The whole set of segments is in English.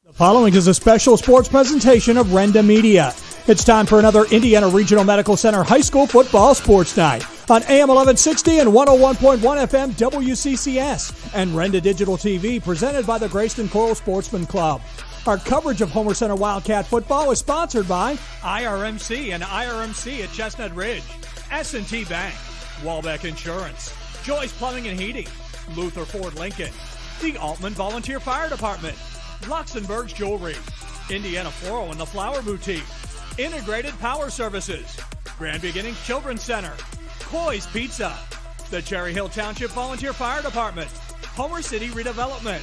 The following is a special sports presentation of Renda Media. It's time for another Indiana Regional Medical Center High School football sports night on AM 1160 and 101.1 FM WCCS and Renda Digital TV, presented by the Grayston Coral Sportsman Club. Our coverage of Homer Center Wildcat football is sponsored by IRMC and IRMC at Chestnut Ridge, S&T Bank, Walbeck Insurance, Joyce Plumbing and Heating, Luther Ford Lincoln, the Altman Volunteer Fire Department, Luxembourg's Jewelry, Indiana Floral and the Flower Boutique, Integrated Power Services, Grand Beginnings Children's Center, Coy's Pizza, the Cherry Hill Township Volunteer Fire Department, Homer City Redevelopment,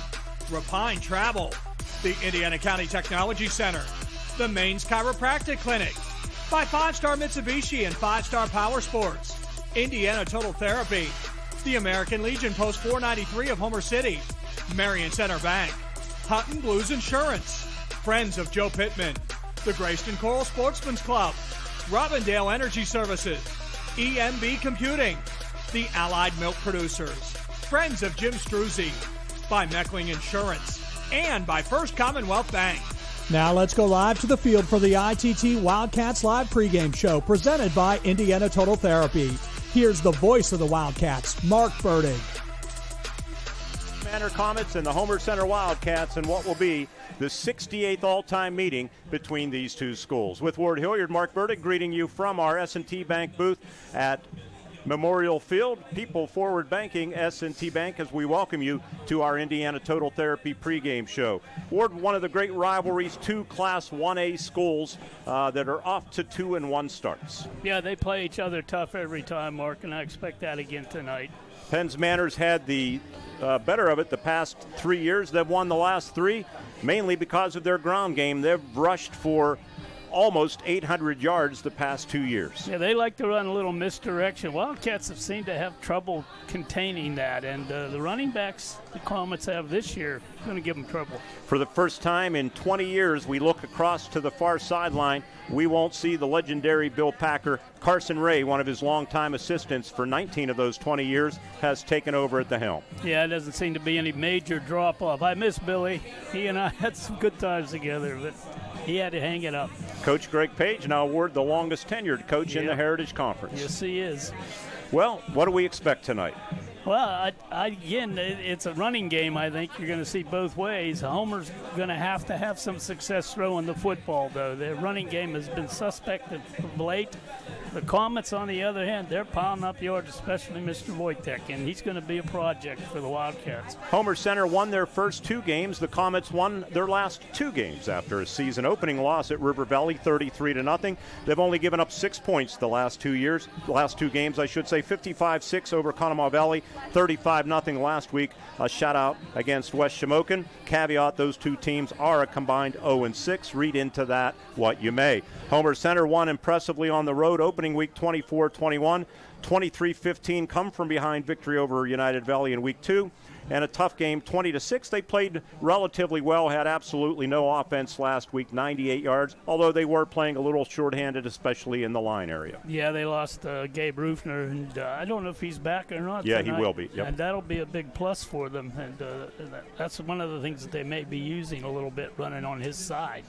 Rapine Travel, the Indiana County Technology Center, the Maine's Chiropractic Clinic, by 5-Star Mitsubishi and 5-Star Power Sports, Indiana Total Therapy, the American Legion Post 493 of Homer City, Marion Center Bank, Hutton Blues Insurance, Friends of Joe Pittman, the Grayston Coral Sportsman's Club, Robindale Energy Services, EMB Computing, the Allied Milk Producers, Friends of Jim Struzzi, by Meckling Insurance, and by First Commonwealth Bank. Now let's go live to the field for the ITT Wildcats Live pregame show presented by Indiana Total Therapy. Here's the voice of the Wildcats, Mark Burdig. Manor Comets and the Homer Center Wildcats, and what will be the 68th all-time meeting between these two schools. With Ward Hilliard, Mark Burdick greeting you from our S&T Bank booth at Memorial Field. People Forward Banking, S&T Bank, as we welcome you to our Indiana Total Therapy pregame show. Ward, one of the great rivalries, two Class 1A schools that are off to 2-1 starts. Yeah, they play each other tough every time, Mark, and I expect that again tonight. Penn's Manor's had the better of it the past 3 years. They've won the last three, mainly because of their ground game. They've rushed for almost 800 yards the past 2 years. Yeah, they like to run a little misdirection. Wildcats have seemed to have trouble containing that, and the running backs the Comets have this year are going to give them trouble. For the first time in 20 years, we look across to the far sideline. We won't see the legendary Bill Packer. Carson Ray, one of his longtime assistants for 19 of those 20 years, has taken over at the helm. Yeah, it doesn't seem to be any major drop-off. I miss Billy. He and I had some good times together, but he had to hang it up. Coach Greg Page now awarded the longest tenured coach in the Heritage Conference. Yes, he is. Well, what do we expect tonight? Well, again, it's a running game. I think you're going to see both ways. Homer's going to have some success throwing the football, though. Their running game has been suspect of late. The Comets, on the other hand, they're piling up yards, especially Mr. Wojtek, and he's going to be a project for the Wildcats. Homer Center won their first two games. The Comets won their last two games after a season opening loss at River Valley, 33-0. They've only given up 6 points the last 2 years, the last two games, I should say. 55-6 over Conemaugh Valley, 35-0 last week. A shutout against West Shamokin. Caveat, those two teams are a combined 0-6. Read into that what you may. Homer Center won impressively on the road opening week 24-21. 23-15 come from behind victory over United Valley in week 2. And a tough game, 20-6. They played relatively well, had absolutely no offense last week, 98 yards, although they were playing a little shorthanded, especially in the line area. Yeah, they lost Gabe Rufner, and I don't know if he's back or not. Yeah, tonight. he will be. Yep. And that'll be a big plus for them, and that's one of the things that they may be using a little bit, running on his side.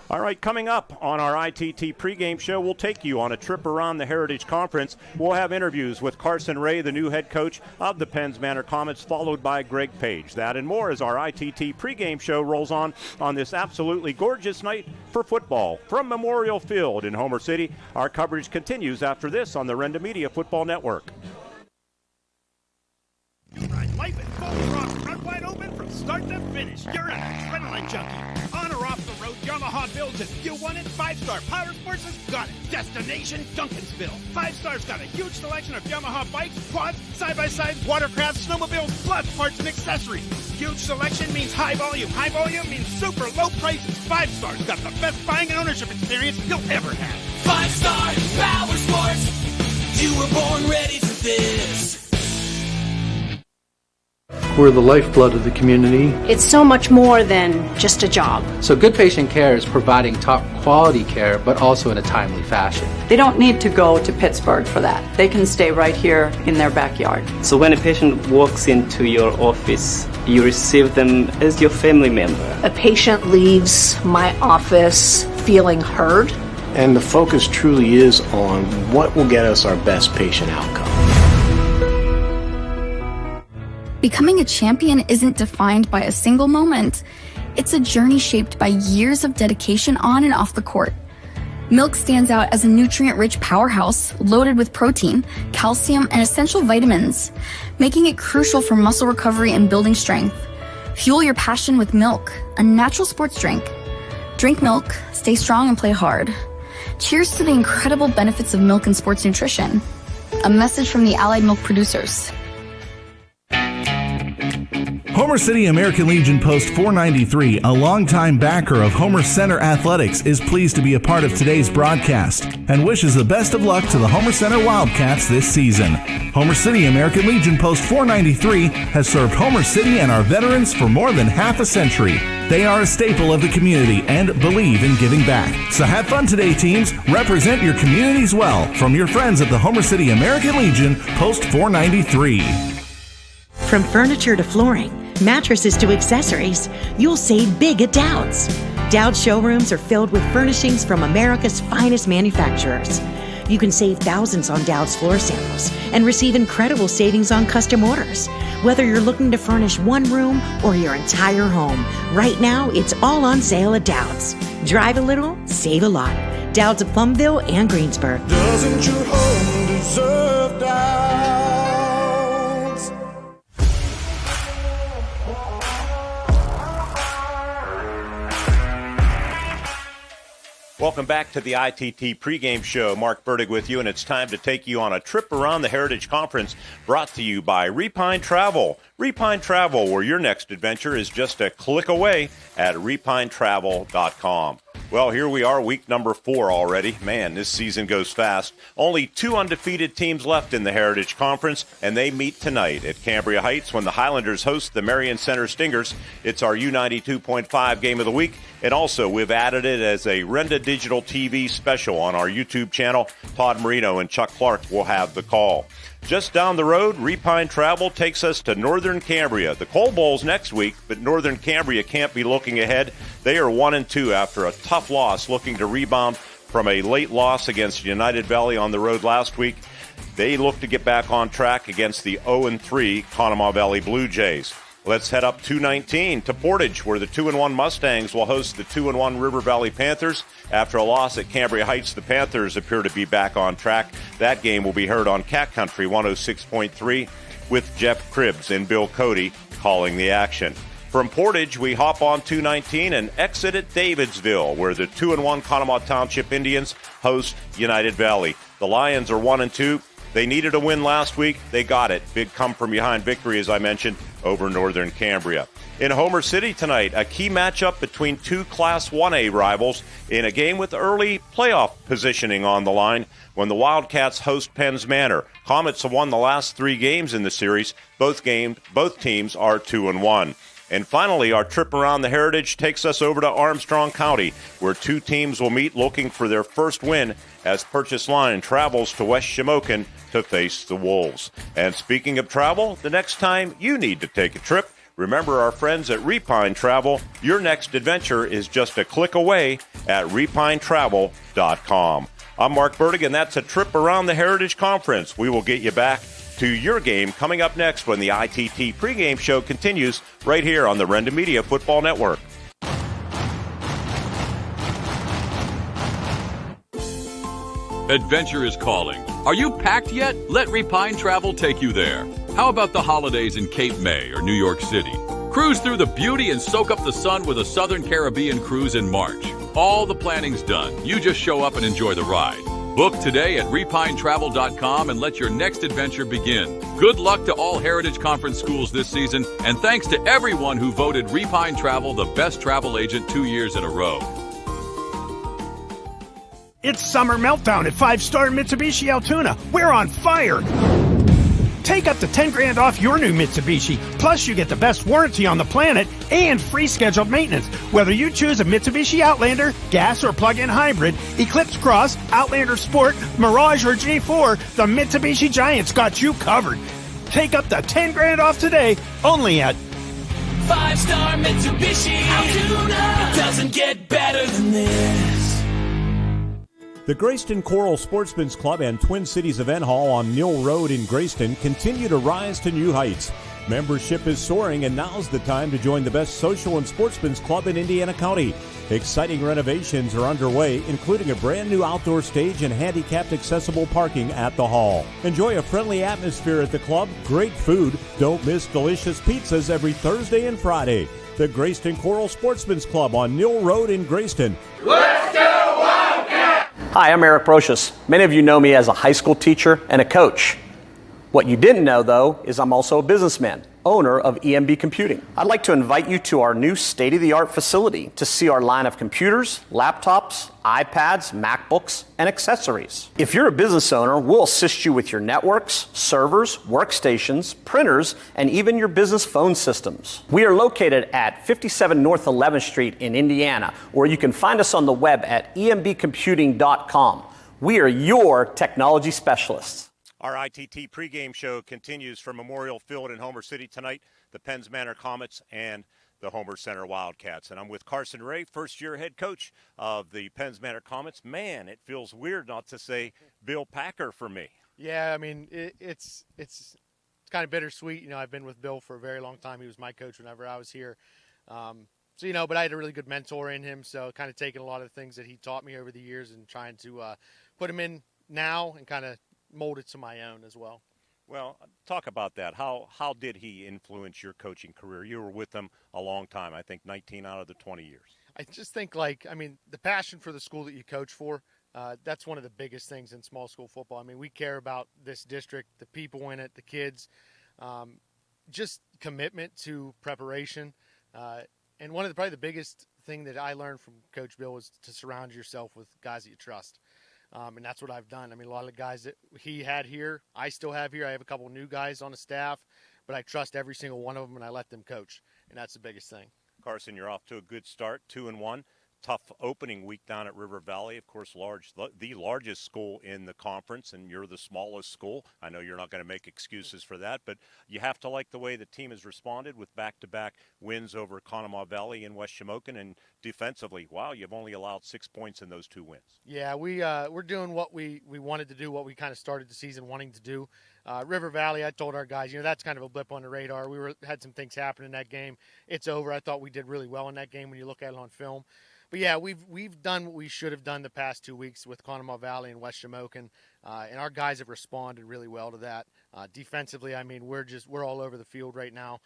All right, coming up on our ITT pregame show, we'll take you on a trip around the Heritage Conference. We'll have interviews with Carson Ray, the new head coach of the Penn's Manor Comets, followed by Greg Page. That and more as our ITT pregame show rolls on this absolutely gorgeous night for football. From Memorial Field in Homer City, our coverage continues after this on the Renda Media Football Network. Life in full throttle, run wide open from start to finish. You're an adrenaline junkie. On or off the road, Yamaha builds it. You want it? 5-Star Power Sports has got it. Destination Duncansville. 5-Star's got a huge selection of Yamaha bikes, quads, side-by-side, watercraft, snowmobiles, plus parts and accessories. Huge selection means high volume. High volume means super low prices. 5-Star's got the best buying and ownership experience you'll ever have. 5-Star Power Sports. You were born ready for this. We're the lifeblood of the community. It's so much more than just a job. So good patient care is providing top quality care, but also in a timely fashion. They don't need to go to Pittsburgh for that. They can stay right here in their backyard. So when a patient walks into your office, you receive them as your family member. A patient leaves my office feeling heard. And the focus truly is on what will get us our best patient outcome. Becoming a champion isn't defined by a single moment. It's a journey shaped by years of dedication on and off the court. Milk stands out as a nutrient-rich powerhouse loaded with protein, calcium, and essential vitamins, making it crucial for muscle recovery and building strength. Fuel your passion with milk, a natural sports drink. Drink milk, stay strong, and play hard. Cheers to the incredible benefits of milk and sports nutrition. A message from the Allied Milk producers. Homer City American Legion Post 493, a longtime backer of Homer Center Athletics, is pleased to be a part of today's broadcast and wishes the best of luck to the Homer Center Wildcats this season. Homer City American Legion Post 493 has served Homer City and our veterans for more than half a century. They are a staple of the community and believe in giving back. So have fun today, teams. Represent your communities well from your friends at the Homer City American Legion Post 493. From furniture to flooring, mattresses to accessories, you'll save big at Dowd's. Dowd's showrooms are filled with furnishings from America's finest manufacturers. You can save thousands on Dowd's floor samples and receive incredible savings on custom orders. Whether you're looking to furnish one room or your entire home, right now it's all on sale at Dowd's. Drive a little, save a lot. Dowd's of Plumville and Greensburg. Doesn't your home deserve Dowd's? Welcome back to the ITT pregame show. Mark Burdig with you, and it's time to take you on a trip around the Heritage Conference, brought to you by Repine Travel. Repine Travel, where your next adventure is just a click away at repinetravel.com. Well, here we are, week number 4 already. Man, this season goes fast. Only 2 undefeated teams left in the Heritage Conference, and they meet tonight at Cambria Heights when the Highlanders host the Marion Center Stingers. It's our U92.5 game of the week, and also we've added it as a Renda Digital TV special on our YouTube channel. Todd Marino and Chuck Clark will have the call. Just down the road, Repine Travel takes us to Northern Cambria. The Coal Bowl's next week, but Northern Cambria can't be looking ahead. They are 1-2 after a tough loss, looking to rebound from a late loss against United Valley on the road last week. They look to get back on track against the 0-3 Conemaugh Valley Blue Jays. Let's head up 219 to Portage, where the 2-1 Mustangs will host the 2-1 River Valley Panthers. After a loss at Cambria Heights, the Panthers appear to be back on track. That game will be heard on Cat Country 106.3 with Jeff Cribbs and Bill Cody calling the action. From Portage, we hop on 219 and exit at Davidsville, where the 2-1 Conemaugh Township Indians host United Valley. The Lions are 1-2. They needed a win last week. They got it. Big come-from-behind victory, as I mentioned, over Northern Cambria. In Homer City tonight, a key matchup between 2 Class 1A rivals in a game with early playoff positioning on the line when the Wildcats host Penn's Manor. Comets have won the last 3 games in the series. Both teams are 2-1. And finally, our trip around the Heritage takes us over to Armstrong County, where 2 teams will meet looking for their first win as Purchase Line travels to West Shamokin to face the Wolves. And speaking of travel, the next time you need to take a trip, remember our friends at Repine Travel. Your next adventure is just a click away at repinetravel.com. I'm Mark Burdig, and that's a trip around the Heritage Conference. We will get you back to your game coming up next when the ITT pregame show continues right here on the Renda Media Football Network. Adventure is calling. Are you packed yet? Let Repine Travel take you there. How about the holidays in Cape May or New York City? Cruise through the beauty and soak up the sun with a Southern Caribbean cruise in March. All the planning's done. You just show up and enjoy the ride. Book today at repinetravel.com and let your next adventure begin. Good luck to all Heritage Conference schools this season, and thanks to everyone who voted Repine Travel the best travel agent 2 years in a row. It's Summer Meltdown at 5-Star Mitsubishi Altoona. We're on fire! Take up to 10 grand off your new Mitsubishi. Plus, you get the best warranty on the planet and free scheduled maintenance. Whether you choose a Mitsubishi Outlander, gas or plug-in hybrid, Eclipse Cross, Outlander Sport, Mirage or J4, the Mitsubishi Giant's got you covered. Take up to 10 grand off today, only at 5-star Mitsubishi. Altoona. It doesn't get better than this. The Grayston Coral Sportsman's Club and Twin Cities Event Hall on Mill Road in Grayston continue to rise to new heights. Membership is soaring, and now's the time to join the best social and sportsman's club in Indiana County. Exciting renovations are underway, including a brand new outdoor stage and handicapped accessible parking at the hall. Enjoy a friendly atmosphere at the club, great food. Don't miss delicious pizzas every Thursday and Friday. The Grayston Coral Sportsman's Club on Mill Road in Grayston. Let's go Wildcat! Hi, I'm Eric Brocious. Many of you know me as a high school teacher and a coach. What you didn't know, though, is I'm also a businessman, owner of EMB Computing. I'd like to invite you to our new state-of-the-art facility to see our line of computers, laptops, iPads, MacBooks, and accessories. If you're a business owner, we'll assist you with your networks, servers, workstations, printers, and even your business phone systems. We are located at 57 North 11th Street in Indiana, or you can find us on the web at embcomputing.com. We are your technology specialists. Our ITT pregame show continues from Memorial Field in Homer City tonight. The Penns Manor Comets and the Homer Center Wildcats. And I'm with Carson Ray, first-year head coach of the Penns Manor Comets. Man, it feels weird not to say Bill Packer for me. Yeah, I mean, it's kind of bittersweet. You know, I've been with Bill for a very long time. He was my coach whenever I was here. So, you know, but I had a really good mentor in him, so kind of taking a lot of the things that he taught me over the years and trying to put him in now and kind of mold it to my own as well. Well, talk about that. How did he influence your coaching career? You were with him a long time, I think 19 out of the 20 years. I just think, the passion for the school that you coach for, that's one of the biggest things in small school football. I mean, we care about this district, the people in it, the kids, just commitment to preparation. And one of probably the biggest thing that I learned from Coach Bill was to surround yourself with guys that you trust. And that's what I've done. I mean, a lot of the guys that he had here, I still have here. I have a couple new guys on the staff, but I trust every single one of them, and I let them coach. And that's the biggest thing. Carson, you're off to a good start, 2-1. Tough opening week down at River Valley. Of course, the largest school in the conference, and you're the smallest school. I know you're not going to make excuses for that, but you have to like the way the team has responded with back-to-back wins over Conemaugh Valley and West Shamokin, and defensively, wow, you've only allowed 6 points in those 2 wins. Yeah, we're doing what we wanted to do, what we kind of started the season wanting to do. River Valley, I told our guys, that's kind of a blip on the radar. We had some things happen in that game. It's over. I thought we did really well in that game when you look at it on film. But yeah, we've done what we should have done the past 2 weeks with Conemaugh Valley and West Shamokin, and our guys have responded really well to that. Defensively, I mean, we're all over the field right now.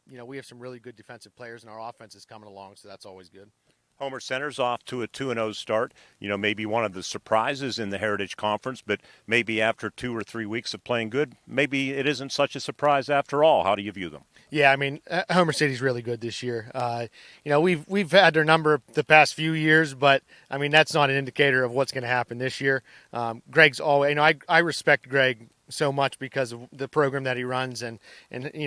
We have some really good defensive players, and our offense is coming along, so that's always good. Homer Center's off to a 2-0 start. Maybe one of the surprises in the Heritage Conference, but maybe after 2 or 3 weeks of playing good, maybe it isn't such a surprise after all. How do you view them? Yeah, I mean, Homer City's really good this year. We've had their number the past few years, but I mean that's not an indicator of what's going to happen this year. Greg's always, I respect Greg so much because of the program that he runs and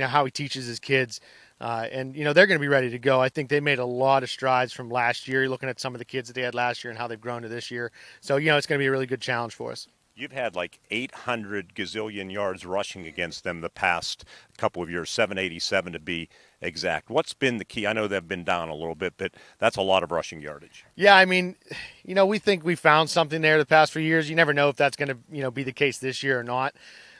how he teaches his kids. And they're going to be ready to go. I think they made a lot of strides from last year. You're looking at some of the kids that they had last year and how they've grown to this year. So it's going to be a really good challenge for us. You've had like 800 gazillion yards rushing against them the past couple of years, 787 to be exact. What's been the key? I know they've been down a little bit, but that's a lot of rushing yardage. Yeah, I mean, we think we found something there the past few years. You never know if that's going to, be the case this year or not.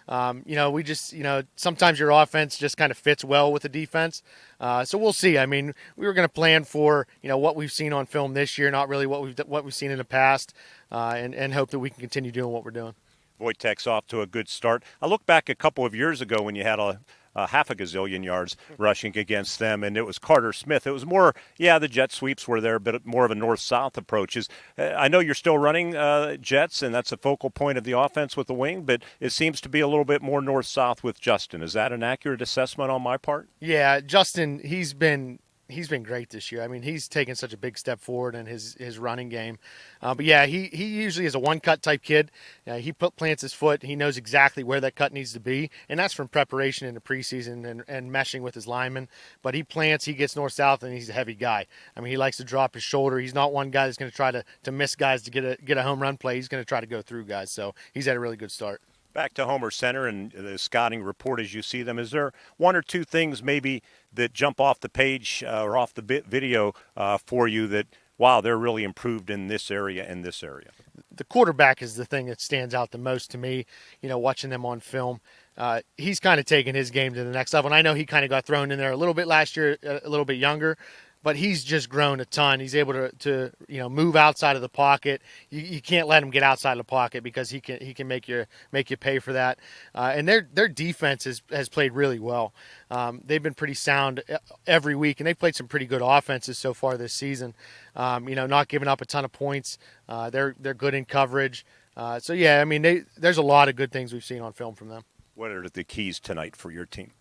We just, sometimes your offense just kind of fits well with the defense. So we'll see. I mean, we were going to plan for, what we've seen on film this year, not really what we've seen in the past, and hope that we can continue doing what we're doing. Wojtek's off to a good start. I look back a couple of years ago when you had a half a gazillion yards rushing against them, and it was Carter Smith. It was more, the jet sweeps were there, but more of a north-south approach. I know you're still running jets, and that's a focal point of the offense with the wing, but it seems to be a little bit more north-south with Justin. Is that an accurate assessment on my part? Yeah, Justin, he's been he's been great this year. I mean, he's taken such a big step forward in his running game. But yeah, he usually is a one-cut type kid. He plants his foot. He knows exactly where that cut needs to be, and that's from preparation in the preseason and meshing with his linemen. But he plants, he gets north-south, and he's a heavy guy. I mean, he likes to drop his shoulder. He's not one guy that's going to try to miss guys to get a home run play. He's going to try to go through guys. So he's had a really good start. Back to Homer Center and the scouting report as you see them. Is there one or two things maybe that jump off the page or off the video for you that, wow, they're really improved in this area and this area? The quarterback is the thing that stands out the most to me, watching them on film. He's kind of taken his game to the next level. And I know he kind of got thrown in there a little bit last year, a little bit younger, but he's just grown a ton. He's able to move outside of the pocket. You can't let him get outside of the pocket because he can make you pay for that. And their defense has played really well. They've been pretty sound every week, and they've played some pretty good offenses so far this season. Not giving up a ton of points. They're good in coverage. So yeah, I mean, there's a lot of good things we've seen on film from them. What are the keys tonight for your team?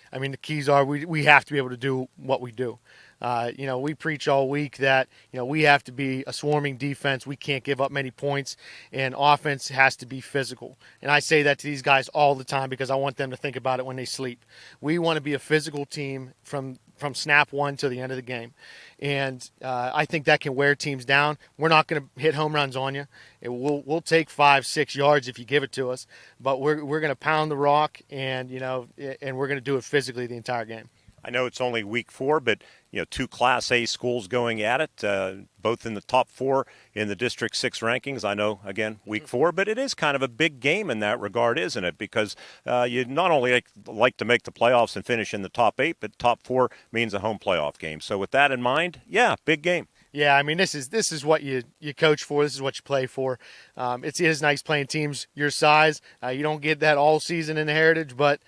I mean, the keys are we have to be able to do what we do. We preach all week that, we have to be a swarming defense. We can't give up many points, and offense has to be physical. And I say that to these guys all the time because I want them to think about it when they sleep. We want to be a physical team from snap one to the end of the game. And I think that can wear teams down. We're not going to hit home runs on you. We'll take 5-6 yards if you give it to us, but we're going to pound the rock, and we're going to do it physically the entire game. I know it's only week 4, but two Class A schools going at it, both in the top 4 in the District 6 rankings. I know, again, week 4, but it is kind of a big game in that regard, isn't it? Because you not only like to make the playoffs and finish in the top 8, but top 4 means a home playoff game. So with that in mind, yeah, big game. Yeah, I mean, this is what you coach for. This is what you play for. It is nice playing teams your size. You don't get that all season in the Heritage, but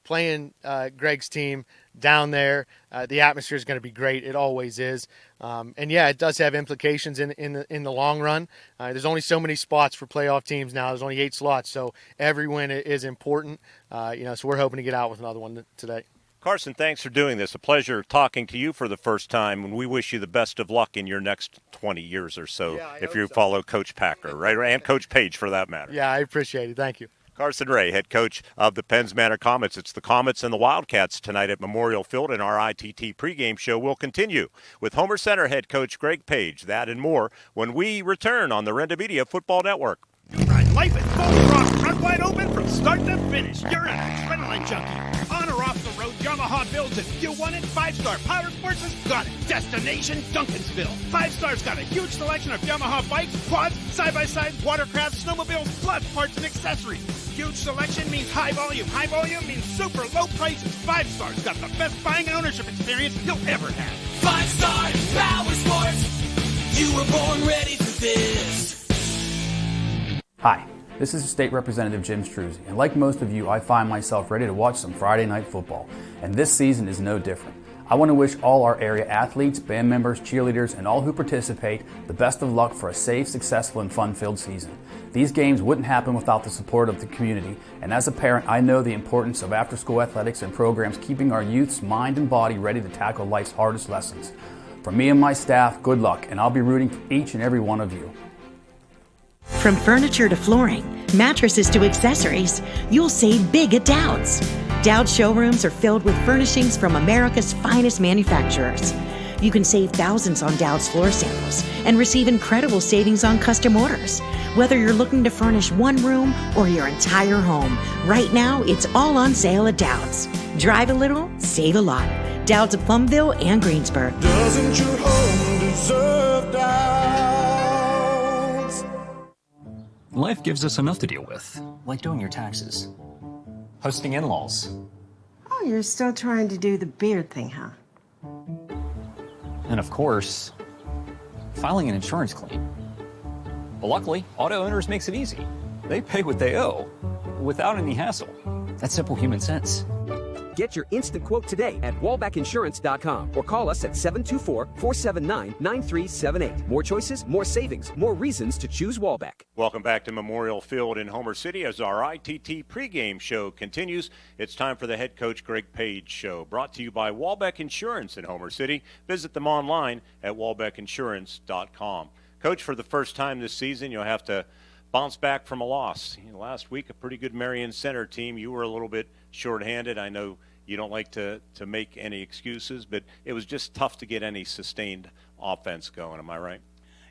playing Greg's team down there, the atmosphere is going to be great. It always is. And yeah, it does have implications in the long run. There's only so many spots for playoff teams now. There's only 8 slots, so every win is important. So we're hoping to get out with another one today. Carson, thanks for doing this. A pleasure talking to you for the first time, and we wish you the best of luck in your next 20 years or so, if you follow Coach Packer, right? And Coach Page, for that matter. Yeah, I appreciate it. Thank you. Carson Ray, head coach of the Penns Manor Comets. It's the Comets and the Wildcats tonight at Memorial Field, and our ITT pregame show will continue with Homer Center head coach Greg Page. That and more when we return on the Renda Media Football Network. Ride life at full throttle, run wide open from start to finish. You're an adrenaline junkie. On or off the road, Yamaha builds it. You want it? 5-Star Power Sports has got it. Destination Duncansville. 5-Star's got a huge selection of Yamaha bikes, quads, side-by-side, watercraft, snowmobiles, plus parts and accessories. Huge selection means high volume. High volume means super low prices. 5-Star's got the best buying and ownership experience you'll ever have. 5-Star Power Sports. You were born ready for this. Hi, this is State Representative Jim Struzzi, and like most of you, I find myself ready to watch some Friday night football, and this season is no different. I want to wish all our area athletes, band members, cheerleaders, and all who participate the best of luck for a safe, successful, and fun-filled season. These games wouldn't happen without the support of the community, and as a parent, I know the importance of after-school athletics and programs keeping our youth's mind and body ready to tackle life's hardest lessons. For me and my staff, good luck, and I'll be rooting for each and every one of you. From furniture to flooring, mattresses to accessories, you'll save big at Dowd's. Dowd's showrooms are filled with furnishings from America's finest manufacturers. You can save thousands on Dowd's floor samples and receive incredible savings on custom orders. Whether you're looking to furnish one room or your entire home, right now it's all on sale at Dowd's. Drive a little, save a lot. Dowd's of Plumville and Greensburg. Doesn't your home deserve Dowd's? Life gives us enough to deal with, like doing your taxes, hosting in-laws. Oh, you're still trying to do the beard thing, huh? And of course, filing an insurance claim. But luckily, Auto Owners makes it easy. They pay what they owe, without any hassle. That's simple human sense. Get your instant quote today at wallbackinsurance.com or call us at 724-479-9378. More choices, more savings, more reasons to choose Wallback. Welcome back to Memorial Field in Homer City as our ITT pregame show continues. It's time for the head coach Greg Page show, brought to you by Wallback Insurance in Homer City. Visit them online at wallbackinsurance.com. Coach, for the first time this season, you'll have to bounce back from a loss. Last week, a pretty good Marion Center team. You were a little bit shorthanded. I know you don't like to make any excuses, but it was just tough to get any sustained offense going. Am I right?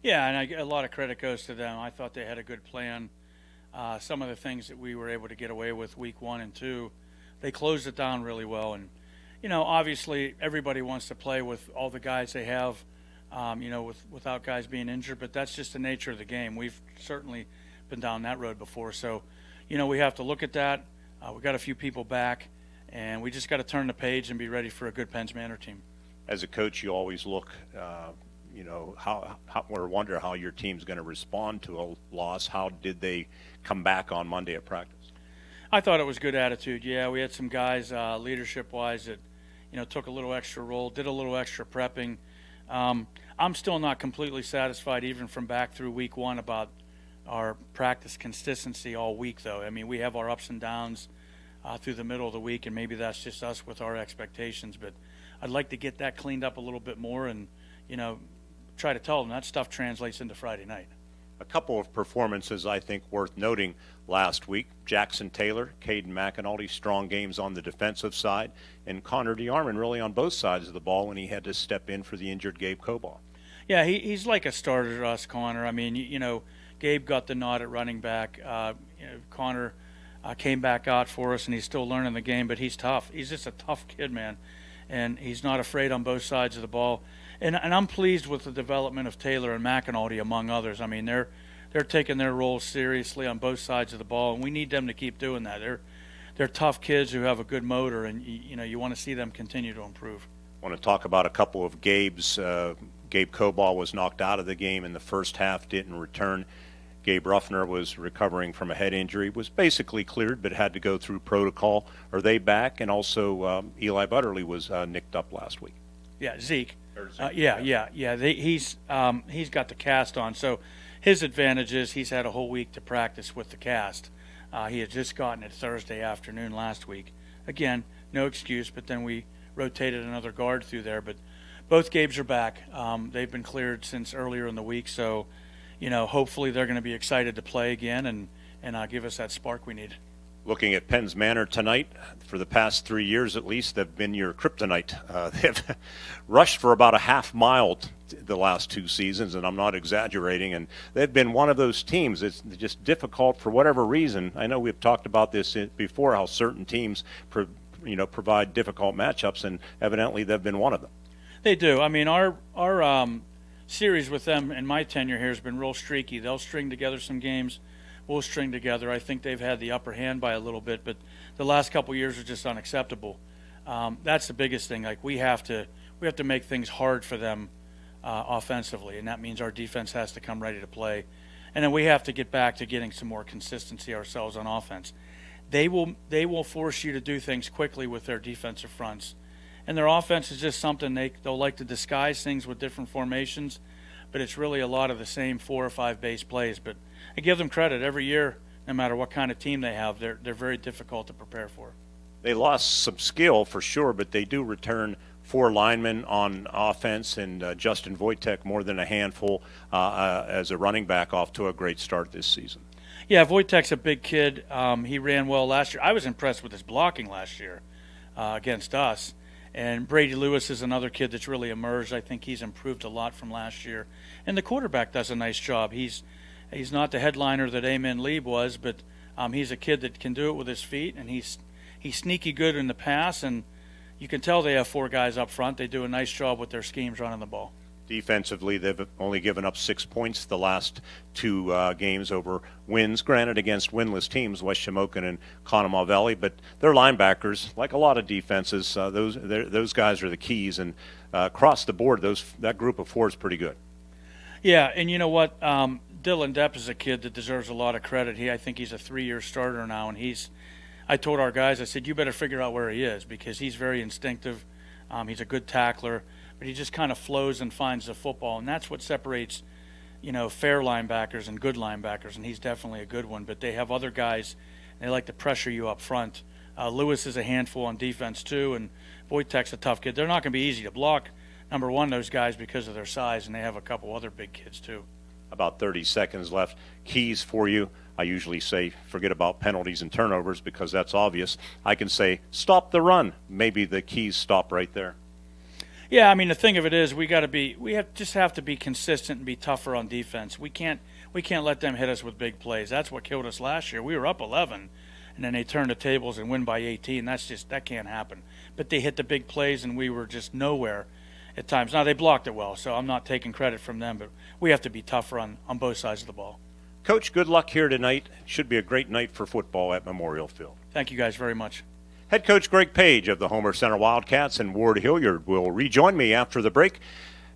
Yeah, and a lot of credit goes to them. I thought they had a good plan. Some of the things that we were able to get away with week 1 and 2, they closed it down really well. And, obviously everybody wants to play with all the guys they have, without guys being injured, but that's just the nature of the game. We've certainly been down that road before. So, we have to look at that. We got a few people back, and we just got to turn the page and be ready for a good Penns Manor team. As a coach, you always look how or wonder how your team's going to respond to a loss. How did they come back on Monday at practice? I thought it was good attitude. Yeah, we had some guys leadership-wise that, took a little extra role, did a little extra prepping. I'm still not completely satisfied even from back through week 1 about our practice consistency all week, though. I mean, we have our ups and downs through the middle of the week, and maybe that's just us with our expectations. But I'd like to get that cleaned up a little bit more and, try to tell them that stuff translates into Friday night. A couple of performances I think worth noting last week. Jackson Taylor, Caden McAnulty, strong games on the defensive side, and Connor DeArmond really on both sides of the ball when he had to step in for the injured Gabe Coball. Yeah, he's like a starter to us, Connor. I mean, Gabe got the nod at running back. Connor came back out for us, and he's still learning the game, but he's tough. He's just a tough kid, man, and he's not afraid on both sides of the ball. And I'm pleased with the development of Taylor and McAnulty, among others. I mean, they're taking their roles seriously on both sides of the ball, and we need them to keep doing that. They're tough kids who have a good motor, and you want to see them continue to improve. I want to talk about a couple of Gabe's. Gabe Coball was knocked out of the game in the first half, didn't return. Gabe Ruffner was recovering from a head injury, was basically cleared but had to go through protocol. Are they back? And also Eli Butterly was nicked up last week. Yeah, Zeke. Yeah. He's got the cast on, so his advantage is he's had a whole week to practice with the cast. He had just gotten it Thursday afternoon last week. Again, no excuse, but then we rotated another guard through there. But both Gabes are back. They've been cleared since earlier in the week, so hopefully they're going to be excited to play again and give us that spark we need. Looking at Penns Manor tonight, for the past 3 years at least, they've been your kryptonite. They've rushed for about a half mile the last 2 seasons, and I'm not exaggerating. And they've been one of those teams. It's just difficult for whatever reason. I know we've talked about this before, how certain teams provide difficult matchups, and evidently they've been one of them. They do. I mean, our series with them in my tenure here has been real streaky. They'll string together some games. We'll string together. I think they've had the upper hand by a little bit, but the last couple of years are just unacceptable. That's the biggest thing. Like we have to make things hard for them offensively, and that means our defense has to come ready to play, and then we have to get back to getting some more consistency ourselves on offense. They will force you to do things quickly with their defensive fronts, and their offense is just something they'll like to disguise things with different formations, but it's really a lot of the same 4 or 5 base plays. But I give them credit every year, no matter what kind of team they have. They're very difficult to prepare for. They lost some skill for sure, but they do return 4 linemen on offense, and Justin Wojtek more than a handful as a running back, off to a great start this season. Yeah, Wojtek's a big kid. He ran well last year. I was impressed with his blocking last year against us. And Brady Lewis is another kid that's really emerged. I think he's improved a lot from last year. And the quarterback does a nice job. He's not the headliner that Amen Lieb was, but he's a kid that can do it with his feet, and he's sneaky good in the pass, and you can tell they have 4 guys up front. They do a nice job with their schemes running the ball. Defensively, they've only given up 6 points the last 2 games over wins, granted against winless teams, West Shamokin and Conemaugh Valley, but their linebackers, like a lot of defenses, those guys are the keys, and across the board, that group of 4 is pretty good. Yeah, and you know what? Dylan Depp is a kid that deserves a lot of credit. I think he's a 3-year starter now, and he's I told our guys, I said, you better figure out where he is because he's very instinctive. He's a good tackler, but he just kind of flows and finds the football, and that's what separates, fair linebackers and good linebackers, and he's definitely a good one. But they have other guys, and they like to pressure you up front. Lewis is a handful on defense too, and Wojtek's a tough kid. They're not going to be easy to block, number one, those guys, because of their size, and they have a couple other big kids too. About 30 seconds left. Keys for you. I usually say forget about penalties and turnovers because that's obvious. I can say stop the run. Maybe the keys stop right there. Yeah, I mean, the thing of it is we have to be consistent and be tougher on defense. We can't let them hit us with big plays. That's what killed us last year. We were up 11, and then they turn the tables and win by 18. That can't happen. But they hit the big plays, and we were just nowhere at times. Now, they blocked it well, so I'm not taking credit from them, but we have to be tougher on both sides of the ball. Coach, good luck here tonight. It should be a great night for football at Memorial Field. Thank you guys very much. Head coach Greg Page of the Homer Center Wildcats and Ward Hilliard will rejoin me after the break.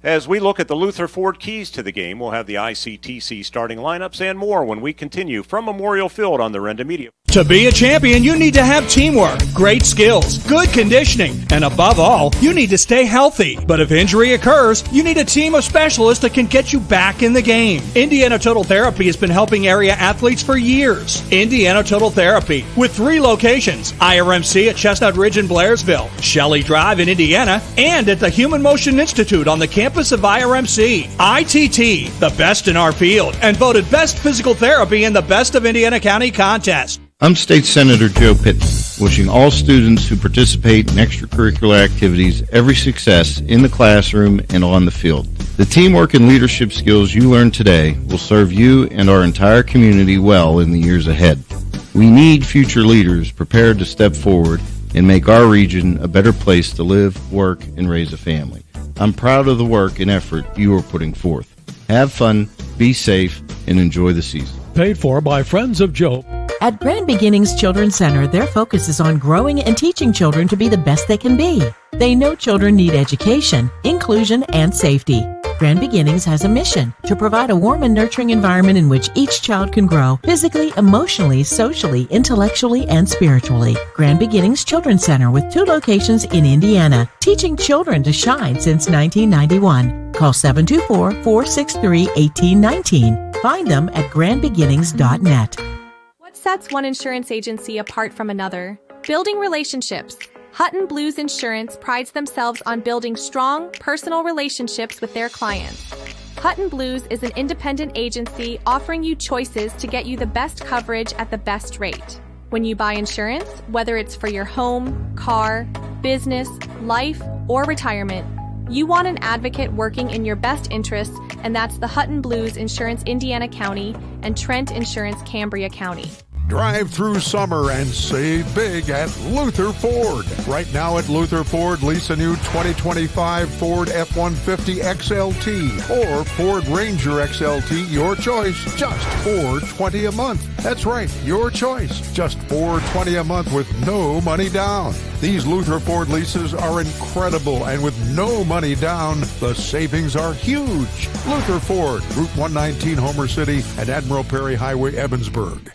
As we look at the Luther Ford keys to the game, we'll have the ICTC starting lineups and more when we continue from Memorial Field on the Renda Media. To be a champion, you need to have teamwork, great skills, good conditioning, and above all, you need to stay healthy. But if injury occurs, you need a team of specialists that can get you back in the game. Indiana Total Therapy has been helping area athletes for years. Indiana Total Therapy, with 3 locations, IRMC at Chestnut Ridge in Blairsville, Shelley Drive in Indiana, and at the Human Motion Institute on the campus of IRMC. ITT, the best in our field, and voted Best Physical Therapy in the Best of Indiana County contest. I'm State Senator Joe Pitton, wishing all students who participate in extracurricular activities every success in the classroom and on the field. The teamwork and leadership skills you learn today will serve you and our entire community well in the years ahead. We need future leaders prepared to step forward and make our region a better place to live, work, and raise a family. I'm proud of the work and effort you are putting forth. Have fun, be safe, and enjoy the season. Paid for by Friends of Joe. At Grand Beginnings Children's Center, their focus is on growing and teaching children to be the best they can be. They know children need education, inclusion, and safety. Grand Beginnings has a mission to provide a warm and nurturing environment in which each child can grow physically, emotionally, socially, intellectually, and spiritually. Grand Beginnings Children's Center with 2 locations in Indiana, teaching children to shine since 1991. Call 724-463-1819. Find them at grandbeginnings.net. What sets one insurance agency apart from another? Building relationships. Hutton Blues Insurance prides themselves on building strong, personal relationships with their clients. Hutton Blues is an independent agency offering you choices to get you the best coverage at the best rate. When you buy insurance, whether it's for your home, car, business, life, or retirement, you want an advocate working in your best interests, and that's the Hutton Blues Insurance Indiana County and Trent Insurance Cambria County. Drive through summer and save big at Luther Ford. Right now at Luther Ford, lease a new 2025 Ford F-150 XLT or Ford Ranger XLT, your choice, just $420 a month. That's right, your choice, just $420 a month with no money down. These Luther Ford leases are incredible, and with no money down, the savings are huge. Luther Ford, Route 119, Homer City, and Admiral Perry Highway, Evansburg.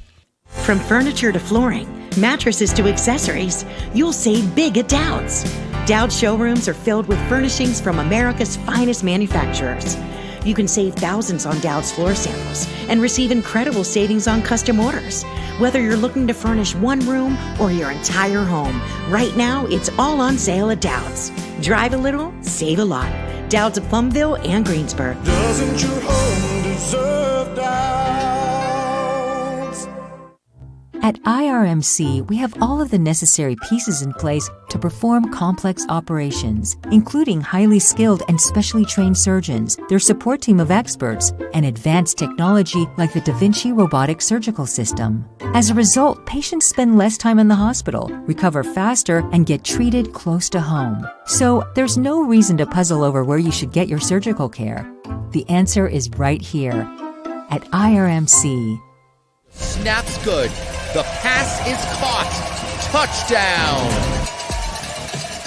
From furniture to flooring, mattresses to accessories, you'll save big at Dowd's. Dowd's showrooms are filled with furnishings from America's finest manufacturers. You can save thousands on Dowd's floor samples and receive incredible savings on custom orders. Whether you're looking to furnish one room or your entire home, right now it's all on sale at Dowd's. Drive a little, save a lot. Dowd's of Plumville and Greensburg. Doesn't your home deserve Dowd's? At IRMC, we have all of the necessary pieces in place to perform complex operations, including highly skilled and specially trained surgeons, their support team of experts, and advanced technology like the Da Vinci robotic surgical system. As a result, patients spend less time in the hospital, recover faster, and get treated close to home. So there's no reason to puzzle over where you should get your surgical care. The answer is right here at IRMC. Snaps good. The pass is caught. Touchdown.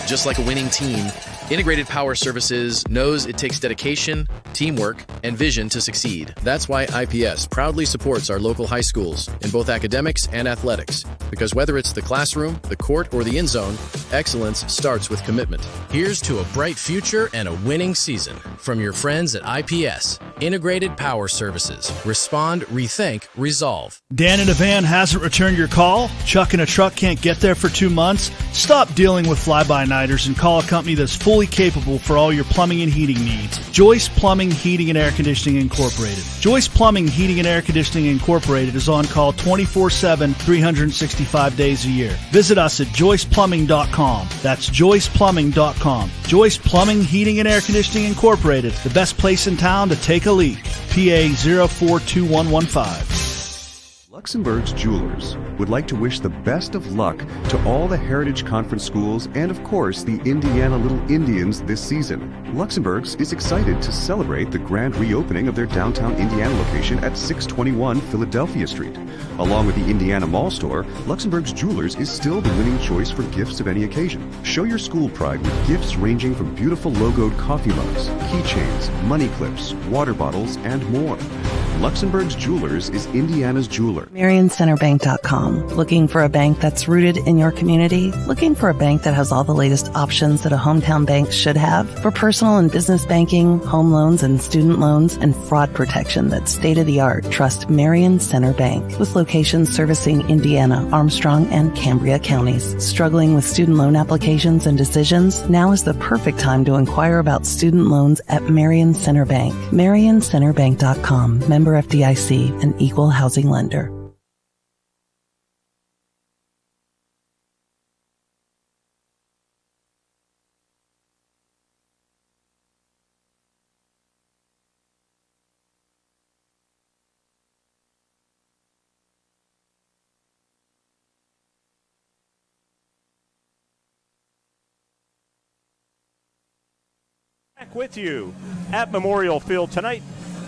Just like a winning team, Integrated Power Services knows it takes dedication, teamwork, and vision to succeed. That's why IPS proudly supports our local high schools in both academics and athletics. Because whether it's the classroom, the court, or the end zone, excellence starts with commitment. Here's to a bright future and a winning season from your friends at IPS. Integrated Power Services. Respond, rethink, resolve. Dan in a van hasn't returned your call? Chuck in a truck can't get there for 2 months? Stop dealing with fly-by-nighters and call a company that's fully capable for all your plumbing and heating needs. Joyce Plumbing, Heating, and Air Conditioning Incorporated. Joyce Plumbing, Heating, and Air Conditioning Incorporated is on call 24/7, 365 days a year. Visit us at joyceplumbing.com. That's joyceplumbing.com. Joyce Plumbing, Heating, and Air Conditioning Incorporated, the best place in town to take a leak. PA 042115. Luxembourg's Jewelers would like to wish the best of luck to all the Heritage Conference schools and, of course, the Indiana Little Indians this season. Luxembourg's is excited to celebrate the grand reopening of their downtown Indiana location at 621 Philadelphia Street. Along with the Indiana Mall store, Luxembourg's Jewelers is still the winning choice for gifts of any occasion. Show your school pride with gifts ranging from beautiful logoed coffee mugs, keychains, money clips, water bottles, and more. Luxembourg's Jewelers is Indiana's jeweler. MarionCenterBank.com. Looking for a bank that's rooted in your community? Looking for a bank that has all the latest options that a hometown bank should have? For personal and business banking, home loans and student loans, and fraud protection that's state-of-the-art, trust Marion Center Bank. With locations servicing Indiana, Armstrong, and Cambria counties. Struggling with student loan applications and decisions? Now is the perfect time to inquire about student loans at Marion Center Bank. MarionCenterBank.com. Member FDIC, an equal housing lender. Back with you at Memorial Field tonight.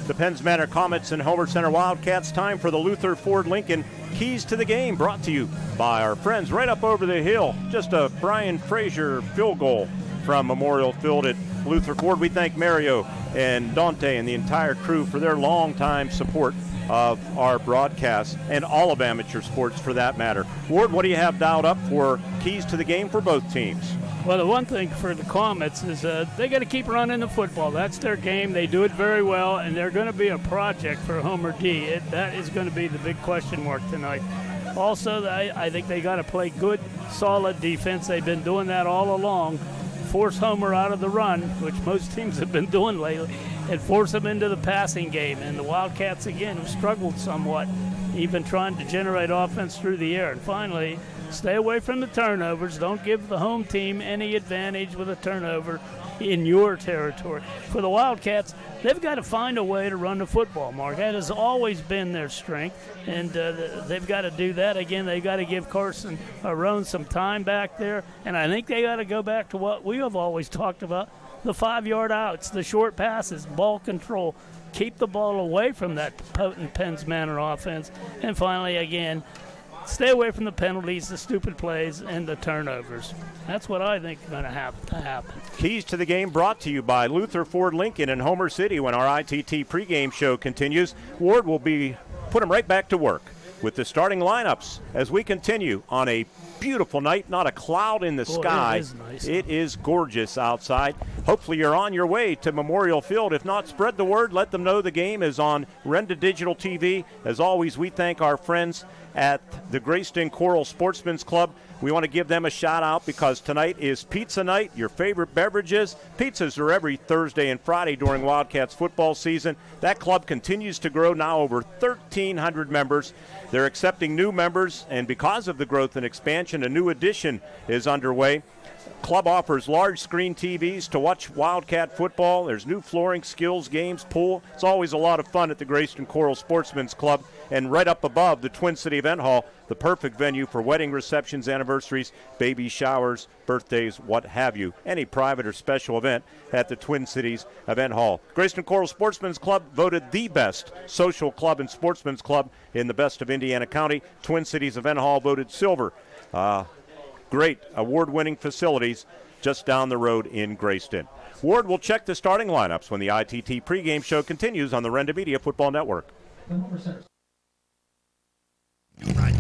The Penns Manor Comets and Homer Center Wildcats. Time for the Luther Ford Lincoln Keys to the Game, brought to you by our friends right up over the hill. Just a Brian Frazier field goal from Memorial Field at Luther Ford. We thank Mario and Dante and the entire crew for their long-time support of our broadcast and all of amateur sports for that matter. Ward, what do you have dialed up for keys to the game for both teams? Well, the one thing for the Comets is they got to keep running the football. That's their game. They do it very well, and they're going to be a project for Homer D. That is going to be the big question mark tonight. Also, I think they got to play good, solid defense. They've been doing that all along. Force Homer out of the run, which most teams have been doing lately, and force them into the passing game. And the Wildcats, again, have struggled somewhat, even trying to generate offense through the air. And finally, stay away from the turnovers. Don't give the home team any advantage with a turnover in your territory. For the Wildcats, they've got to find a way to run the football, Mark. That has always been their strength, and they've got to do that. Again, they've got to give Carson Roan some time back there, and I think they got to go back to what we have always talked about, the 5-yard outs, the short passes, ball control. Keep the ball away from that potent Penns Manor offense. And finally, again, stay away from the penalties, the stupid plays, and the turnovers. That's what I think is going to happen. Keys to the game brought to you by Luther Ford Lincoln in Homer City. When our ITT pregame show continues, Ward will put him right back to work with the starting lineups as we continue on a beautiful night. Not a cloud in the sky. It is nice. It is gorgeous outside. Hopefully you're on your way to Memorial Field. If not, spread the word. Let them know the game is on Renda Digital TV. As always, we thank our friends at the Greyston Coral Sportsman's Club. We want to give them a shout out because tonight is pizza night, your favorite beverages. Pizzas are every Thursday and Friday during Wildcats football season. That club continues to grow, now over 1,300 members. They're accepting new members, and because of the growth and expansion, a new addition is underway. Club offers large screen TVs to watch Wildcat football. There's new flooring, skills, games, pool. It's always a lot of fun at the Greyston Coral Sportsman's Club. And right up above the Twin City Event Hall, the perfect venue for wedding receptions, anniversaries, baby showers, birthdays, what have you. Any private or special event at the Twin Cities Event Hall. Greyston Coral Sportsman's Club voted the best social club and sportsman's club in the best of Indiana County. Twin Cities Event Hall voted silver. Great award-winning facilities just down the road in Grayston. Ward will check the starting lineups when the ITT pregame show continues on the Renda Media Football Network.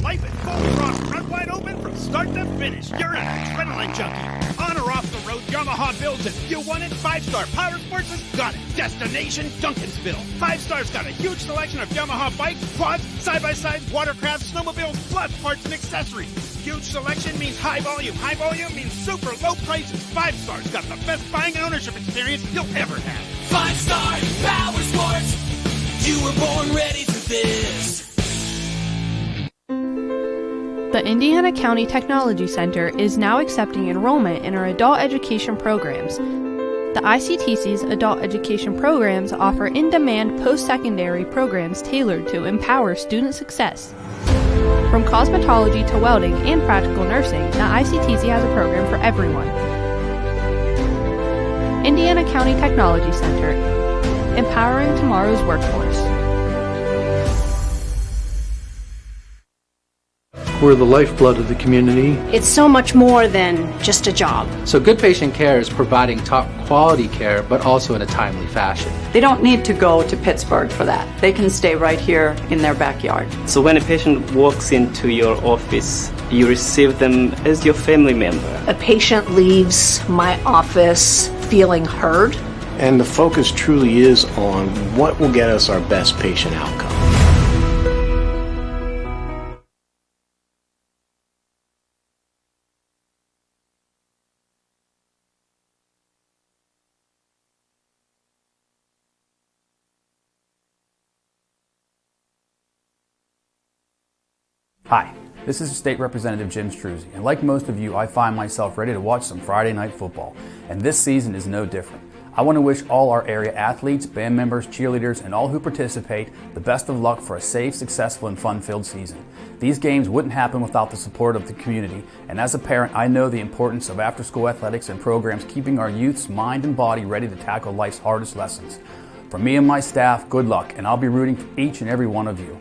Life is fully rocked, front wide open from start to finish. You're an adrenaline junkie. On or off the road, Yamaha builds it. You want it? 5-Star Power Sports has got it. Destination Duncansville. 5-Star's got a huge selection of Yamaha bikes, quads, side-by-sides, watercrafts, snowmobiles, plus parts and accessories. Huge selection means high volume. High volume means super low prices. 5-Star's got the best buying and ownership experience you'll ever have. 5-Star Power Sports. You were born ready for this. The Indiana County Technology Center is now accepting enrollment in our adult education programs. The ICTC's adult education programs offer in-demand post-secondary programs tailored to empower student success. From cosmetology to welding and practical nursing, the ICTC has a program for everyone. Indiana County Technology Center, empowering tomorrow's workforce. We're the lifeblood of the community. It's so much more than just a job. So good patient care is providing top quality care, but also in a timely fashion. They don't need to go to Pittsburgh for that. They can stay right here in their backyard. So when a patient walks into your office, you receive them as your family member. A patient leaves my office feeling heard. And the focus truly is on what will get us our best patient outcome. Hi, this is State Representative Jim Struzzi, and like most of you, I find myself ready to watch some Friday night football, and this season is no different. I want to wish all our area athletes, band members, cheerleaders, and all who participate the best of luck for a safe, successful, and fun-filled season. These games wouldn't happen without the support of the community, and as a parent, I know the importance of after-school athletics and programs keeping our youth's mind and body ready to tackle life's hardest lessons. From me and my staff, good luck, and I'll be rooting for each and every one of you.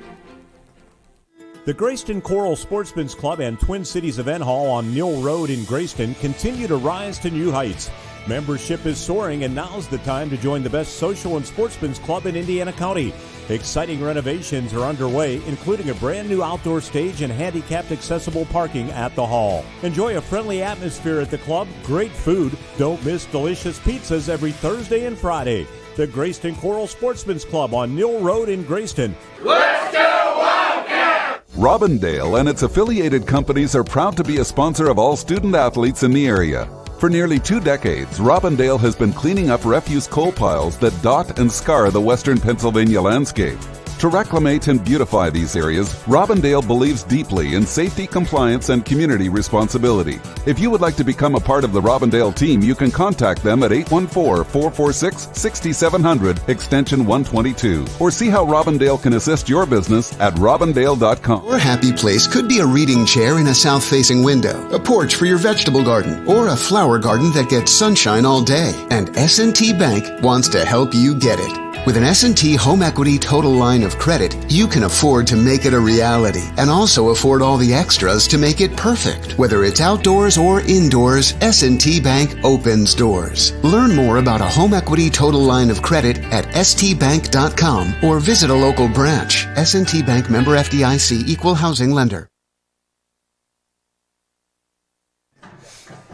The Grayston Coral Sportsman's Club and Twin Cities Event Hall on Mill Road in Grayston continue to rise to new heights. Membership is soaring, and now's the time to join the best social and sportsman's club in Indiana County. Exciting renovations are underway, including a brand new outdoor stage and handicapped accessible parking at the hall. Enjoy a friendly atmosphere at the club, great food, don't miss delicious pizzas every Thursday and Friday. The Grayston Coral Sportsman's Club on Mill Road in Grayston. Let's go Wildcats! Robindale and its affiliated companies are proud to be a sponsor of all student athletes in the area. For nearly 2 decades, Robindale has been cleaning up refuse coal piles that dot and scar the western Pennsylvania landscape. To reclimate and beautify these areas, Robindale believes deeply in safety, compliance, and community responsibility. If you would like to become a part of the Robindale team, you can contact them at 814-446-6700, extension 122, or see how Robindale can assist your business at robindale.com. Your happy place could be a reading chair in a south-facing window, a porch for your vegetable garden, or a flower garden that gets sunshine all day. And S&T Bank wants to help you get it. With an S&T Home Equity Total Line of Credit, you can afford to make it a reality and also afford all the extras to make it perfect. Whether it's outdoors or indoors, S&T Bank opens doors. Learn more about a Home Equity Total Line of Credit at stbank.com or visit a local branch. S&T Bank, member FDIC, equal housing lender.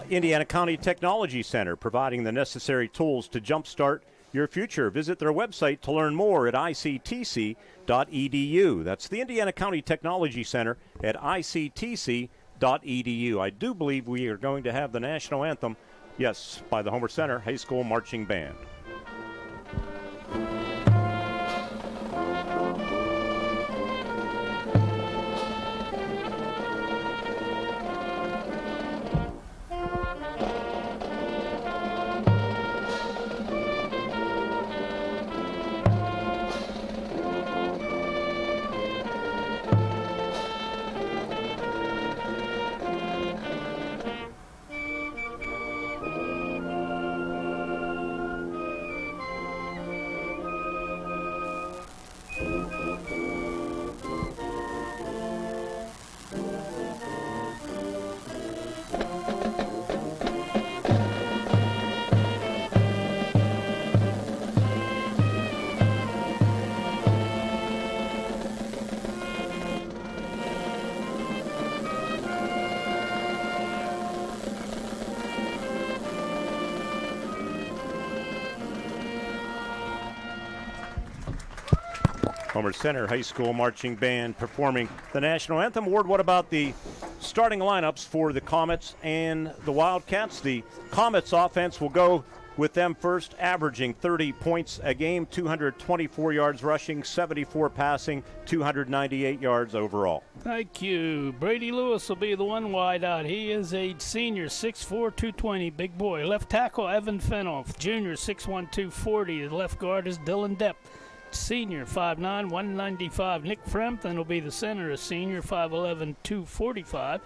Indiana County Technology Center, providing the necessary tools to jumpstart your future. Visit their website to learn more at ictc.edu. That's the Indiana County Technology Center at ictc.edu. I do believe we are going to have the national anthem, yes, by the Homer Center High School Marching Band. Homer Center High School Marching Band performing the National Anthem. Ward, what about the starting lineups for the Comets and the Wildcats? The Comets offense will go with them first, averaging 30 points a game, 224 yards rushing, 74 passing, 298 yards overall. Thank you. Brady Lewis will be the one wide out. He is a senior, 6'4", 220, big boy. Left tackle, Evan Fenoff, junior, 6'1", 240. The left guard is Dylan Depp, senior, 5'9", 195. Nick Frampton will be the center, a senior, 5'11", 245.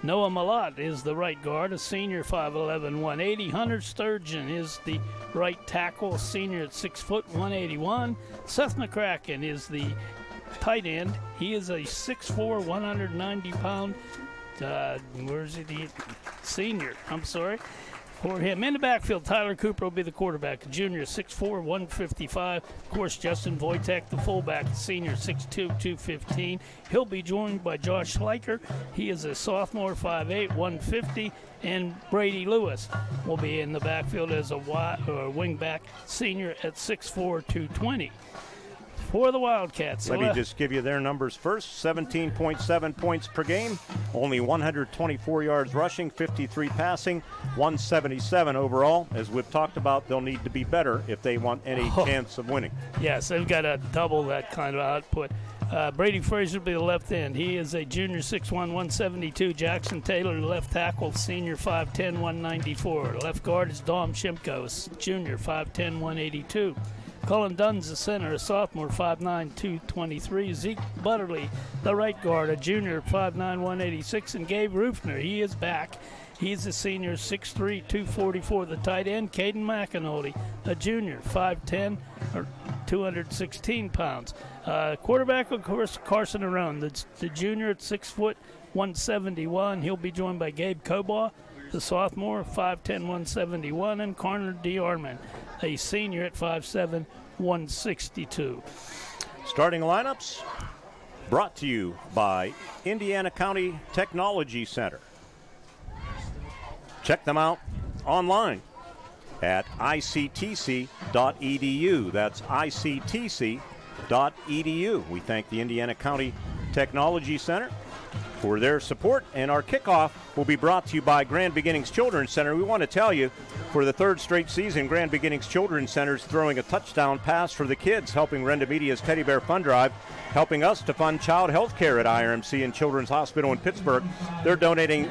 Noah Malott is the right guard, a senior, 5'11", 180. Hunter Sturgeon is the right tackle, senior at 6 foot, 181. Seth McCracken is the tight end. He is a 6'4", 190-pound, senior, for him. In the backfield, Tyler Cooper will be the quarterback, junior, 6'4", 155. Of course, Justin Wojtek, the fullback, senior, 6'2", 215. He'll be joined by Josh Schleicher. He is a sophomore, 5'8", 150. And Brady Lewis will be in the backfield as a wing back, senior at 6'4", 220. For the Wildcats. Let me just give you their numbers first. 17.7 points per game, only 124 yards rushing, 53 passing, 177 overall. As we've talked about, they'll need to be better if they want any chance of winning. Yes, they've got to double that kind of output. Brady Frazier will be the left end. He is a junior, 6'1", 172. Jackson Taylor, left tackle, senior, 5'10", 194. Left guard is Dom Shimko, junior, 5'10", 182. Cullen Dunn's the center, a sophomore, 5'9", 223. Zeke Butterly, the right guard, a junior, 5'9", 186. And Gabe Rufner, he is back. He's a senior, 6'3", 244. The tight end, Caden McAnulty, a junior, 5'10", 216 pounds. Quarterback, of course, Carson Arone, the junior at 6 foot, 171. He'll be joined by Gabe Cobaugh, the sophomore, 5'10", 171. And Connor DeArmond, a senior at 5'7", 162. Starting lineups brought to you by Indiana County Technology Center. Check them out online at ictc.edu. That's ictc.edu. We thank the Indiana County Technology Center for their support, and our kickoff will be brought to you by Grand Beginnings Children's Center. We want to tell you, for the third straight season, Grand Beginnings Children's Center is throwing a touchdown pass for the kids, helping Renda Media's Teddy Bear Fund Drive, helping us to fund child health care at IRMC and Children's Hospital in Pittsburgh. They're donating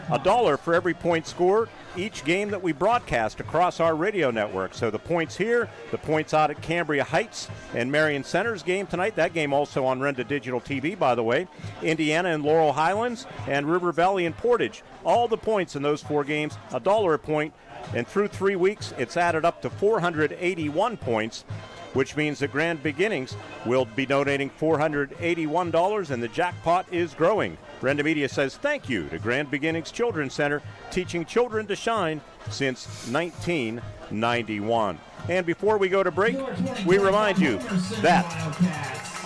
$1 for every point scored each game that we broadcast across our radio network. So the points here, the points out at Cambria Heights and Marion Center's game tonight. That game also on Renda Digital TV, by the way. Indiana and Laurel Highlands and River Valley and Portage. All the points in those 4 games, $1 a point. And through 3 weeks, it's added up to 481 points, which means that Grand Beginnings will be donating $481, and the jackpot is growing. Renda Media says thank you to Grand Beginnings Children's Center, teaching children to shine since 1991. And before we go to break, we remind you that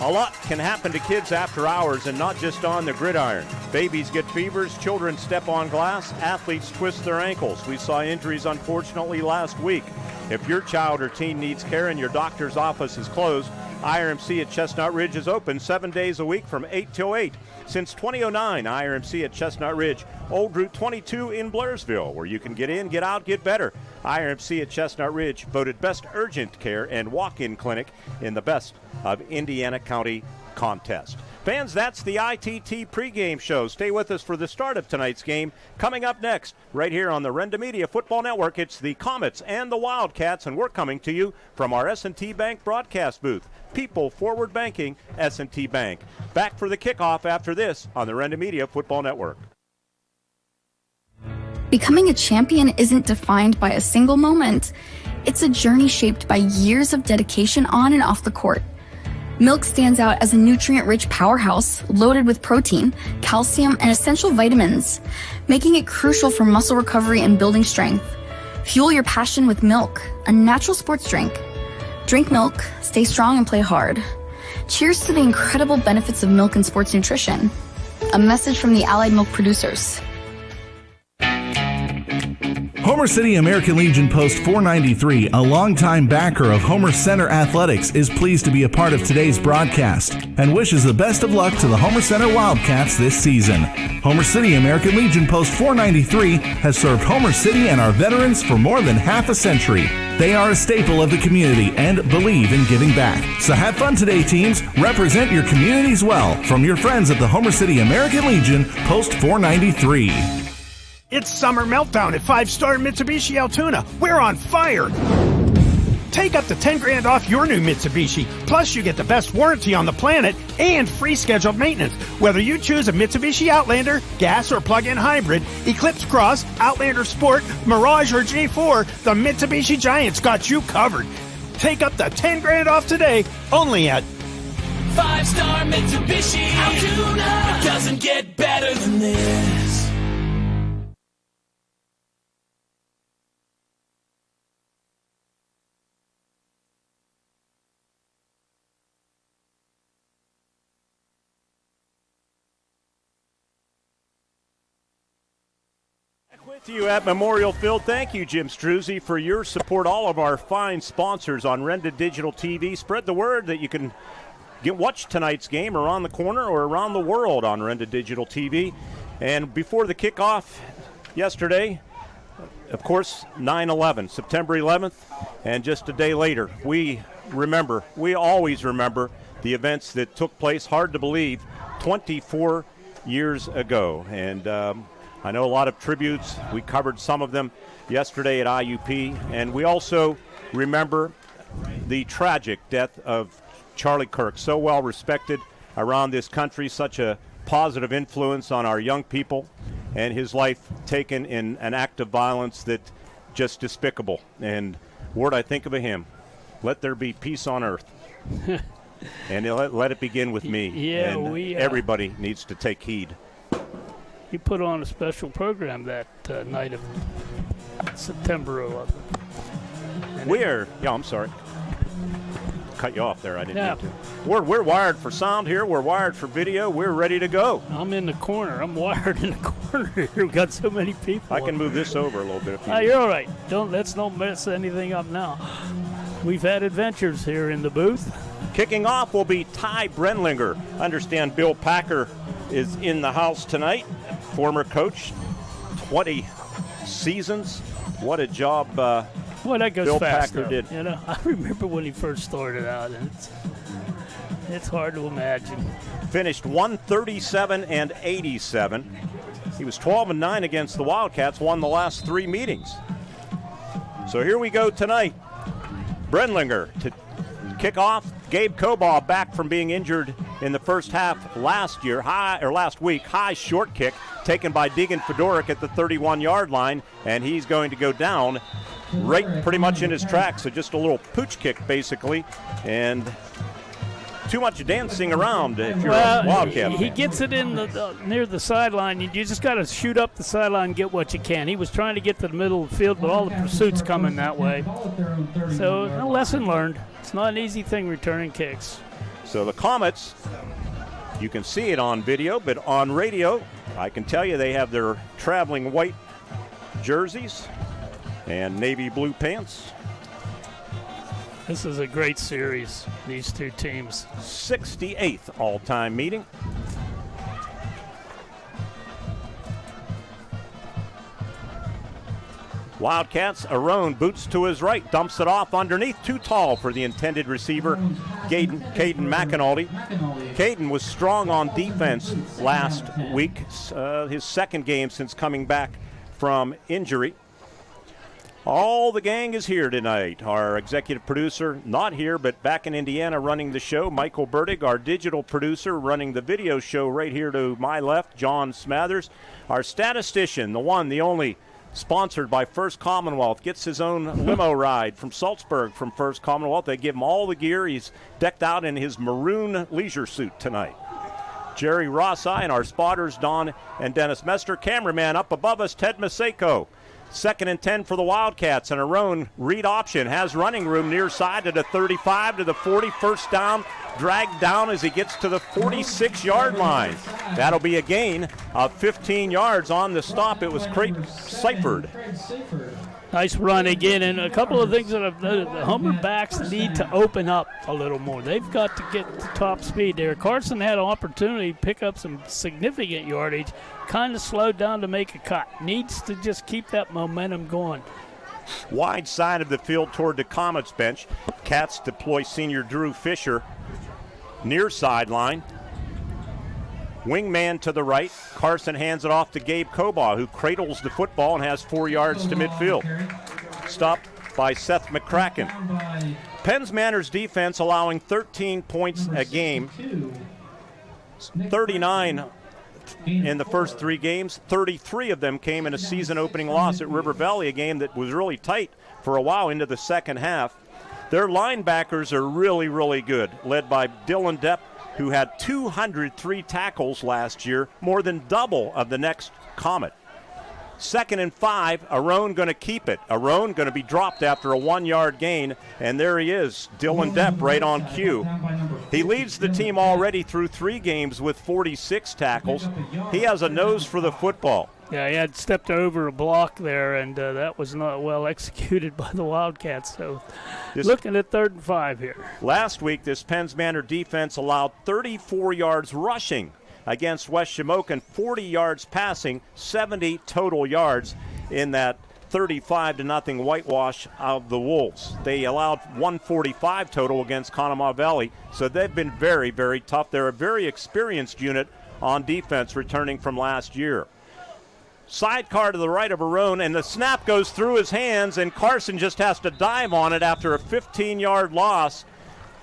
a lot can happen to kids after hours and not just on the gridiron. Babies get fevers, children step on glass, athletes twist their ankles. We saw injuries, unfortunately, last week. If your child or teen needs care and your doctor's office is closed, IRMC at Chestnut Ridge is open 7 days a week from 8 till 8. Since 2009, IRMC at Chestnut Ridge, Old Route 22 in Blairsville, where you can get in, get out, get better. IRMC at Chestnut Ridge, voted best urgent care and walk-in clinic in the Best of Indiana County contest. Fans, that's the ITT pregame show. Stay with us for the start of tonight's game. Coming up next, right here on the Renda Media Football Network, it's the Comets and the Wildcats, and we're coming to you from our S&T Bank broadcast booth. People Forward Banking, S&T Bank. Back for the kickoff after this on the Renda Media Football Network. Becoming a champion isn't defined by a single moment. It's a journey shaped by years of dedication on and off the court. Milk stands out as a nutrient-rich powerhouse loaded with protein, calcium, and essential vitamins, making it crucial for muscle recovery and building strength. Fuel your passion with milk, a natural sports drink. Drink milk, stay strong, and play hard. Cheers to the incredible benefits of milk and sports nutrition. A message from the Allied Milk producers. Homer City American Legion Post 493, a longtime backer of Homer Center Athletics, is pleased to be a part of today's broadcast and wishes the best of luck to the Homer Center Wildcats this season. Homer City American Legion Post 493 has served Homer City and our veterans for more than half a century. They are a staple of the community and believe in giving back. So have fun today, teams. Represent your communities well. From your friends at the Homer City American Legion Post 493. It's Summer Meltdown at 5-Star Mitsubishi Altoona. We're on fire! Take up to $10,000 off your new Mitsubishi. Plus, you get the best warranty on the planet and free scheduled maintenance. Whether you choose a Mitsubishi Outlander, gas or plug-in hybrid, Eclipse Cross, Outlander Sport, Mirage or J4, the Mitsubishi Giant's got you covered. Take up to $10,000 off today, only at 5-Star Mitsubishi Altoona. It doesn't get better than this. With you at Memorial Field. Thank you, Jim Struzzi, for your support. All of our fine sponsors on Renda Digital TV. Spread the word that you can watch tonight's game around the corner or around the world on Renda Digital TV. And before the kickoff yesterday, of course, 9/11, September 11th, and just a day later, we always remember the events that took place, hard to believe, 24 years ago. And I know a lot of tributes. We covered some of them yesterday at IUP. And we also remember the tragic death of Charlie Kirk, so well respected around this country, such a positive influence on our young people, and his life taken in an act of violence that just despicable. And word I think of him, let there be peace on earth. And let it begin with me. Yeah, and everybody needs to take heed. He put on a special program that night of September 11th. I'm sorry. Cut you off there. I didn't mean to. We're wired for sound here. We're wired for video. We're ready to go. I'm in the corner. I'm wired in the corner here. We've got so many people. I can move this over a little bit. You're all right. Let's not mess anything up now. We've had adventures here in the booth. Kicking off will be Ty Brenlinger. Understand Bill Packer is in the house tonight. Former coach, 20 seasons. What a job that goes Bill fast, Packer though. did. You know, I remember when he first started out, and it's hard to imagine. Finished 137-87. He was 12-9 against the Wildcats, won the last 3 meetings. So here we go tonight. Brenlinger to kick off. Gabe Cobaugh back from being injured in the first half last week. High short kick taken by Deegan Fedoruk at the 31-yard line, and he's going to go down right pretty much in his tracks. So just a little pooch kick, basically, and too much dancing around if you're a Wildcat. He gets it in near the sideline. You just got to shoot up the sideline and get what you can. He was trying to get to the middle of the field, but all the pursuit's coming that way. So a lesson learned. It's not an easy thing returning kicks. So the Comets, you can see it on video, but on radio, I can tell you they have their traveling white jerseys and navy blue pants. This is a great series, these two teams. 68th all-time meeting. Wildcats, Arone boots to his right, dumps it off underneath, too tall for the intended receiver, Caden McAnulty. Caden was strong on defense last week, his second game since coming back from injury. All the gang is here tonight. Our executive producer, not here, but back in Indiana running the show, Michael Burdig. Our digital producer running the video show right here to my left, John Smathers. Our statistician, the one, the only, sponsored by First Commonwealth, gets his own limo ride from Salzburg from First Commonwealth. They give him all the gear. He's decked out in his maroon leisure suit tonight. Jerry Rossi and our spotters, Don and Dennis Mester. Cameraman up above us, Ted Maseko. 2nd and 10 for the Wildcats, and Arone read option, has running room near side to the 35, to the 40, first down, dragged down as he gets to the 46-yard line. That'll be a gain of 15 yards on the stop. It was Craig Seifert. Nice run again, and a couple of things that I've noted. The Homer backs need to open up a little more. They've got to get to top speed there. Carson had an opportunity to pick up some significant yardage, kind of slowed down to make a cut. Needs to just keep that momentum going. Wide side of the field toward the Comets bench. Cats deploy senior Drew Fisher near sideline. Wingman to the right. Carson hands it off to Gabe Cobaugh, who cradles the football and has 4 yards to midfield. Stopped by Seth McCracken. Penns Manor's defense allowing 13 points a game. 39 in the first 3 games. 33 of them came in a season-opening loss at River Valley, a game that was really tight for a while into the second half. Their linebackers are really, really good, led by Dylan Depp, who had 203 tackles last year, more than double of the next Comet. 2nd and 5, Arone going to keep it. Arone going to be dropped after a 1-yard gain, and there he is, Dylan Depp right on cue. He leads the team already through 3 games with 46 tackles. He has a nose for the football. Yeah, he had stepped over a block there, and that was not well executed by the Wildcats. So looking at 3rd and 5 here. Last week, this Penns Manor defense allowed 34 yards rushing against West Shamokin, 40 yards passing, 70 total yards in that 35-0 whitewash of the Wolves. They allowed 145 total against Conemaugh Valley, so they've been very, very tough. They're a very experienced unit on defense returning from last year. Sidecar to the right of Arone, and the snap goes through his hands, and Carson just has to dive on it after a 15-yard loss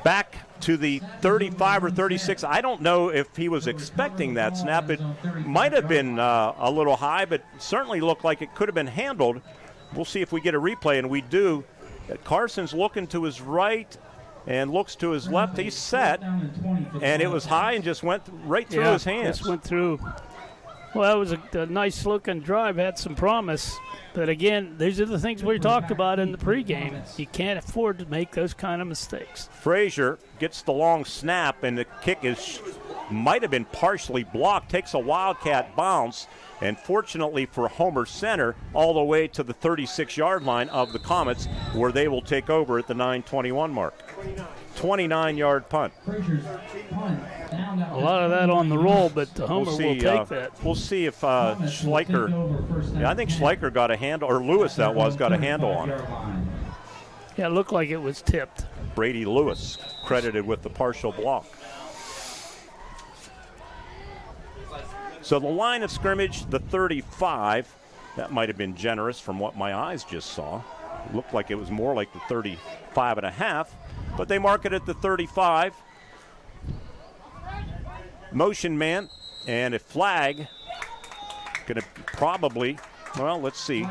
back to the 35 or 36. I don't know if he was expecting that snap. It might have been a little high, but certainly looked like it could have been handled. We'll see if we get a replay, and we do. Carson's looking to his right and looks to his left. He's set, and it was high and just went right through his hands. Just went through. Well, that was a nice-looking drive, had some promise. But, again, these are the things we talked about in the pregame. You can't afford to make those kind of mistakes. Frazier gets the long snap, and the kick might have been partially blocked, takes a Wildcat bounce, and fortunately for Homer Center, all the way to the 36-yard line of the Comets, where they will take over at the 9:21 mark. 29-yard punt. A lot of that on the roll, but Homer will take that. We'll see if Schleicher, I think Schleicher got a handle, or Lewis got a handle on it. Yeah, it looked like it was tipped. Brady Lewis credited with the partial block. So the line of scrimmage, the 35, that might have been generous from what my eyes just saw. It looked like it was more like the 35 and a half. But they mark it at the 35. Motion man and a flag. Going to probably, well, let's see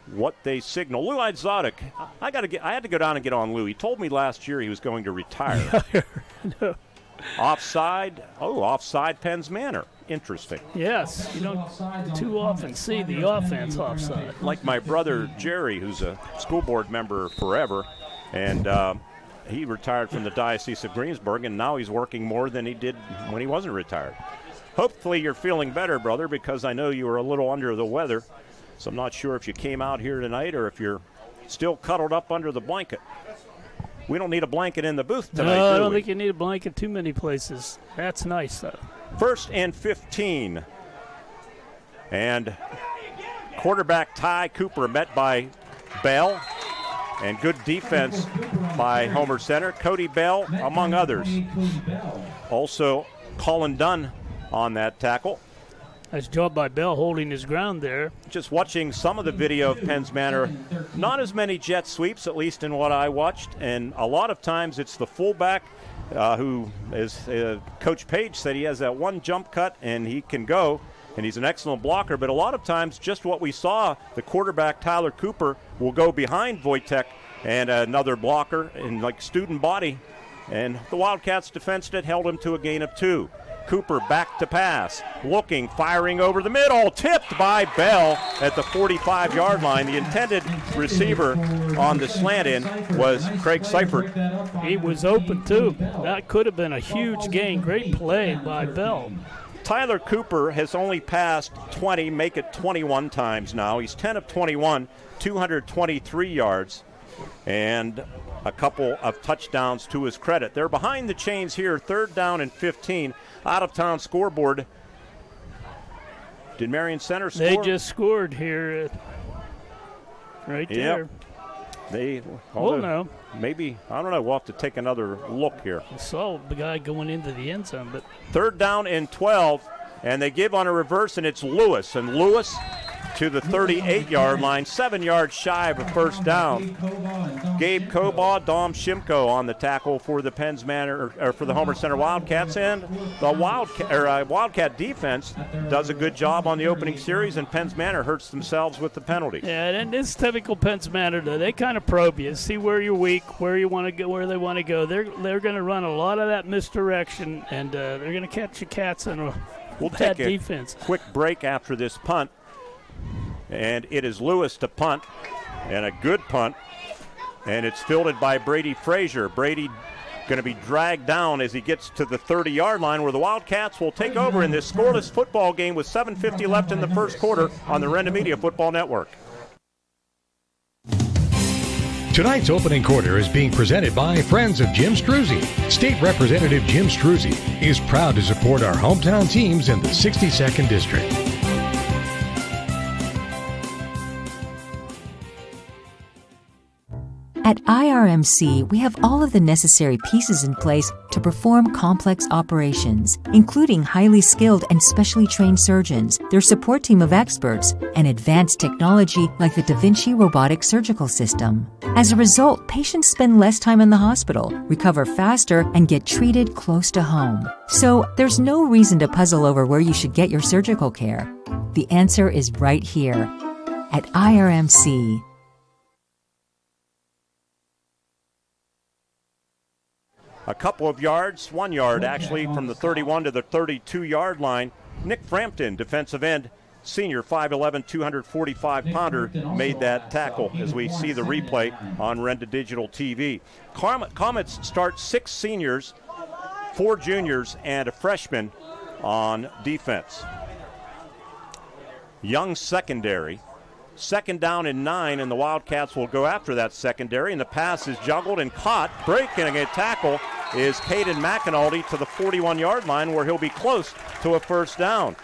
what they signal. Lou Idzotic, I had to go down and get on Lou. He told me last year he was going to retire. No. Offside. Oh, offside Penns Manor. Interesting. Yes, you don't too often see the offense offside. Like my brother Jerry, who's a school board member forever, and he retired from the Diocese of Greensburg, and now he's working more than he did when he wasn't retired. Hopefully you're feeling better, brother, because I know you were a little under the weather, so I'm not sure if you came out here tonight or if you're still cuddled up under the blanket. We don't need a blanket in the booth tonight, No, I do don't we? think you need a blanket too many places. That's nice, though. 1st and 15. And quarterback Ty Cooper met by Bell. And good defense by Homer Center. Cody Bell, among others. Also, Colin Dunn on that tackle. Nice job by Bell holding his ground there. Just watching some of the video of Penns Manor, not as many jet sweeps, at least in what I watched. And a lot of times it's the fullback who is, Coach Page said he has that one jump cut and he can go. And he's an excellent blocker, but a lot of times just what we saw, the quarterback Tyler Cooper will go behind Wojtek and another blocker in like student body. And the Wildcats defensed it, held him to a gain of 2. Cooper back to pass. Looking, firing over the middle. Tipped by Bell at the 45-yard line. The intended receiver on the slant in was Craig Seifert. He was open, too. That could have been a huge gain. Great play by Bell. Tyler Cooper has only passed 20, make it 21 times now. He's 10 of 21, 223 yards, and a couple of touchdowns to his credit. They're behind the chains here, 3rd down and 15. Out-of-town scoreboard. Did Marion Center score? They just scored here right there. They, no. Maybe, I don't know, we'll have to take another look here. I saw the guy going into the end zone, but 3rd down and 12, and they give on a reverse, and it's Lewis. And Lewis to the 38-yard line, 7 yards shy of a first down. Gabe Cobaugh, Dom Shimko on the tackle for the Penns Manor, or for the Homer Center Wildcats, and the Wildcat defense does a good job on the opening series, and Penns Manor hurts themselves with the penalty. Yeah, and it's typical Penns Manor, though. They kind of probe you, see where you're weak, where you want to go, where they want to go. They're going to run a lot of that misdirection, and they're going to catch your cats in a bad defense. Quick break after this punt. And it is Lewis to punt, and a good punt, and it's fielded by Brady Frazier. Brady going to be dragged down as he gets to the 30-yard line, where the Wildcats will take over in this scoreless football game with 7:50 left in the first quarter on the Renda Media Football Network. Tonight's opening quarter is being presented by Friends of Jim Struzzi. State Representative Jim Struzzi is proud to support our hometown teams in the 62nd District. At IRMC, we have all of the necessary pieces in place to perform complex operations, including highly skilled and specially trained surgeons, their support team of experts, and advanced technology like the Da Vinci robotic surgical system. As a result, patients spend less time in the hospital, recover faster, and get treated close to home. So, there's no reason to puzzle over where you should get your surgical care. The answer is right here at IRMC. A couple of yards, 1 yard actually, from the 31 to the 32-yard line. Nick Frampton, defensive end, senior, 5'11", 245-pounder, made that tackle as we see the replay on Renda Digital TV. Comets start 6 seniors, 4 juniors, and a freshman on defense. Young secondary. 2nd down and 9, and the Wildcats will go after that secondary, and the pass is juggled and caught. Breaking a tackle is Caden McAnulty to the 41-yard line, where he'll be close to a first down.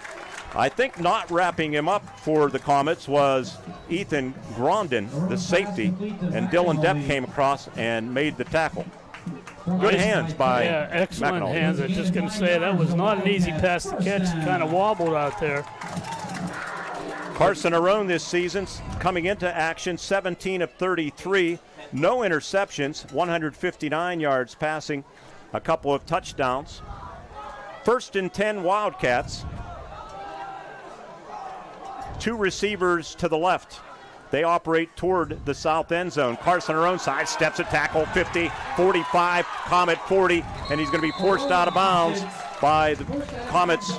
I think not wrapping him up for the Comets was Ethan Grondin, the safety, and Dylan Depp came across and made the tackle. Good hands by excellent McAnulty. hands. I'm just going to say that was not an easy pass to catch. Kind of wobbled out there. Carson Arone this season coming into action, 17 of 33, no interceptions, 159 yards passing, a couple of touchdowns. 1st and 10 Wildcats. 2 receivers to the left. They operate toward the south end zone. Carson Arone side steps a tackle, 50, 45, Comet 40, and he's going to be forced out of bounds by the Comets.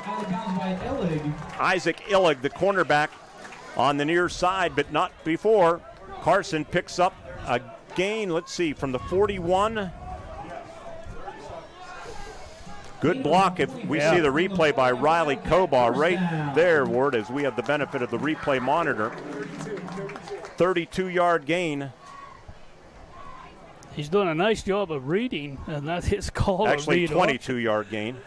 Isaac Illig, the cornerback, on the near side, but not before. Carson picks up a gain, let's see, from the 41. Good block if we see the replay by Riley Cobaugh right there, Ward, as we have the benefit of the replay monitor. 32-yard gain. He's doing a nice job of reading, and that's his call. Actually, 22-yard gain.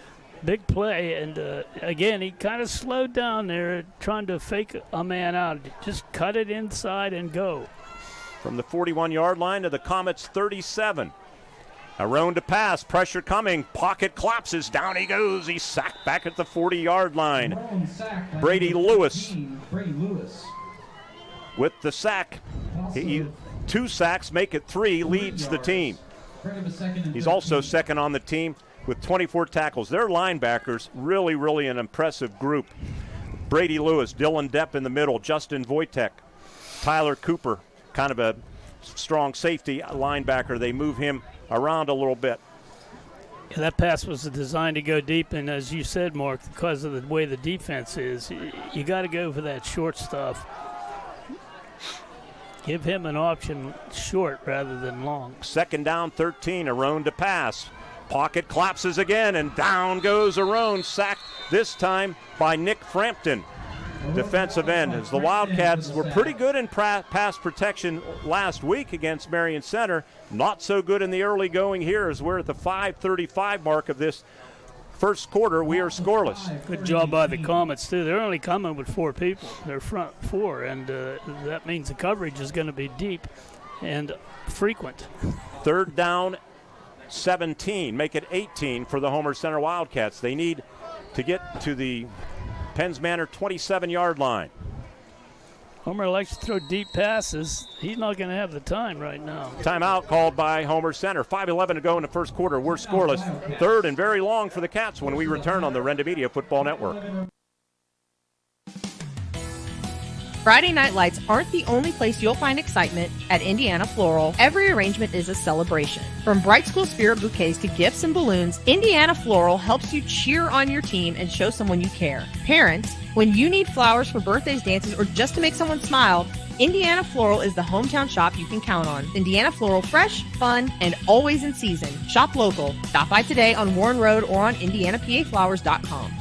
Big play, and again, he kind of slowed down there, trying to fake a man out. Just cut it inside and go. From the 41-yard line to the Comets' 37. Arone to pass, pressure coming, pocket collapses, down he goes. He's sacked back at the 40-yard line. Brady Lewis with the sack. 2 sacks make it 3, leads the team. He's also second on the team with 24 tackles. Their linebackers, really an impressive group. Brady Lewis, Dylan Depp in the middle, Justin Wojtek, Tyler Cooper, kind of a strong safety linebacker. They move him around a little bit. Yeah, that pass was designed to go deep, and as you said, Mark, because of the way the defense is, you got to go for that short stuff. Give him an option short rather than long. 2nd down, 13. Arone to pass. Pocket collapses again, and down goes Arone. Sacked this time by Nick Frampton, defensive end. As the Wildcats were pretty good in pass protection last week against Marion Center, not so good in the early going here as we're at the 5:35 mark of this first quarter. We are scoreless. Good job by the Comets, too. They're only coming with 4 people. They're front 4, and that means the coverage is going to be deep and frequent. 3rd down, 17. Make it 18 for the Homer Center Wildcats. They need to get to the Penns Manor 27-yard line. Homer likes to throw deep passes. He's not going to have the time right now. Timeout called by Homer Center. 5:11 to go in the first quarter. We're scoreless. 3rd and very long for the Cats when we return on the Renda Media Football Network. Friday night lights aren't the only place you'll find excitement at Indiana Floral. Every arrangement is a celebration. From Bright School Spirit bouquets to gifts and balloons, Indiana Floral helps you cheer on your team and show someone you care. Parents, when you need flowers for birthdays, dances, or just to make someone smile, Indiana Floral is the hometown shop you can count on. Indiana Floral, fresh, fun, and always in season. Shop local. Stop by today on Warren Road or on IndianaPAFlowers.com.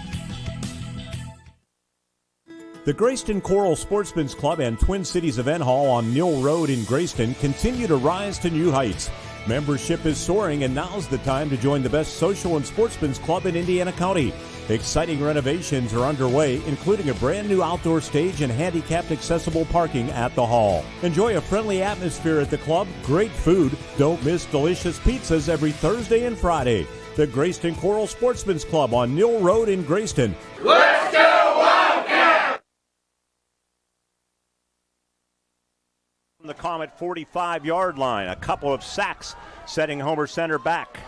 The Grayston Coral Sportsman's Club and Twin Cities Event Hall on Mill Road in Grayston continue to rise to new heights. Membership is soaring, and now's the time to join the best social and sportsman's club in Indiana County. Exciting renovations are underway, including a brand new outdoor stage and handicapped accessible parking at the hall. Enjoy a friendly atmosphere at the club, great food. Don't miss delicious pizzas every Thursday and Friday. The Grayston Coral Sportsman's Club on Mill Road in Grayston. Let's go Wildcats! From the Comet 45-yard line, a couple of sacks setting Homer Center back.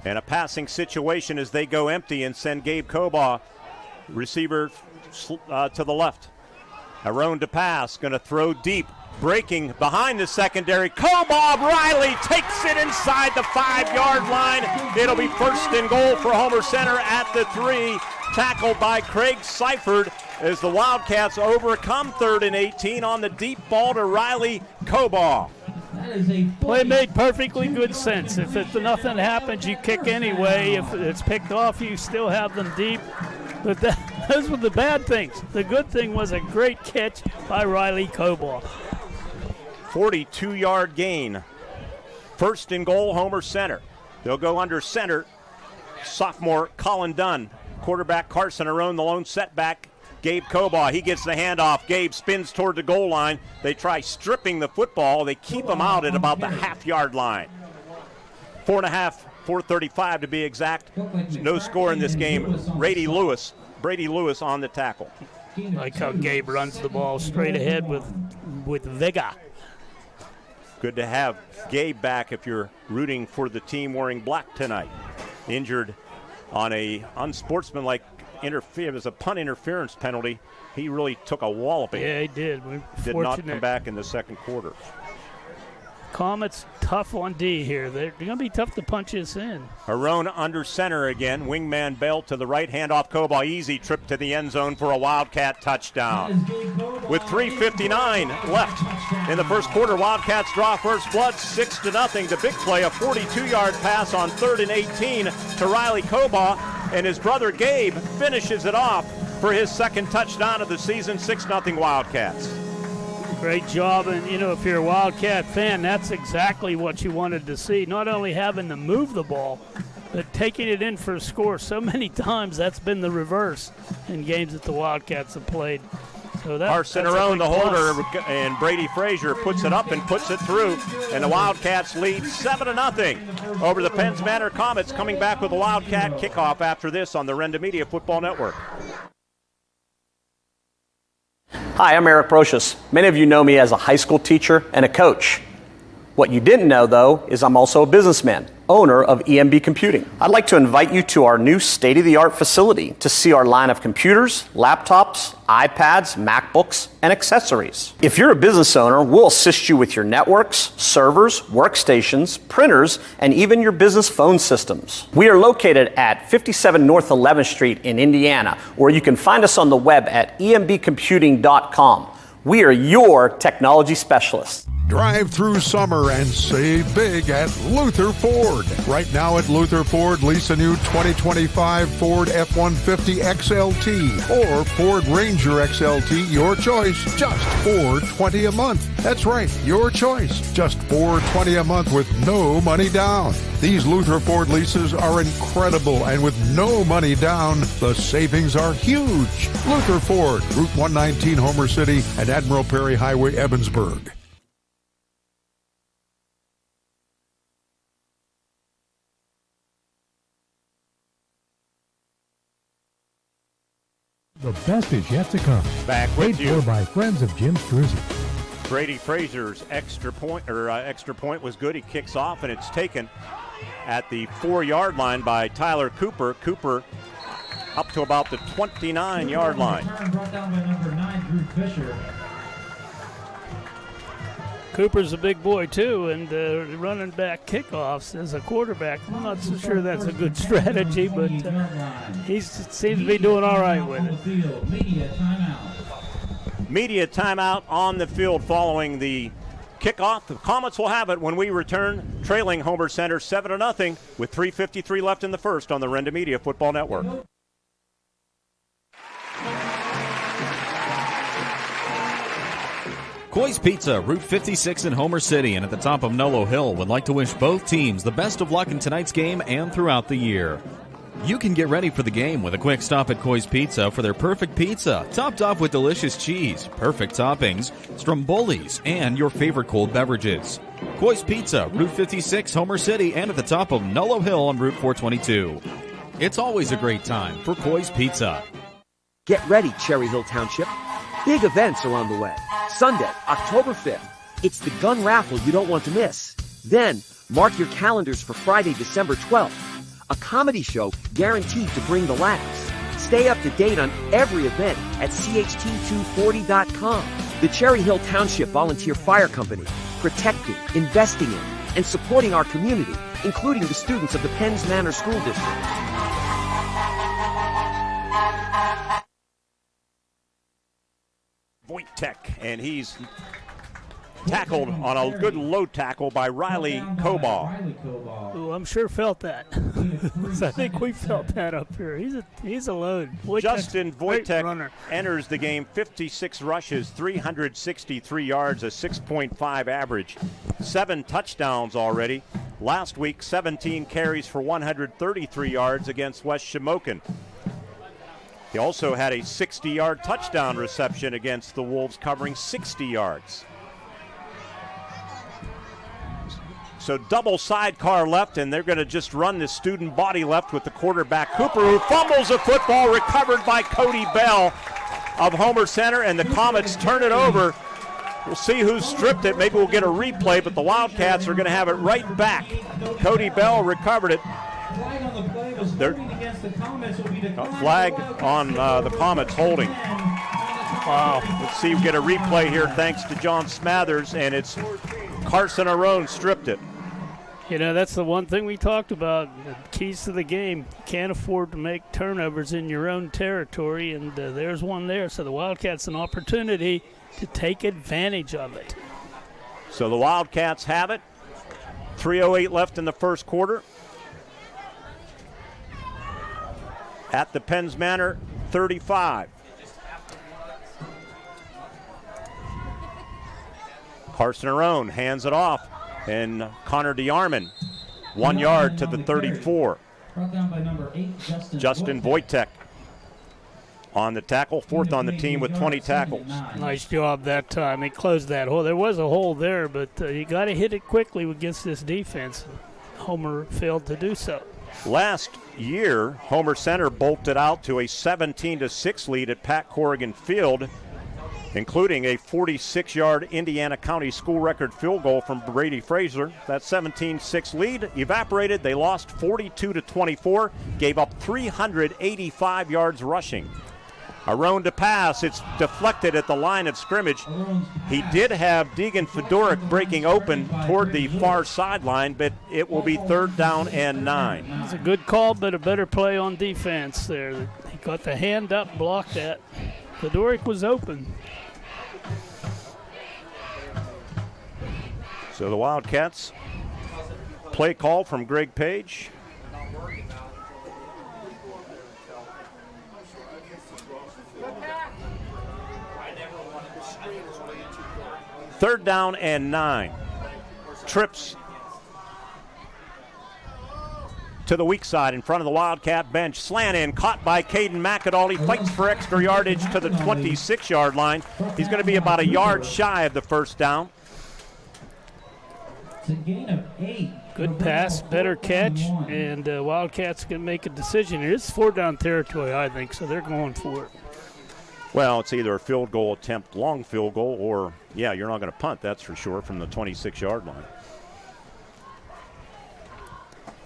And a passing situation as they go empty and send Gabe Kobaugh, receiver to the left. Arone to pass, going to throw deep, breaking behind the secondary. Kobaugh, Riley takes it inside the 5-yard line. It'll be 1st and goal for Homer Center at the 3. Tackled by Craig Seifert as the Wildcats overcome 3rd and 18 on the deep ball to Riley Kobaugh. Play made perfectly good sense. If nothing happens, you kick anyway. If it's picked off, you still have them deep. But those were the bad things. The good thing was a great catch by Riley Kobaugh. 42-yard gain. 1st and goal, Homer Center. They'll go under center. Sophomore Colin Dunn. Quarterback Carson Arone, the lone setback. Gabe Kobaugh, he gets the handoff. Gabe spins toward the goal line. They try stripping the football. They keep him out at about the half-yard line. 4.5, 4:35 to be exact. No score in this game. Brady Lewis on the tackle. Like how Gabe runs the ball straight ahead with vigor. Good to have Gabe back if you're rooting for the team wearing black tonight. Injured on a unsportsmanlike it was a punt interference penalty. He really took a walloping. Yeah, he did. Did not come back in the second quarter. Comets tough on D here. They're going to be tough to punch this in. Arone under center again. Wingman Bell to the right. Handoff Kobaugh. Easy trip to the end zone for a Wildcat touchdown. With 3:59 left in the first quarter, Wildcats draw first blood 6-0. The big play, a 42-yard pass on 3rd and 18 to Riley Kobaugh. And his brother Gabe finishes it off for his 2nd touchdown of the season. 6-0 Wildcats. Great job, and if you're a Wildcat fan, that's exactly what you wanted to see. Not only having to move the ball, but taking it in for a score. So many times that's been the reverse in games that the Wildcats have played. So Carson Arone, the holder, and Brady Frazier puts it up and puts it through, and the Wildcats lead 7-0 over the Penns Manor Comets. Coming back with a Wildcat kickoff after this on the Renda Media Football Network. Hi, I'm Eric Brocious. Many of you know me as a high school teacher and a coach. What you didn't know, though, is I'm also a businessman, owner of EMB Computing. I'd like to invite you to our new state-of-the-art facility to see our line of computers, laptops, iPads, MacBooks, and accessories. If you're a business owner, we'll assist you with your networks, servers, workstations, printers, and even your business phone systems. We are located at 57 North 11th Street in Indiana, or you can find us on the web at embcomputing.com. We are your technology specialists. Drive through summer and save big at Luther Ford. Right now at Luther Ford, lease a new 2025 Ford F-150 XLT or Ford Ranger XLT, your choice, just $420 a month. That's right, your choice, just $420 a month with no money down. These Luther Ford leases are incredible, and with no money down, the savings are huge. Luther Ford, Route 119, Homer City, and Admiral Perry Highway, Evansburg. The best is yet to come. Back Paid with you. for by friends of Jim Struzzi. Brady Frazier's extra point was good. He kicks off, and it's taken at the 4-yard line by Tyler Cooper. Cooper up to about the 29-yard line. Brought down by number 9, Drew Fisher. Cooper's a big boy, too, and running back kickoffs as a quarterback. I'm not so sure that's a good strategy, but he seems to be doing all right with it. Media timeout on the field following the kickoff. The Comets will have it when we return, trailing Homer Center 7-0 with 3:53 left in the first on the Renda Media Football Network. Coy's Pizza, Route 56 in Homer City and at the top of Nolo Hill would like to wish both teams the best of luck in tonight's game and throughout the year. You can get ready for the game with a quick stop at Coy's Pizza for their perfect pizza, topped off with delicious cheese, perfect toppings, strombolis, and your favorite cold beverages. Coy's Pizza, Route 56, Homer City, and at the top of Nolo Hill on Route 422. It's always a great time for Coy's Pizza. Get ready, Cherry Hill Township. Big events are on the way. Sunday, October 5th, it's the gun raffle you don't want to miss. Then, mark your calendars for Friday, December 12th, a comedy show guaranteed to bring the laughs. Stay up to date on every event at CHT240.com. The Cherry Hill Township Volunteer Fire Company, protecting, investing in, and supporting our community, including the students of the Penns Manor School District. Wojtek, and he's tackled on a good low tackle by Riley Coball. Oh, I'm sure felt that. I think we felt that up here. He's a load. Justin Wojtek enters the game 56 rushes, 363 yards, a 6.5 average, 7 touchdowns already. Last week, 17 carries for 133 yards against West Shamokin. He also had a 60-yard touchdown reception against the Wolves, covering 60 yards. So double sidecar left, and they're going to just run the student body left with the quarterback, Cooper, who fumbles the football, recovered by Cody Bell of Homer Center, and the Comets turn it over. We'll see who stripped it. Maybe we'll get a replay, but the Wildcats are going to have it right back. Cody Bell recovered it. Flag on the Comets holding. Wow. Let's see, we get a replay here thanks to John Smathers, and it's Carson Arone stripped it. You know, that's the one thing we talked about, the keys to the game. You can't afford to make turnovers in your own territory, and there's one there. So the Wildcats an opportunity to take advantage of it. So the Wildcats have it. 3:08 left in the first quarter. At the Penns Manor 35. Carson Arone hands it off, and Connor DeArmond 1 yard to the 34. Brought down by number 8, Justin Wojtek on the tackle, fourth on the team with 20 tackles. Nice job that time. He closed that hole. There was a hole there, but you got to hit it quickly against this defense. Homer failed to do so. Last year, Homer Center bolted out to a 17-6 lead at Pat Corrigan Field. including a 46-yard Indiana County school record field goal from Brady Fraser. That 17-6 lead evaporated. They lost 42-24, gave up 385 yards rushing. Arone to pass. It's deflected at the line of scrimmage. He did have Deegan Fedoric breaking open toward the far sideline, but it will be 3rd down and 9. It's a good call, but a better play on defense there. He got the hand up, blocked that. Fedoric was open. So the Wildcats, play call from Greg Page. Third down and 9. Trips to the weak side in front of the Wildcat bench. Slant in, caught by Caden McAdall. He fights for extra yardage to the 26-yard line. He's going to be about a yard shy of the first down. It's a gain of 8. Good pass, better catch, and Wildcats can make a decision. It is 4-down territory, I think, so they're going for it. Well, it's either a field goal attempt, long field goal, or, yeah, you're not going to punt, that's for sure, from the 26-yard line.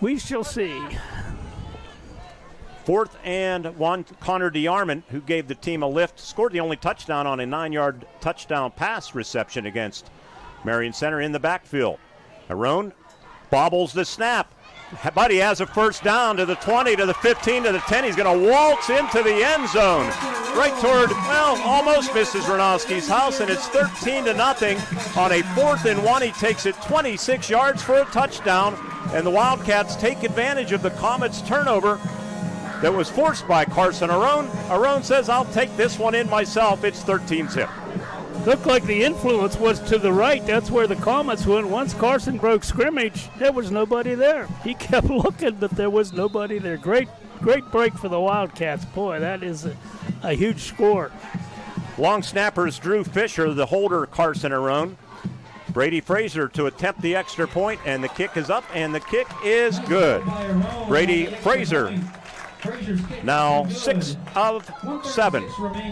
We shall see. 4th and 1, Connor DeArmond, who gave the team a lift, scored the only touchdown on a 9-yard touchdown pass reception against Marion Center in the backfield. Arone bobbles the snap. Buddy has a first down to the 20, to the 15, to the 10. He's going to waltz into the end zone. Right toward, well, almost misses Ranowski's house, and it's 13-0 on a 4th and 1. He takes it 26 yards for a touchdown, and the Wildcats take advantage of the Comets' turnover that was forced by Carson Arone. Arone says, I'll take this one in myself. It's 13-0. Looked like the influence was to the right. That's where the Comets went. Once Carson broke scrimmage, there was nobody there. He kept looking, but there was nobody there. Great break for the Wildcats. Boy, that is a huge score. Long snappers Drew Fisher, the holder Carson Arone. Brady Fraser to attempt the extra point, and the kick is up, and the kick is good. Brady Fraser, now 6 of 7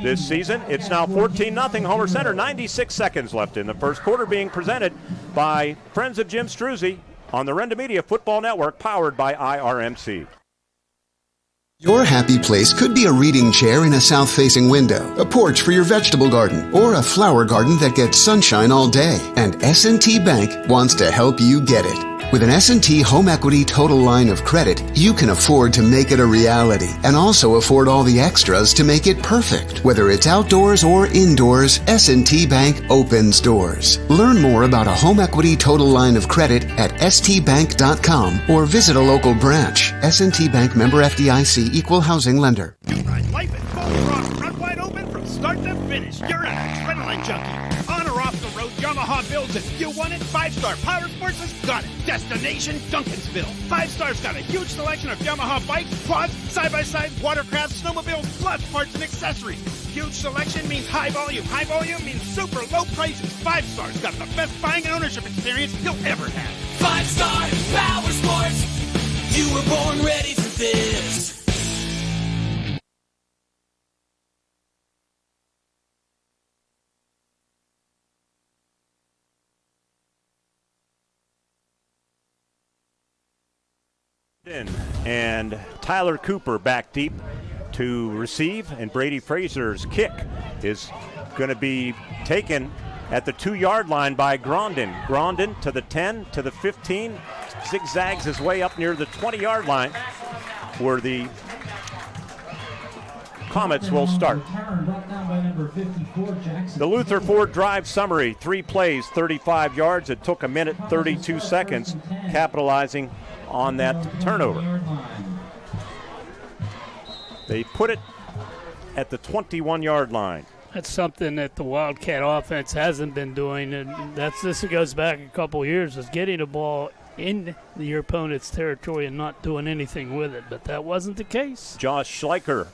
this season. It's now 14-0 Homer Center. 96 seconds left in the first quarter, being presented by Friends of Jim Struzzi on the Renda Media Football Network, powered by IRMC. Your happy place could be a reading chair in a south-facing window, a porch for your vegetable garden, or a flower garden that gets sunshine all day. And S&T Bank wants to help you get it. With an S&T Home Equity Total Line of Credit, you can afford to make it a reality and also afford all the extras to make it perfect. Whether it's outdoors or indoors, S&T Bank opens doors. Learn more about a Home Equity Total Line of Credit at stbank.com or visit a local branch. S&T Bank, member FDIC, equal housing lender. Life is full cross, front wide open from start to finish. You're an adrenaline junkie. On or off the road, Yamaha builds it. You want it? 5-Star Power Sports has got it. Destination Duncansville. 5-Star's got a huge selection of Yamaha bikes, quads, side-by-side, watercraft, snowmobiles, plus parts and accessories. Huge selection means high volume. High volume means super low prices. 5-Star's got the best buying and ownership experience you'll ever have. 5-Star Power Sports. You were born ready for this. And Tyler Cooper back deep to receive, and Brady Fraser's kick is going to be taken at the 2-yard line by Grondin. Grondin to the 10, to the 15, zigzags his way up near the 20-yard line where the Comets will start. The Luther Ford drive summary: 3 plays, 35 yards. It took 1 minute 32 seconds, capitalizing on that turnover. They put it at the 21-yard line. That's something that the Wildcat offense hasn't been doing, and this goes back a couple years, is getting the ball in your opponent's territory and not doing anything with it, but that wasn't the case. Josh Schleicher,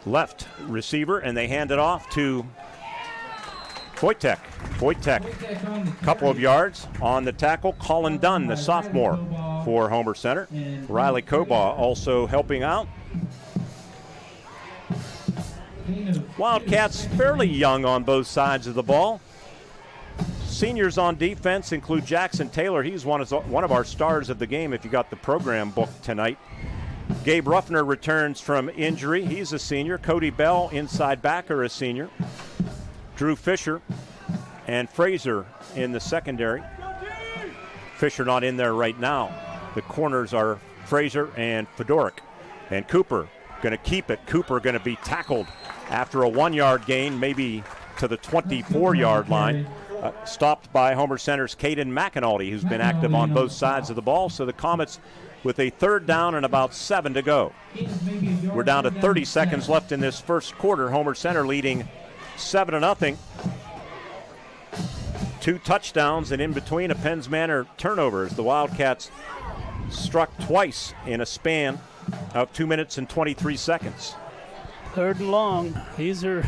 left receiver, and they hand it off to Wojtek. Wojtek, couple of yards on the tackle. Colin Dunn, the sophomore for Homer Center. Riley Kobaugh also helping out. Wildcats fairly young on both sides of the ball. Seniors on defense include Jackson Taylor. He's one of our stars of the game if you got the program book tonight. Gabe Ruffner returns from injury. He's a senior. Cody Bell, inside backer, a senior. Drew Fisher and Fraser in the secondary. Fisher not in there right now. The corners are Fraser and Fedoric. And Cooper going to keep it. Cooper going to be tackled after a 1-yard gain, maybe to the 24-yard line. Stopped by Homer Center's Caden McAnulty, who's been active on both sides of the ball. So the Comets with a 3rd down and about 7 to go. We're down to 30 seconds left in this first quarter. Homer Center leading 7-0. 2 touchdowns, and in between a Penns Manor turnover as the Wildcats struck twice in a span of 2 minutes and 23 seconds. 3rd and long. These are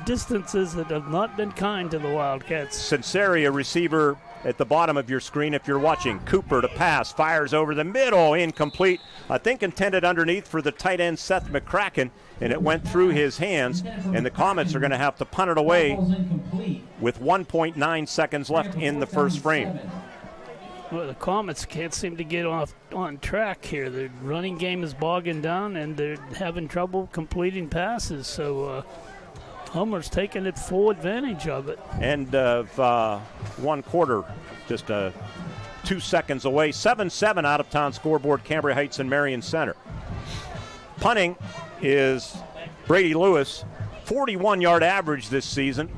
distances that have not been kind to the Wildcats. Sinceri, a receiver at the bottom of your screen if you're watching. Cooper to pass, fires over the middle, incomplete. I think intended underneath for the tight end Seth McCracken, and it went through his hands, and the Comets are going to have to punt it away with 1.9 seconds left in the first frame. Well, the Comets can't seem to get on track here. The running game is bogging down, and they're having trouble completing passes. So Homer's taking it full advantage of it. End of one quarter, just 2 seconds away. 7-7 out of town scoreboard, Cambria Heights and Marion Center. Punting is Brady Lewis, 41-yard average this season.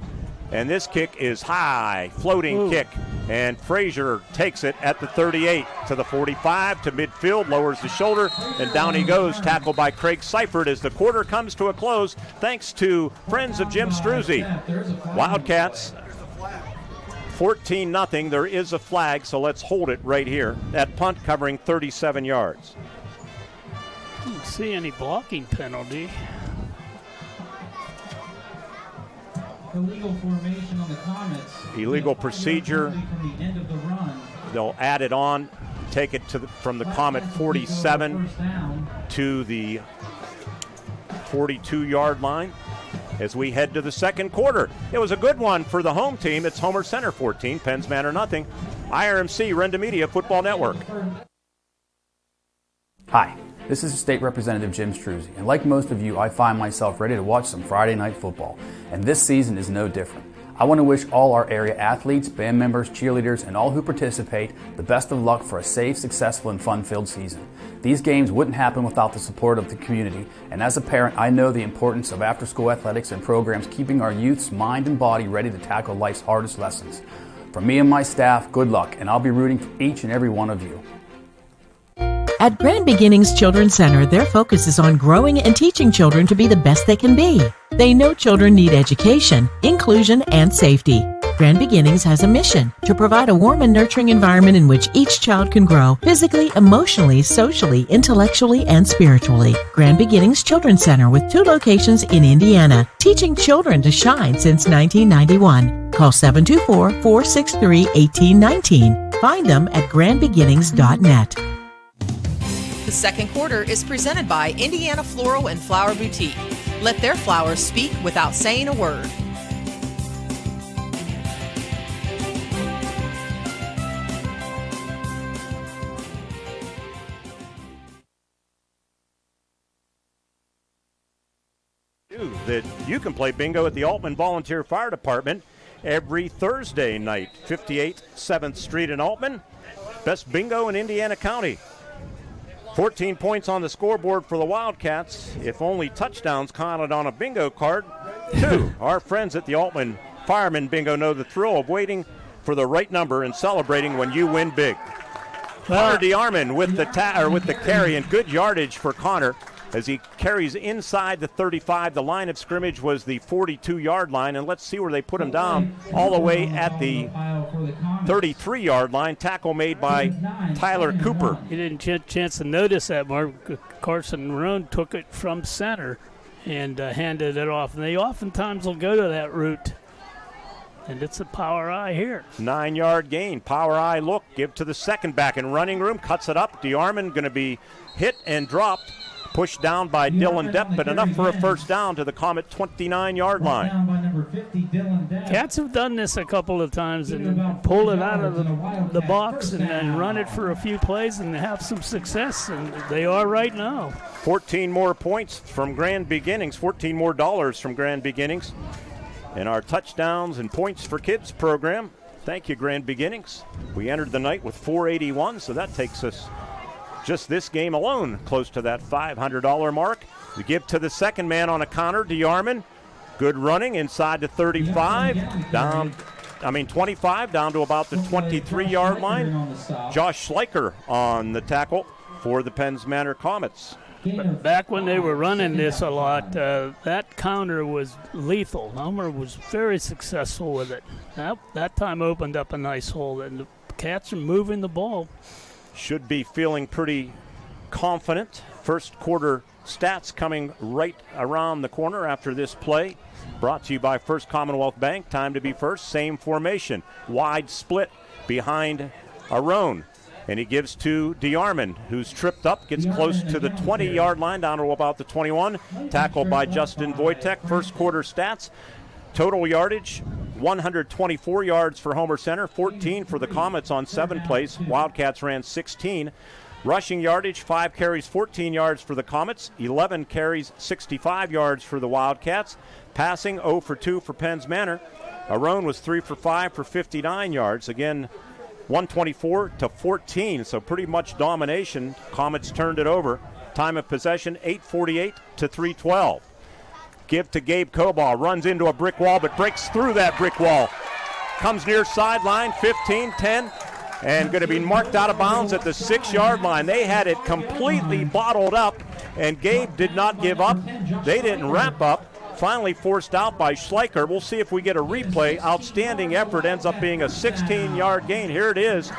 And this kick is high, floating kick. And Frazier takes it at the 38 to the 45 to midfield, lowers the shoulder, and down he goes, tackled by Craig Seifert as the quarter comes to a close thanks to friends of Jim Struzzi. Wildcats 14-0. There is a flag, so let's hold it right here. That punt covering 37 yards. Don't see any blocking penalty. Illegal formation on the Comets. Illegal procedure. From the end of the run. They'll add it on, take it to from the Comet 47 to the 42-yard line as we head to the second quarter. It was a good one for the home team. It's Homer Center 14, Penns Manor nothing. IRMC, Renda Media, Football Network. Hi, this is State Representative Jim Struzzi, and like most of you, I find myself ready to watch some Friday night football, and this season is no different. I want to wish all our area athletes, band members, cheerleaders, and all who participate the best of luck for a safe, successful, and fun-filled season. These games wouldn't happen without the support of the community, and as a parent, I know the importance of after-school athletics and programs keeping our youth's mind and body ready to tackle life's hardest lessons. From me and my staff, good luck, and I'll be rooting for each and every one of you. At Grand Beginnings Children's Center, their focus is on growing and teaching children to be the best they can be. They know children need education, inclusion, and safety. Grand Beginnings has a mission to provide a warm and nurturing environment in which each child can grow physically, emotionally, socially, intellectually, and spiritually. Grand Beginnings Children's Center with 2 locations in Indiana, teaching children to shine since 1991. Call 724-463-1819. Find them at grandbeginnings.net. The second quarter is presented by Indiana Floral and Flower Boutique. Let their flowers speak without saying a word. That you can play bingo at the Altman Volunteer Fire Department every Thursday night. 58 7th Street in Altman. Best bingo in Indiana County. 14 points on the scoreboard for the Wildcats. If only touchdowns counted on a bingo card. 2. Our friends at the Altman Fireman Bingo know the thrill of waiting for the right number and celebrating when you win big. Connor DeArmond with the carry and good yardage for Connor as he carries inside the 35. The line of scrimmage was the 42-yard line, and let's see where they put him down, all the way at the 33-yard line. Tackle made by Tyler Cooper. You didn't get a chance to notice that, Mark. Carson Roan took it from center and handed it off, and they oftentimes will go to that route. And it's a power eye here. 9-yard gain. Power eye look. Give to the second back in running room. Cuts it up. DeArmond going to be hit and dropped. Pushed down by Dylan Depp, but enough for a first down to the Comet 29-yard line. Cats have done this a couple of times and pull it out of the box and then run it for a few plays and have some success, and they are right now. 14 more points from Grand Beginnings, $14 more from Grand Beginnings in our touchdowns and points for kids program. Thank you, Grand Beginnings. We entered the night with 481, so that takes us just this game alone close to that $500 mark. We give to the second man on a counter, DeArmond. Good running inside the 35, 25 down to about the 23-yard line. Josh Schleicher on the tackle for the Penns Manor Comets. Back when they were running this a lot, that counter was lethal. Homer was very successful with it. That time opened up a nice hole, and the Cats are moving the ball. Should be feeling pretty confident. First quarter stats coming right around the corner after this play. Brought to you by First Commonwealth Bank. Time to be first. Same formation. Wide split behind Arone. And he gives to DeArmond, who's tripped up, gets close to the 20-yard line, down to about the 21. Tackled by Justin Wojtek. First quarter stats. Total yardage, 124 yards for Homer Center, 14 for the Comets on 7 plays. Wildcats ran 16. Rushing yardage, 5 carries, 14 yards for the Comets, 11 carries, 65 yards for the Wildcats. Passing, 0 for 2 for Penns Manor. Arone was 3 for 5 for 59 yards. Again, 124 to 14, so pretty much domination. Comets turned it over. Time of possession, 8:48 to 3:12. Give to Gabe Cobaugh, runs into a brick wall, but breaks through that brick wall. Comes near sideline, 15, 10, and going to be marked out of bounds at the 6-yard line. They had it completely bottled up, and Gabe did not give up. They didn't wrap up. Finally forced out by Schleicher. We'll see if we get a replay. Outstanding effort, ends up being a 16-yard gain. Here it is.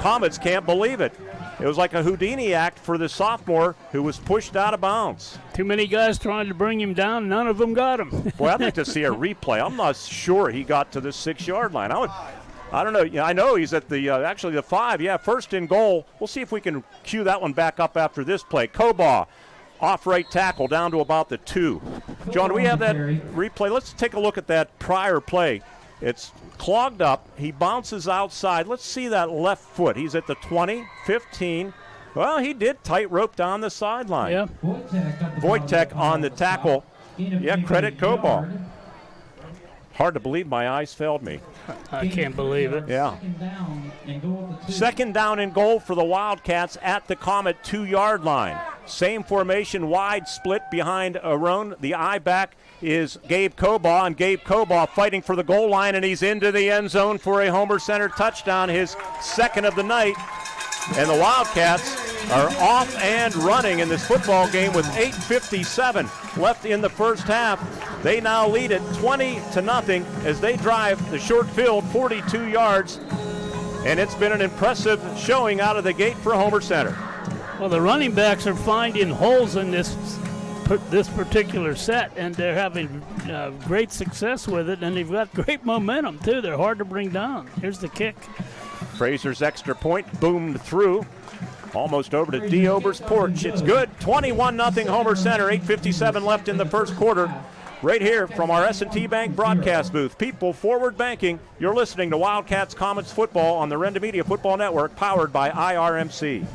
Comets can't believe it. It was like a Houdini act for the sophomore who was pushed out of bounds. Too many guys trying to bring him down. None of them got him. Boy, I'd like to see a replay. I'm not sure he got to the 6-yard line. I don't know. Yeah, I know he's at the actually the 5. Yeah, first and goal. We'll see if we can cue that one back up after this play. Cobaugh, off right tackle down to about the 2. John, do we have that replay? Let's take a look at that prior play. It's clogged up. He bounces outside. Let's see that left foot. He's at the 20, 15. Well, he did tightrope down the sideline. Yeah. Wojtek on the tackle. Yeah, credit Cobaugh. Hard to believe my eyes failed me. I can't believe it. Yeah. Second down and goal for the Wildcats at the Comet 2-yard line. Same formation, wide split behind Arone. The eye back is Gabe Cobaugh, and Gabe Cobaugh fighting for the goal line, and he's into the end zone for a Homer Center touchdown, his second of the night. And the Wildcats are off and running in this football game with 8:57 left in the first half. They now lead it 20-0 as they drive the short field 42 yards. And it's been an impressive showing out of the gate for Homer Center. Well, the running backs are finding holes in this particular set, and they're having great success with it, and they've got great momentum, too. They're hard to bring down. Here's the kick. Fraser's extra point boomed through, almost over to D. Ober's porch. It's good. 21-0 Homer Center, 8:57 left in the first quarter. Right here from our S&T Bank broadcast booth. People Forward Banking, you're listening to Wildcats Comets Football on the Renda Media Football Network, powered by IRMC.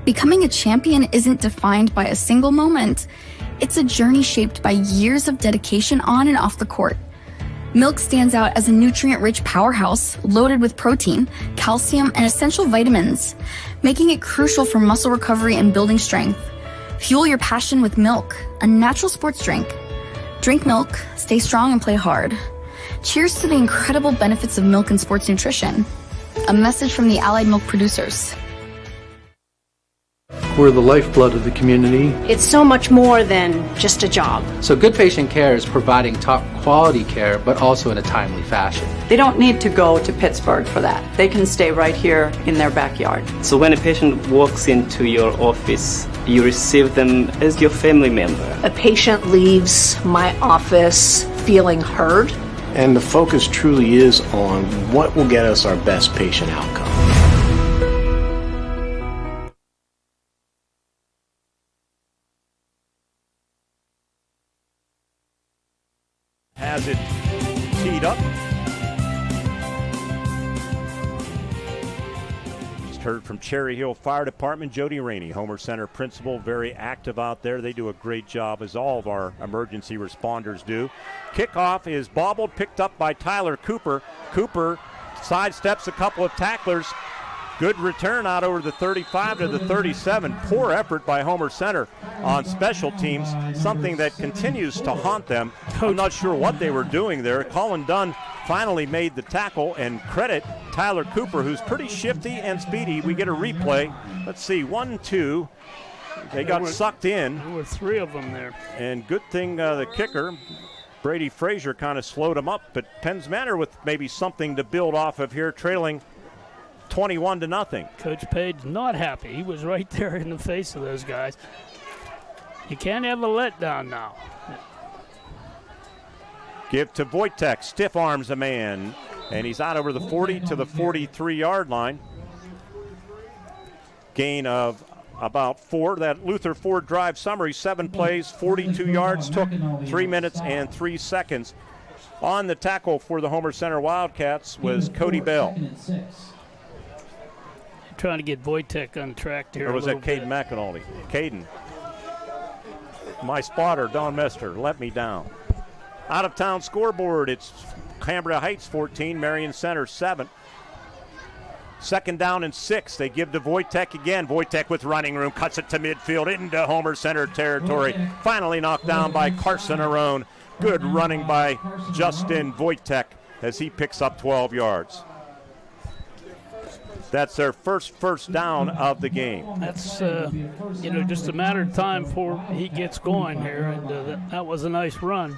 Becoming a champion isn't defined by a single moment. It's a journey shaped by years of dedication on and off the court. Milk stands out as a nutrient-rich powerhouse loaded with protein, calcium, and essential vitamins, making it crucial for muscle recovery and building strength. Fuel your passion with milk, a natural sports drink. Drink milk, stay strong, and play hard. Cheers to the incredible benefits of milk and sports nutrition. A message from the Allied Milk producers. We're the lifeblood of the community. It's so much more than just a job. So good patient care is providing top quality care, but also in a timely fashion. They don't need to go to Pittsburgh for that. They can stay right here in their backyard. So when a patient walks into your office, you receive them as your family member. A patient leaves my office feeling heard. And the focus truly is on what will get us our best patient outcome. has it teed up. Just heard from Cherry Hill Fire Department. Jody Rainey, Homer Center principal, very active out there. They do a great job, as all of our emergency responders do. Kickoff is bobbled, picked up by Tyler Cooper. Cooper sidesteps a couple of tacklers. Good return out over the 35 to the 37. Poor effort by Homer Center on special teams, something that continues to haunt them. I'm not sure what they were doing there. Colin Dunn finally made the tackle, and credit Tyler Cooper, who's pretty shifty and speedy. We get a replay. Let's see, 1, 2. They got sucked in. There were 3 of them there. And good thing the kicker, Brady Frazier, kind of slowed him up. But Penns Manor with maybe something to build off of here, trailing 21-0. Coach Page's not happy. He was right there in the face of those guys. You can't have a letdown now. Give to Wojtek, stiff arms a man, and he's out over the 40 to the 43-yard line. Gain of about 4. That Luther Ford drive summary, 7 plays, 42 yards, took 3 minutes and 3 seconds. On the tackle for the Homer Center Wildcats was Cody Bell. Trying to get Wojtek on track here. Or was that Caden McAnulty? Caden. My spotter, Don Mester, let me down. Out of town scoreboard, it's Cambria Heights 14, Marion Center 7. Second down and 6. They give to Wojtek again. Wojtek with running room, cuts it to midfield into Homer Center territory. Finally knocked down by Carson Arone. Good running by Justin Wojtek as he picks up 12 yards. That's their first down of the game. That's, just a matter of time before he gets going here, and that was a nice run.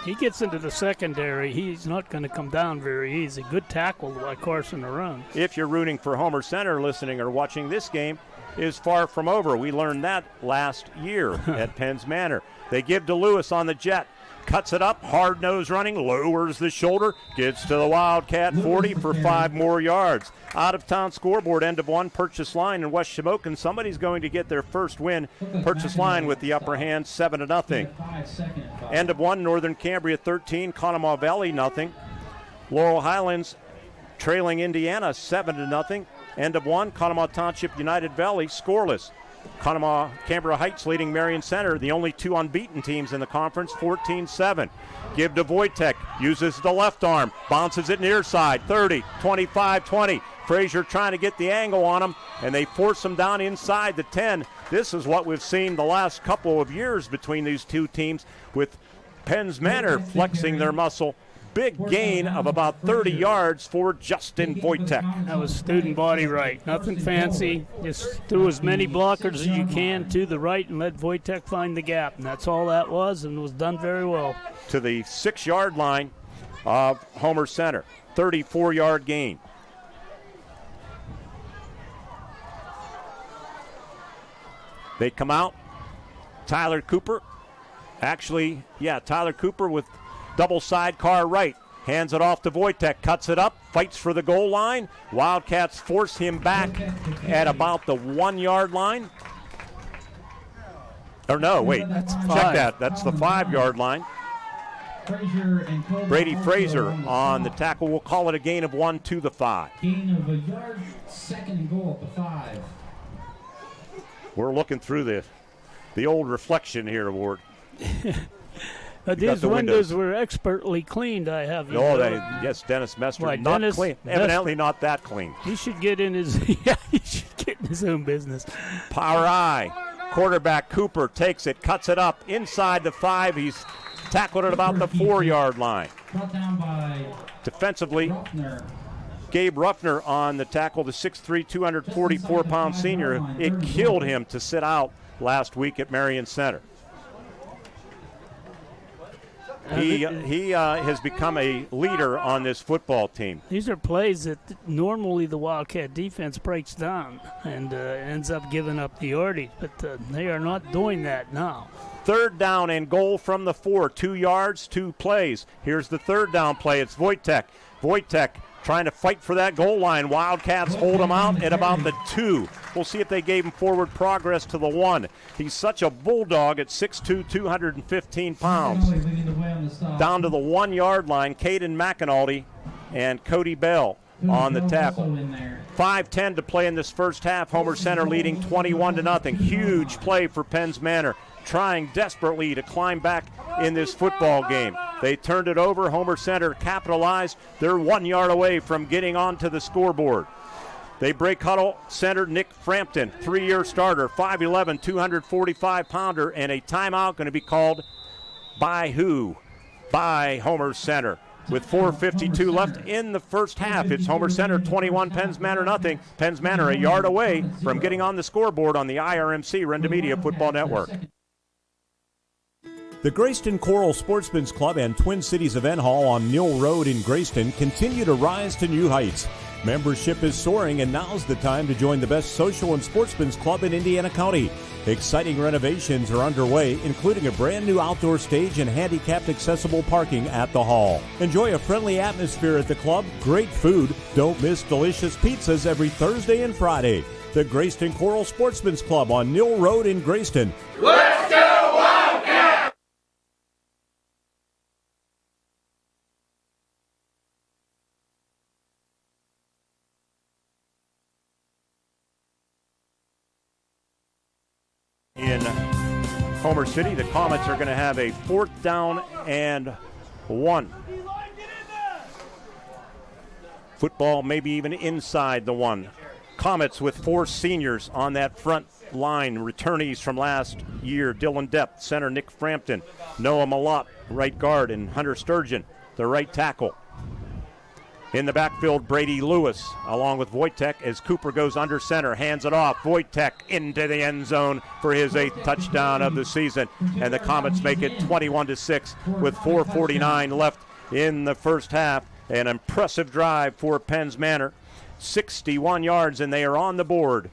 He gets into the secondary. He's not going to come down very easy. Good tackle by Carson Arone. If you're rooting for Homer Center, listening or watching this game, is far from over. We learned that last year at Penns Manor. They give to Lewis on the jet. Cuts it up, hard nose running, lowers the shoulder, gets to the Wildcat 40 for 5 more yards. Out of town scoreboard, end of 1, Purchase Line in West Shamokin. Somebody's going to get their first win. Purchase Line with the upper hand, 7-0. End of 1, Northern Cambria 13, Conemaugh Valley 0. Laurel Highlands trailing Indiana 7-0. End of 1, Conemaugh Township United Valley scoreless. Cambria Heights leading Marion Center, the only 2 unbeaten teams in the conference, 14-7. Give to Wojtek, uses the left arm, bounces it near side, 30, 25, 20. Frazier trying to get the angle on him, and they force him down inside the 10. This is what we've seen the last couple of years between these two teams, with Penns Manor flexing their muscle. Big gain of about 30 yards for Justin Wojtek. That was student body right. Nothing fancy. Just threw as many blockers as you can to the right and let Wojtek find the gap. And that's all that was, and was done very well. To the 6-yard line of Homer Center. 34-yard gain. They come out. Tyler Cooper. Tyler Cooper with double sidecar right. Hands it off to Wojtek. Cuts it up. Fights for the goal line. Wildcats force him back at about the 1-yard line. Or no, wait. Check that. That's the 5-yard line. Brady Frazier on the tackle. We'll call it a gain of 1 to the 5. Gain of a yard, 2nd and goal at the 5. We're looking through the old reflection here, Ward. These windows were expertly cleaned, I have. Yes, Dennis Mester. Right, not clean. Evidently not that clean. He should get in his own business. Power eye. Quarterback Cooper takes it, cuts it up inside the 5. He's tackled at about the 4-yard line. Brought down by defensively, Ruffner. Gabe Ruffner on the tackle, the 6'3", 244-pound senior. It killed him to sit out last week at Marion Center. He has become a leader on this football team. These are plays that normally the Wildcat defense breaks down and ends up giving up the yardage, but they are not doing that now. 3rd down and goal from the 4, 2 yards, 2 plays. Here's the 3rd down play. It's Wojtek. Wojtek trying to fight for that goal line. Wildcats hold him out at about the 2. We'll see if they gave him forward progress to the 1. He's such a bulldog at 6'2", 215 pounds. Down to the 1-yard line, Caden McAnulty and Cody Bell on the tackle. 5:10 to play in this first half. Homer Center leading 21-0. Huge play for Penns Manor, trying desperately to climb back in this football game. They turned it over. Homer Center capitalized. They're 1 yard away from getting onto the scoreboard. They break huddle. Center Nick Frampton, 3-year starter, 5'11", 245-pounder, and a timeout going to be called by who? By Homer Center. With 4:52 left in the first half, it's Homer Center 21, Penns Manor nothing. Penns Manor a yard away from getting on the scoreboard on the IRMC Renda Media Football Network. The Grayston Coral Sportsman's Club and Twin Cities Event Hall on Mill Road in Grayston continue to rise to new heights. Membership is soaring, and now's the time to join the best social and sportsman's club in Indiana County. Exciting renovations are underway, including a brand new outdoor stage and handicapped accessible parking at the hall. Enjoy a friendly atmosphere at the club, great food. Don't miss delicious pizzas every Thursday and Friday. The Grayston Coral Sportsman's Club on Mill Road in Grayston. Let's go Wildcats! In Homer City, the Comets are going to have a 4th down and 1. Football maybe even inside the 1. Comets with 4 seniors on that front line, returnees from last year. Dylan Depp, center Nick Frampton, Noah Malott, right guard, and Hunter Sturgeon, the right tackle. In the backfield, Brady Lewis, along with Wojtek, as Cooper goes under center, hands it off. Wojtek into the end zone for his 8th touchdown of the season. And the Comets make it 21-6 with 4:49 left in the first half. An impressive drive for Penns Manor. 61 yards, and they are on the board.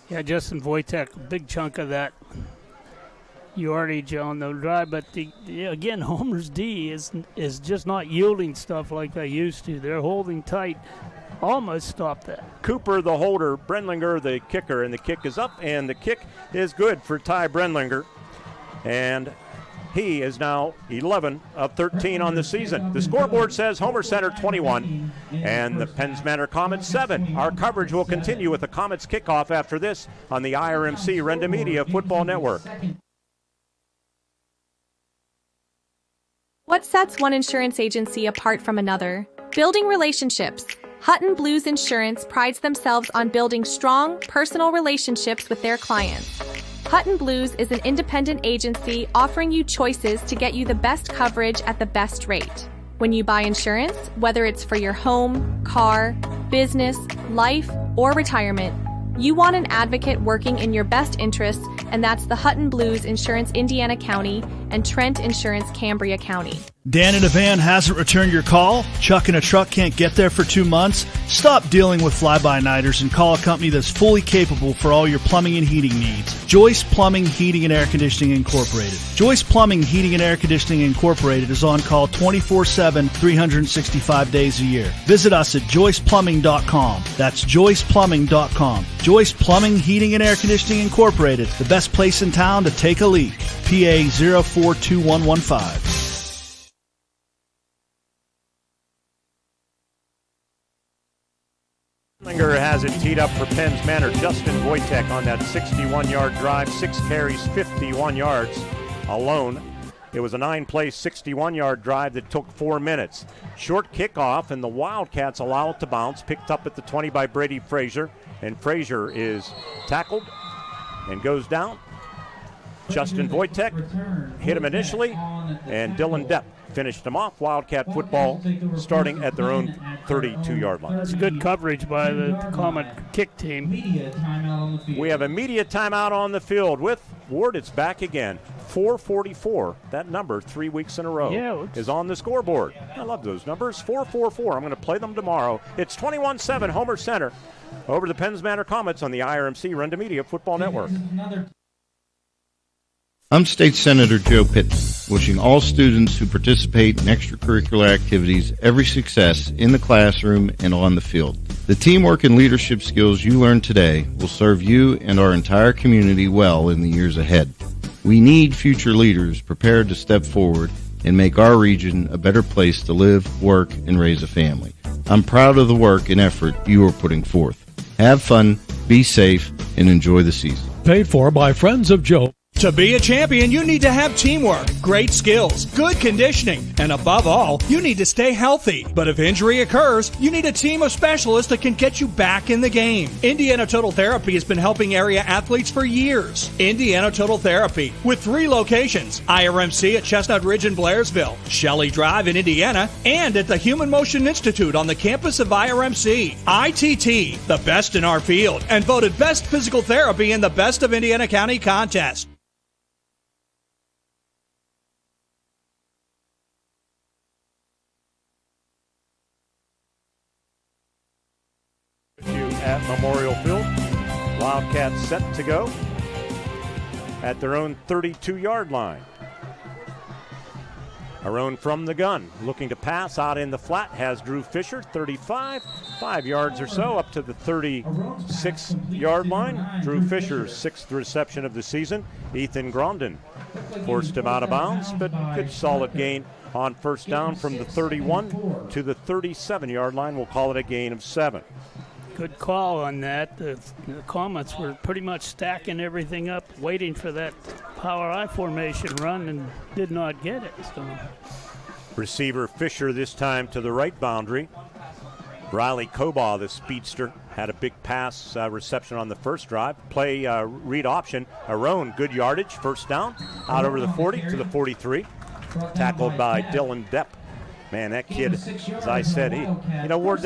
Yeah, Justin Wojtek, a big chunk of that yardage on the drive, but again, Homer's D is just not yielding stuff like they used to. They're holding tight, almost stopped that. Cooper, the holder, Brenlinger, the kicker, and the kick is up, and the kick is good for Ty Brenlinger, and he is now 11 of 13 on the season. The scoreboard says Homer Center 21 and the Penns Manor Comets 7. Our coverage will continue with the Comets kickoff after this on the IRMC Renda Media Football Network. What sets one insurance agency apart from another? Building relationships. Hutton Blues Insurance prides themselves on building strong, personal relationships with their clients. Hutton Blues is an independent agency offering you choices to get you the best coverage at the best rate. When you buy insurance, whether it's for your home, car, business, life, or retirement, you want an advocate working in your best interests, and that's the Hutton Blues Insurance Indiana County and Trent Insurance Cambria County. Dan in a van hasn't returned your call? Chuck in a truck can't get there for 2 months? Stop dealing with fly-by-nighters and call a company that's fully capable for all your plumbing and heating needs. Joyce Plumbing, Heating, and Air Conditioning Incorporated. Joyce Plumbing, Heating, and Air Conditioning Incorporated is on call 24/7, 365 days a year. Visit us at joyceplumbing.com. That's joyceplumbing.com. Joyce Plumbing, Heating, and Air Conditioning Incorporated, the best place in town to take a leak. PA 042115. Linger has it teed up for Penns Manor. Justin Wojtek on that 61-yard drive, 6 carries, 51 yards alone. It was a 9-play, 61-yard drive that took 4 minutes. Short kickoff, and the Wildcats allow it to bounce. Picked up at the 20 by Brady Frazier, and Frazier is tackled and goes down. Justin Wojtek hit him initially, and Dylan Depp finished him off. Wildcat football starting at their own 32-yard line. That's good coverage by the Comet kick team. We have a media timeout on the field with Ward. It's back again. 444, that number 3 weeks in a row, is on the scoreboard. I love those numbers. 444. I'm going to play them tomorrow. It's 21-7 Homer Center over the Penns Manor Comets on the IRMC Renda Media Football Network. I'm State Senator Joe Pitton, wishing all students who participate in extracurricular activities every success in the classroom and on the field. The teamwork and leadership skills you learn today will serve you and our entire community well in the years ahead. We need future leaders prepared to step forward and make our region a better place to live, work, and raise a family. I'm proud of the work and effort you are putting forth. Have fun, be safe, and enjoy the season. Paid for by Friends of Joe. To be a champion, you need to have teamwork, great skills, good conditioning, and above all, you need to stay healthy. But if injury occurs, you need a team of specialists that can get you back in the game. Indiana Total Therapy has been helping area athletes for years. Indiana Total Therapy, with 3 locations, IRMC at Chestnut Ridge in Blairsville, Shelley Drive in Indiana, and at the Human Motion Institute on the campus of IRMC. ITT, the best in our field, and voted Best Physical Therapy in the Best of Indiana County contest. At Memorial Field, Wildcats set to go at their own 32-yard line. Around from the gun, looking to pass out in the flat, has Drew Fisher, 35, 5 yards or so, up to the 36-yard line. Drew Fisher's 6th reception of the season. Ethan Grondin forced him out of bounds, but good solid gain on first down from the 31 to the 37-yard line. We'll call it a gain of 7. Good call on that. The Comets were pretty much stacking everything up, waiting for that power I formation run, and did not get it. So. Receiver Fisher this time to the right boundary. Riley Cobaugh, the speedster, had a big pass reception on the first drive. Play read option. Aron, good yardage, first down, out over the 40 to the 43. Tackled by Dylan Depp. Man, that kid, as I said, Ward,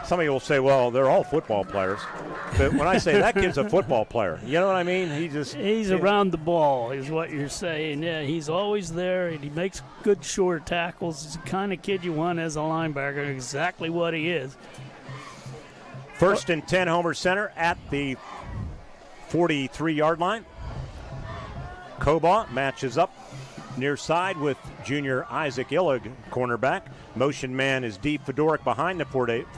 somebody will say, well, they're all football players. But when I say that kid's a football player, you know what I mean? He's around the ball is what you're saying. Yeah, he's always there, and he makes good short tackles. He's the kind of kid you want as a linebacker, exactly what he is. First and 10, Homer Center at the 43-yard line. Cobaugh matches up near side with junior Isaac Illig, cornerback. Motion man is D. Fedoric behind the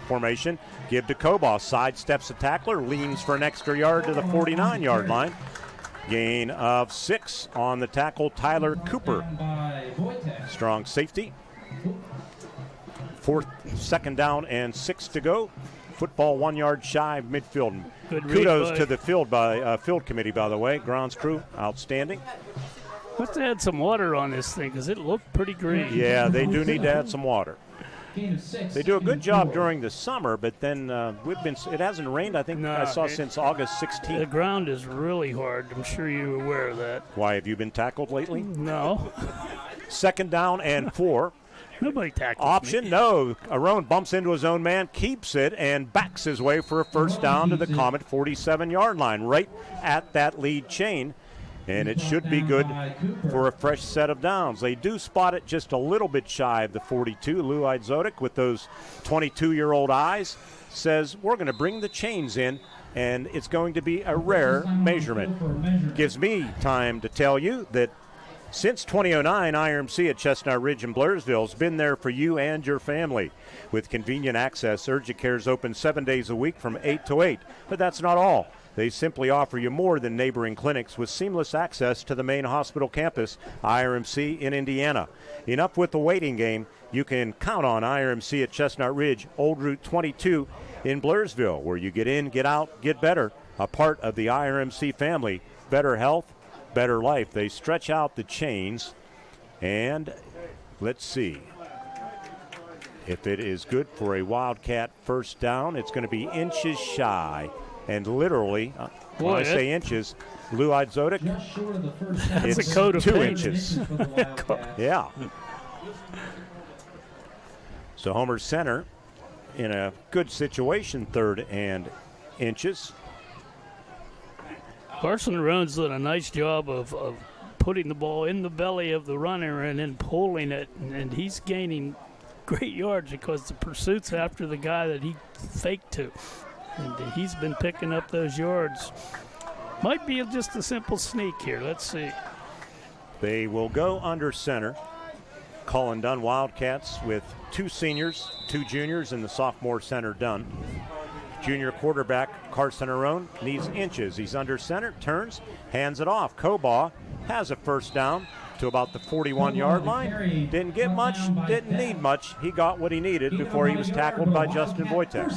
formation. Give to Cobaugh. Sidesteps the tackler, leans for an extra yard to the 49-yard line. Gain of 6 on the tackle, Tyler Cooper. Strong safety. Second down and 6 to go. Football 1 yard shy of midfield. Kudos to the field committee, by the way. Grounds crew, outstanding. Let's add some water on this thing because it looked pretty green. Yeah, they do need to add some water. They do a good job during the summer, but then it hasn't rained, I think, I saw since August 16th. The ground is really hard. I'm sure you're aware of that. Why, have you been tackled lately? No. Second down and 4. Nobody tackled Option, me. No. Aron bumps into his own man, keeps it, and backs his way for a first down to the Comet 47-yard line, right at that lead chain. And it should be good for a fresh set of downs. They do spot it just a little bit shy of the 42. Lou Idzotic, with those 22-year-old eyes, says we're going to bring the chains in, and it's going to be a rare measurement. Gives me time to tell you that since 2009, IRMC at Chestnut Ridge in Blairsville has been there for you and your family. With convenient access, Urgent is open 7 days a week from 8 to 8. But that's not all. They simply offer you more than neighboring clinics with seamless access to the main hospital campus, IRMC in Indiana. Enough with the waiting game. You can count on IRMC at Chestnut Ridge, Old Route 22 in Blairsville, where you get in, get out, get better. A part of the IRMC family. Better health, better life. They stretch out the chains, and let's see. If it is good for a Wildcat first down, it's going to be inches shy. And literally, when I say inches, Lou Idzotic, it's a coat of 2 paint. inches. Yeah. So Homer Center in a good situation, 3rd and inches. Carson Roan's done a nice job of putting the ball in the belly of the runner and then pulling it, and he's gaining great yards because the pursuit's after the guy that he faked to. And he's been picking up those yards. Might be just a simple sneak here. Let's see. They will go under center. Cullen Dunn Wildcats with 2 seniors, 2 juniors, and the sophomore center Dunn. Junior quarterback Carson Arone needs inches. He's under center, turns, hands it off. Kobaugh has a first down to about the 41-yard line. Didn't get much, didn't need much. He got what he needed before he was tackled by Justin Wojtek.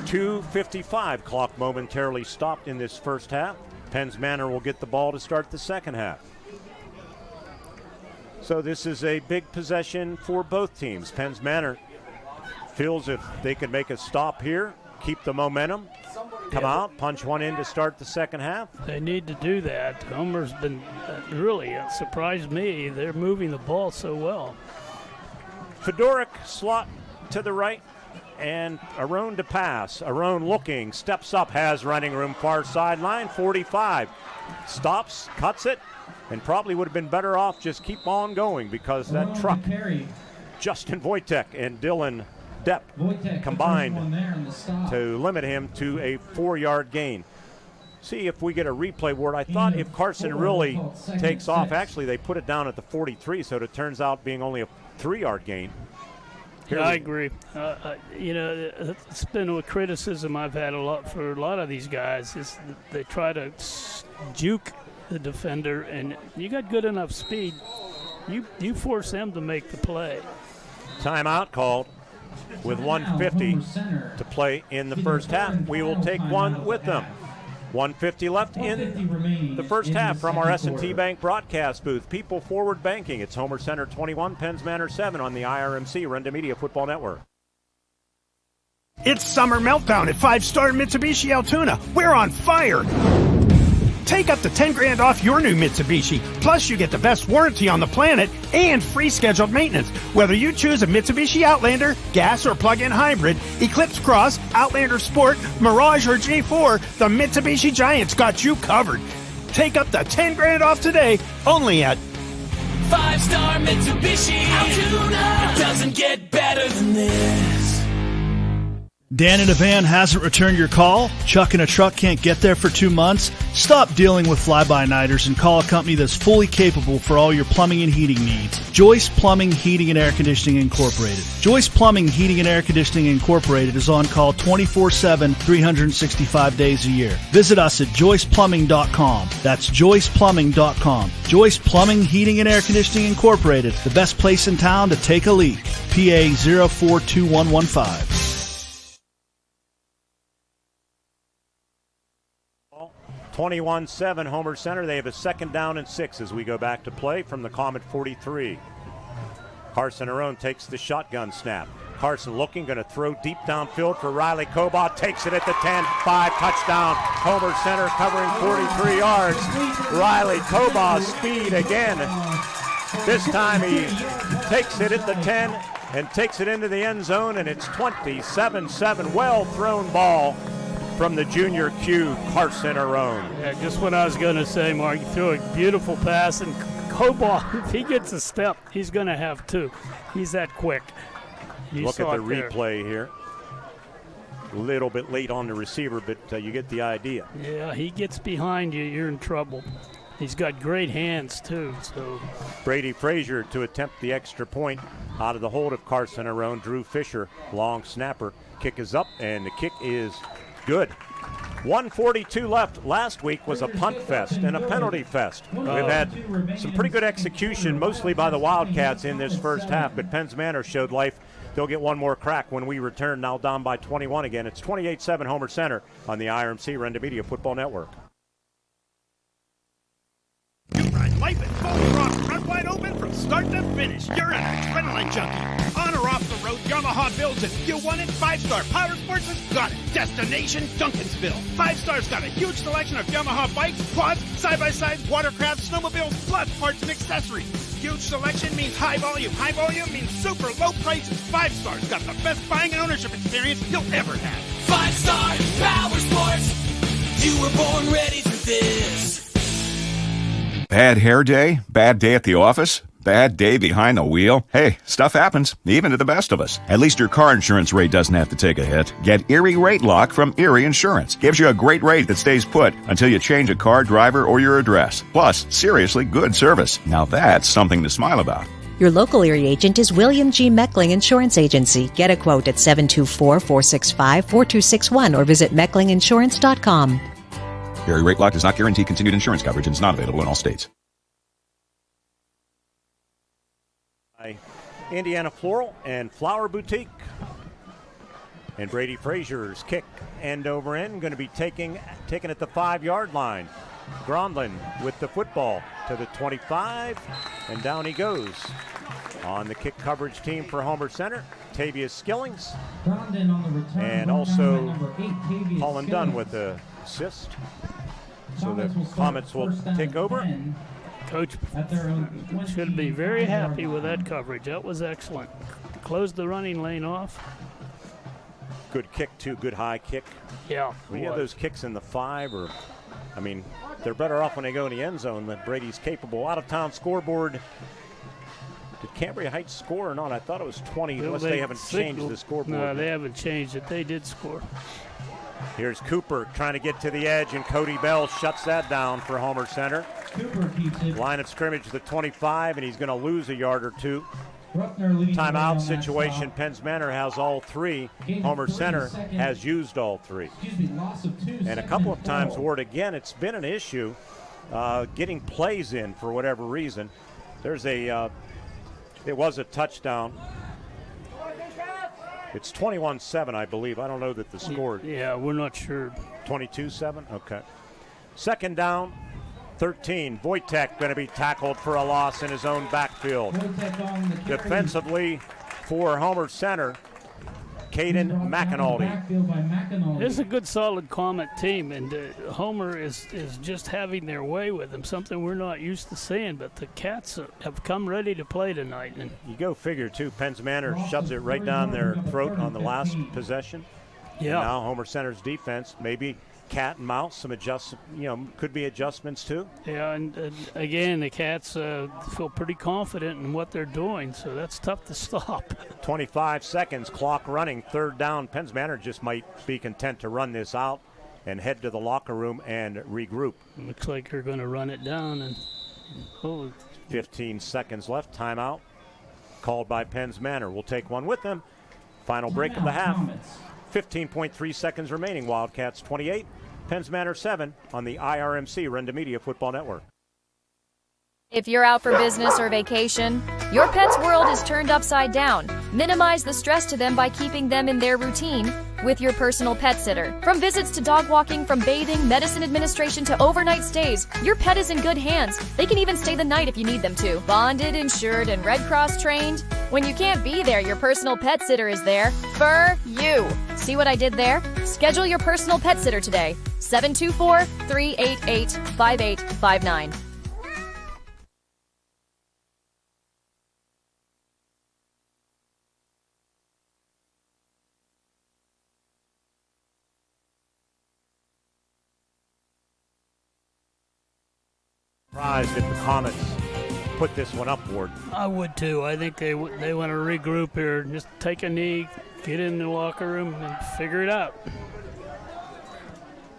2:55 clock momentarily stopped in this first half. Penns Manor will get the ball to start the second half. So this is a big possession for both teams. Penns Manor feels if they can make a stop here, keep the momentum, come out, punch one in to start the second half. They need to do that. Homer's been really surprised me. They're moving the ball so well. Fedoruk slot to the right, and Arone to pass. Arone looking, steps up, has running room, far sideline, 45. Stops, cuts it, and probably would have been better off just keep on going because that truck, Justin Wojtek and Dylan Depp combined to limit him to a 4-yard gain. See if we get a replay word. I thought if Carson really takes off, actually they put it down at the 43, so it turns out being only a 3-yard gain. Yeah, I agree. It's been a criticism I've had a lot for a lot of these guys is they try to juke the defender, and you got good enough speed, you force them to make the play. Timeout called with 1:50 to play in the first half. We will take one with them. 1:50 left in the first half from our S&T Bank broadcast booth. People Forward Banking. It's Homer Center 21, Penns Manor 7 on the IRMC Renda Media Football Network. It's Summer Meltdown at 5-Star Mitsubishi Altoona. We're on fire. Take up to $10,000 off your new Mitsubishi. Plus, you get the best warranty on the planet and free scheduled maintenance. Whether you choose a Mitsubishi Outlander, gas or plug-in hybrid, Eclipse Cross, Outlander Sport, Mirage or G4, the Mitsubishi Giants got you covered. Take up to $10,000 off today, only at 5-Star Mitsubishi Altoona. It doesn't get better than this. Dan in a van hasn't returned your call? Chuck in a truck can't get there for 2 months? Stop dealing with fly-by-nighters and call a company that's fully capable for all your plumbing and heating needs. Joyce Plumbing, Heating, and Air Conditioning Incorporated. Joyce Plumbing, Heating, and Air Conditioning Incorporated is on call 24/7, 365 days a year. Visit us at joyceplumbing.com. That's joyceplumbing.com. Joyce Plumbing, Heating, and Air Conditioning Incorporated, the best place in town to take a leak. PA 042115. 21-7 Homer Center. They have a 2nd down and 6 as we go back to play from the Comet 43. Carson Arone takes the shotgun snap. Carson looking, going to throw deep downfield for Riley Kobaugh. Takes it at the 10, 5, touchdown. Homer Center covering 43 yards. Riley Kobaugh speed again. This time he takes it at the 10 and takes it into the end zone, and it's 27-7. Well thrown ball from the junior Q, Carson Arone. Yeah, just what I was going to say, Mark. He threw a beautiful pass, and Kobaugh, if he gets a step, he's going to have 2. He's that quick. Look at the replay here. A little bit late on the receiver, but you get the idea. Yeah, he gets behind you, you're in trouble. He's got great hands, too. So Brady Frazier to attempt the extra point out of the hold of Carson Arone. Drew Fisher, long snapper. Kick is up, and the kick is good. 1:42 left. Last week was a punt fest and a penalty fest. We've had some pretty good execution, mostly by the Wildcats in this first half, but Penns Manor showed life. They'll get one more crack when we return, now down by 21 again. It's 28-7 Homer Center on the IRMC Renda Media Football Network. Life is fully rocked, run wide open from start to finish. You're an adrenaline junkie. On or off the road, Yamaha builds it. You want it? 5-Star Power Sports has got it. Destination Duncansville. 5-Star's got a huge selection of Yamaha bikes, quads, side-by-sides, watercraft, snowmobiles, plus parts and accessories. Huge selection means high volume. High volume means super low prices. 5-Star's got the best buying and ownership experience you'll ever have. 5-Star Power Sports. You were born ready for this. Bad hair day? Bad day at the office? Bad day behind the wheel? Hey, stuff happens, even to the best of us. At least your car insurance rate doesn't have to take a hit. Get Erie Rate Lock from Erie Insurance. Gives you a great rate that stays put until you change a car, driver, or your address. Plus, seriously good service. Now that's something to smile about. Your local Erie agent is William G. Meckling Insurance Agency. Get a quote at 724-465-4261 or visit mecklinginsurance.com. Erie Rate Lock does not guarantee continued insurance coverage and is not available in all states. Indiana Floral and Flower Boutique. And Brady Frazier's kick end over end, going to be taken at the 5-yard line. Grondlin with the football to the 25, and down he goes. On the kick coverage team for Homer Center, Tavius Skillings, and also Colin Dunn with the assist. So the Comets will take over. Coach should be very happy with that coverage. That was excellent. Closed the running lane off. Good kick, too. Good high kick. Yeah. When you have those kicks in the 5, they're better off when they go in the end zone than Brady's capable. Out-of-town scoreboard. Did Cambria Heights score or not? I thought it was 20, unless they haven't changed the scoreboard. No, they haven't changed it. They did score. Here's Cooper trying to get to the edge, and Cody Bell shuts that down for Homer Center. Line of scrimmage to the 25, and he's going to lose a yard or two. Timeout situation. Penns Manor has all 3. Homer Center has used all 3. And a couple of times, Ward, again, it's been an issue getting plays in for whatever reason. It was a touchdown. It's 21-7, I believe. I don't know that the score. Yeah, we're not sure. 22-7? Okay. Second down, 13. Wojtek going to be tackled for a loss in his own backfield. Defensively for Homer Center, Caden McAnulty. It's a good, solid Comet team, and Homer is just having their way with them, something we're not used to seeing, but the Cats have come ready to play tonight. And you go figure, too. Penns Manor shoves it right down their throat on the last possession. Yeah. And now Homer Center's defense, maybe cat and mouse, some could be adjustments, too. Yeah, and again, the Cats feel pretty confident in what they're doing, so that's tough to stop. 25 seconds, clock running, third down. Penns Manor just might be content to run this out and head to the locker room and regroup. Looks like they're going to run it down. And 15 seconds left, timeout called by Penns Manor. We'll take one with them. Final break of the half. 15.3 seconds remaining. Wildcats 28, Penns Manor 7 on the IRMC Renda Media Football Network. If you're out for business or vacation, your pet's world is turned upside down. Minimize the stress to them by keeping them in their routine with your personal pet sitter. From visits to dog walking, from bathing, medicine administration to overnight stays, your pet is in good hands. They can even stay the night if you need them to. Bonded, insured, and Red Cross trained. When you can't be there, your personal pet sitter is there for you. See what I did there? Schedule your personal pet sitter today. 724-388-5859. Surprised if the Comets put this one upward. I would too. I think they want to regroup here, just take a knee, get in the locker room, and figure it out.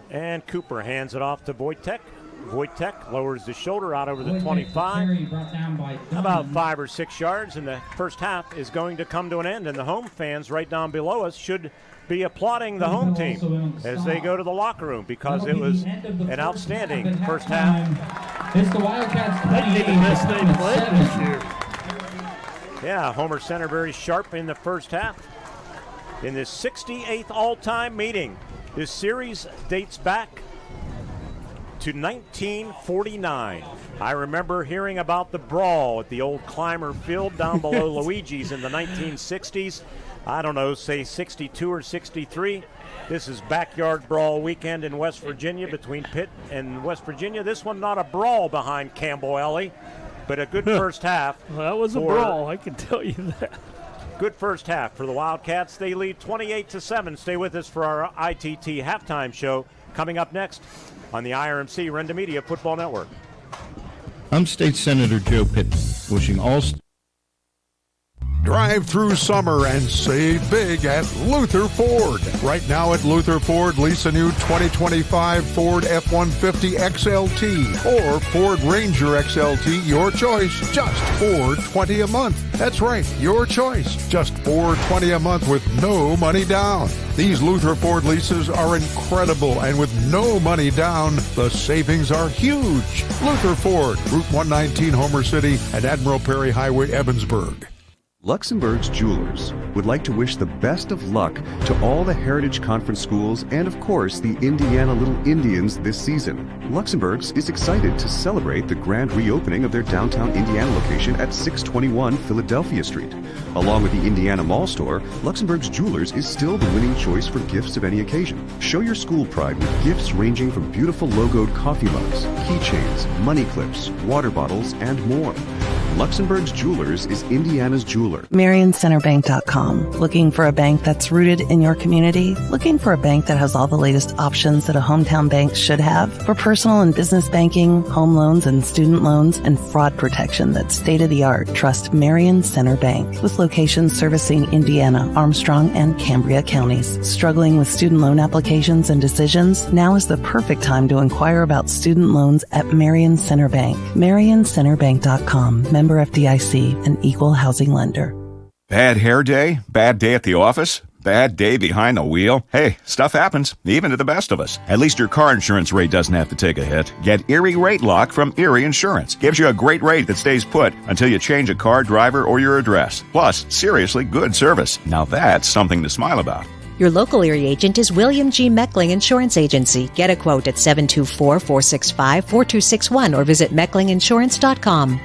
And Cooper hands it off to Wojtek. Wojtek lowers the shoulder out over the 25. About 5 or 6 yards, and the first half is going to come to an end. And the home fans right down below us should be applauding the home team as they go to the locker room, because it was an outstanding first half. It's the Wildcats. They did the best they played this year. Yeah, Homer Center very sharp in the first half. In this 68th all-time meeting, this series dates back to 1949. I remember hearing about the brawl at the old Clymer Field down below Luigi's in the 1960s. I don't know, say 62 or 63. This is backyard brawl weekend in West Virginia between Pitt and West Virginia. This one not a brawl behind Campbell Alley, but a good first half. Well, that was a brawl, I can tell you that. Good first half for the Wildcats. They lead 28-7. Stay with us for our ITT halftime show coming up next on the IRMC Renda Media Football Network. I'm State Senator Joe Pitton, wishing all Drive through summer and save big at Luther Ford. Right now at Luther Ford, lease a new 2025 Ford F-150 XLT or Ford Ranger XLT, your choice, just $420 a month. That's right, your choice, just $420 a month with no money down. These Luther Ford leases are incredible, and with no money down, the savings are huge. Luther Ford, Route 119, Homer City, and Admiral Perry Highway, Evansburg. Luxembourg's Jewelers would like to wish the best of luck to all the Heritage Conference schools and, of course, the Indiana Little Indians this season. Luxembourg's is excited to celebrate the grand reopening of their downtown Indiana location at 621 Philadelphia Street. Along with the Indiana Mall store, Luxembourg's Jewelers is still the winning choice for gifts of any occasion. Show your school pride with gifts ranging from beautiful logoed coffee mugs, keychains, money clips, water bottles, and more. Luxembourg's Jewelers is Indiana's jeweler. MarionCenterBank.com. Looking for a bank that's rooted in your community? Looking for a bank that has all the latest options that a hometown bank should have? For personal and business banking, home loans and student loans, and fraud protection that's state-of-the-art, trust Marion Center Bank. With locations servicing Indiana, Armstrong, and Cambria counties. Struggling with student loan applications and decisions? Now is the perfect time to inquire about student loans at Marion Center Bank. MarionCenterBank.com. Member FDIC, an equal housing lender. Bad hair day? Bad day at the office? Bad day behind the wheel? Hey, stuff happens, even to the best of us. At least your car insurance rate doesn't have to take a hit. Get Erie Rate Lock from Erie Insurance. Gives you a great rate that stays put until you change a car, driver, or your address. Plus, seriously good service. Now that's something to smile about. Your local Erie agent is William G. Meckling Insurance Agency. Get a quote at 724-465-4261 or visit mecklinginsurance.com.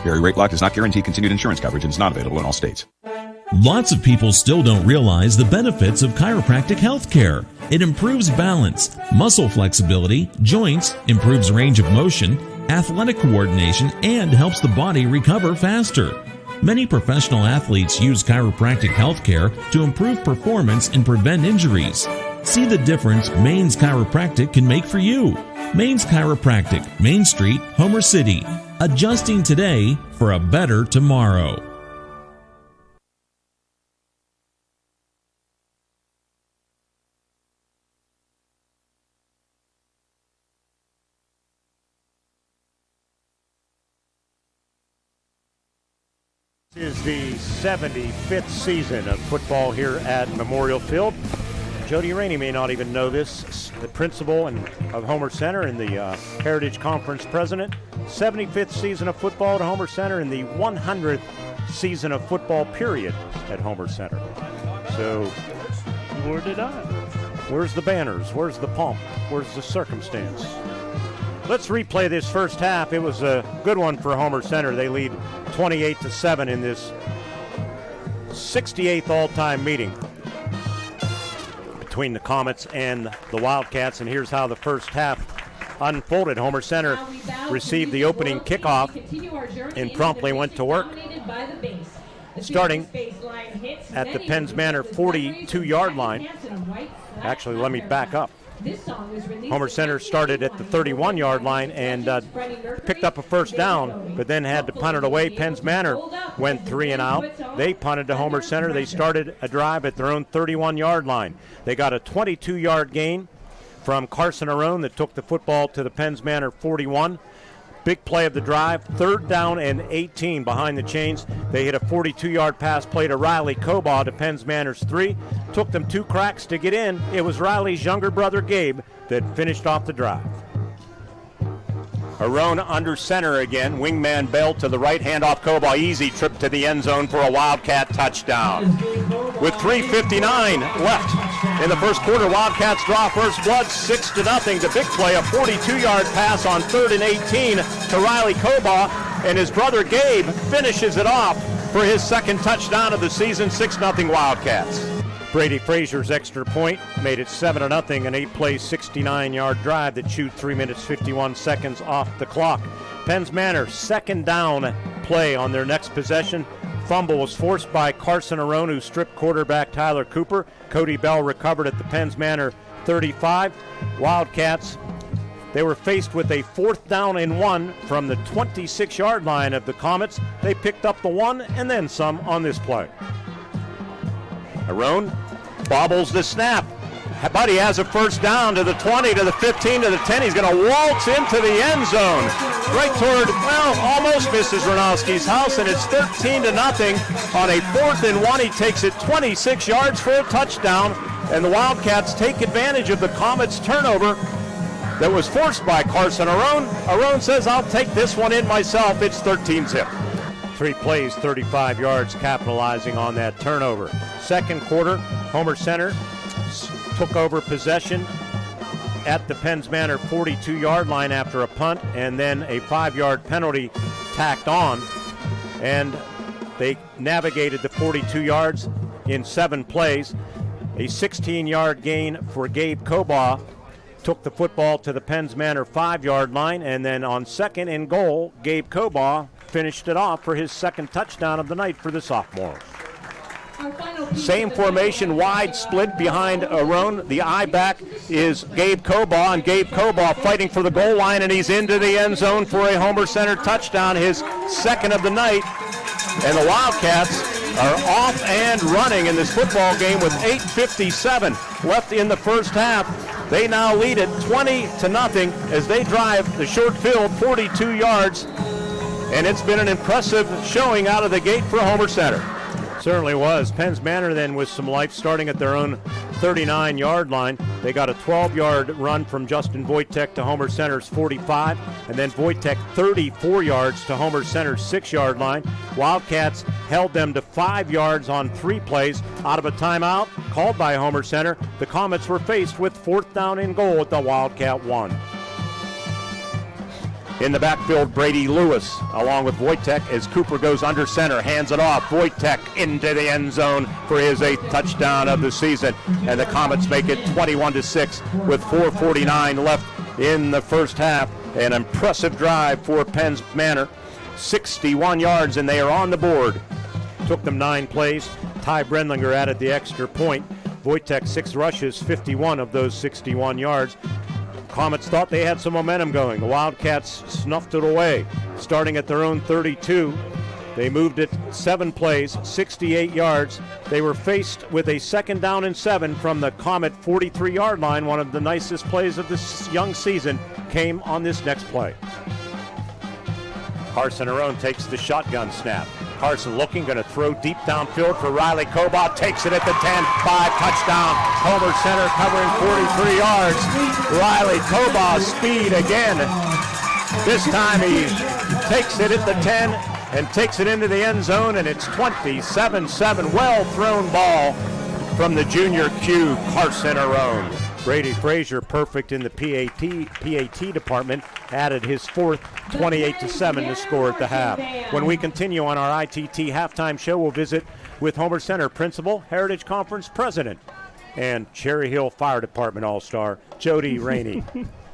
Erie Rate Lock does not guarantee continued insurance coverage and is not available in all states. Lots of people still don't realize the benefits of chiropractic health care. It improves balance, muscle flexibility, joints, improves range of motion, athletic coordination, and helps the body recover faster. Many professional athletes use chiropractic health care to improve performance and prevent injuries. See the difference Maine's Chiropractic can make for you. Maine's Chiropractic, Main Street, Homer City. Adjusting today for a better tomorrow. This is the 75th season of football here at Memorial Field. Jody Rainey may not even know this, the principal of Homer Center and the Heritage Conference president. 75th season of football at Homer Center and the 100th season of football period at Homer Center. So, Where did I? Where's the banners? Where's the pomp? Where's the circumstance? Let's replay this first half. It was a good one for Homer Center. They lead 28-7 in this 68th all-time meeting between the Comets and the Wildcats, and here's how the first half unfolded. Homer Center received the opening kickoff and promptly went to work, starting at the Penns Manor 42-yard line. Actually, let me back up. Homer Center started at the 31-yard line and picked up a first down, but then had to punt it away. Penns Manor went 3 and out. They punted to Homer Center. They started a drive at their own 31-yard line. They got a 22-yard gain from Carson Arone that took the football to the Penns Manor 41. Big play of the drive, 3rd down and 18 behind the chains. They hit a 42-yard pass play to Riley Cobaugh to Penns Manor's 3. Took them 2 cracks to get in. It was Riley's younger brother, Gabe, that finished off the drive. Arone under center again. Wingman Bell to the right, hand off Cobaugh. Easy trip to the end zone for a Wildcat touchdown. With 3:59 left in the first quarter, Wildcats draw first blood 6-0. The big play, a 42-yard pass on 3rd and 18 to Riley Cobaugh, and his brother Gabe finishes it off for his second touchdown of the season. 6-0 Wildcats. Brady Frazier's extra point made it 7-0, an 8-play, 69-yard drive that chewed 3 minutes, 51 seconds off the clock. Penns Manor, 2nd down play on their next possession. Fumble was forced by Carson Arone, who stripped quarterback Tyler Cooper. Cody Bell recovered at the Penns Manor 35. Wildcats They were faced with a 4th down and 1 from the 26-yard line of the Comets. They picked up the 1 and then some on this play. Arone bobbles the snap. Buddy has a first down to the 20, to the 15, to the 10. He's going to waltz into the end zone. Right toward, almost Mrs. Ranowski's house, and it's 13-0 on a 4th and 1. He takes it 26 yards for a touchdown, and the Wildcats take advantage of the Comets' turnover that was forced by Carson Arone. Arone says, I'll take this one in myself. It's 13-0. 3 plays, 35 yards, capitalizing on that turnover. Second quarter, Homer Center took over possession at the Penns Manor 42-yard line after a punt and then a 5-yard penalty tacked on. And they navigated the 42 yards in 7 plays. A 16-yard gain for Gabe Kobaugh took the football to the Penns Manor 5-yard line, and then on 2nd and goal, Gabe Kobaugh finished it off for his 2nd touchdown of the night for the sophomore. Same formation, wide split behind Arone. The I-back is Gabe Kobaugh, and Gabe Kobaugh fighting for the goal line, and he's into the end zone for a Homer Center touchdown, his 2nd of the night. And the Wildcats are off and running in this football game with 8:57 left in the first half. They now lead it 20-0 as they drive the short field 42 yards, and it's been an impressive showing out of the gate for Homer Center. Certainly was. Penns Manor then with some life starting at their own 39-yard line. They got a 12-yard run from Justin Wojtek to Homer Center's 45, and then Wojtek 34 yards to Homer Center's 6-yard line. Wildcats held them to 5 yards on 3 plays. Out of a timeout called by Homer Center, the Comets were faced with 4th down and goal at the Wildcat 1. In the backfield, Brady Lewis, along with Wojtek, as Cooper goes under center, hands it off. Wojtek into the end zone for his 8th touchdown of the season. And the Comets make it 21-6 with 4:49 left in the first half. An impressive drive for Penns Manor. 61 yards, and they are on the board. Took them 9 plays. Ty Brenlinger added the extra point. Wojtek 6 rushes, 51 of those 61 yards. Comets thought they had some momentum going. The Wildcats snuffed it away. Starting at their own 32, they moved it 7 plays, 68 yards. They were faced with a 2nd down and 7 from the Comet 43-yard line. One of the nicest plays of this young season came on this next play. Carson Arone takes the shotgun snap. Carson looking, going to throw deep downfield for Riley Kobaugh. Takes it at the 10, 5, touchdown. Homer Center covering 43 yards. Riley Kobaugh speed again. This time he takes it at the 10 and takes it into the end zone, and it's 27-7. Well-thrown ball from the junior Q, Carson Arone. Brady Frazier, perfect in the PAT department, added his 4th, 28-7 to score at the half. When we continue on our ITT halftime show, we'll visit with Homer Center principal, Heritage Conference president, and Cherry Hill Fire Department all-star, Jody Rainey.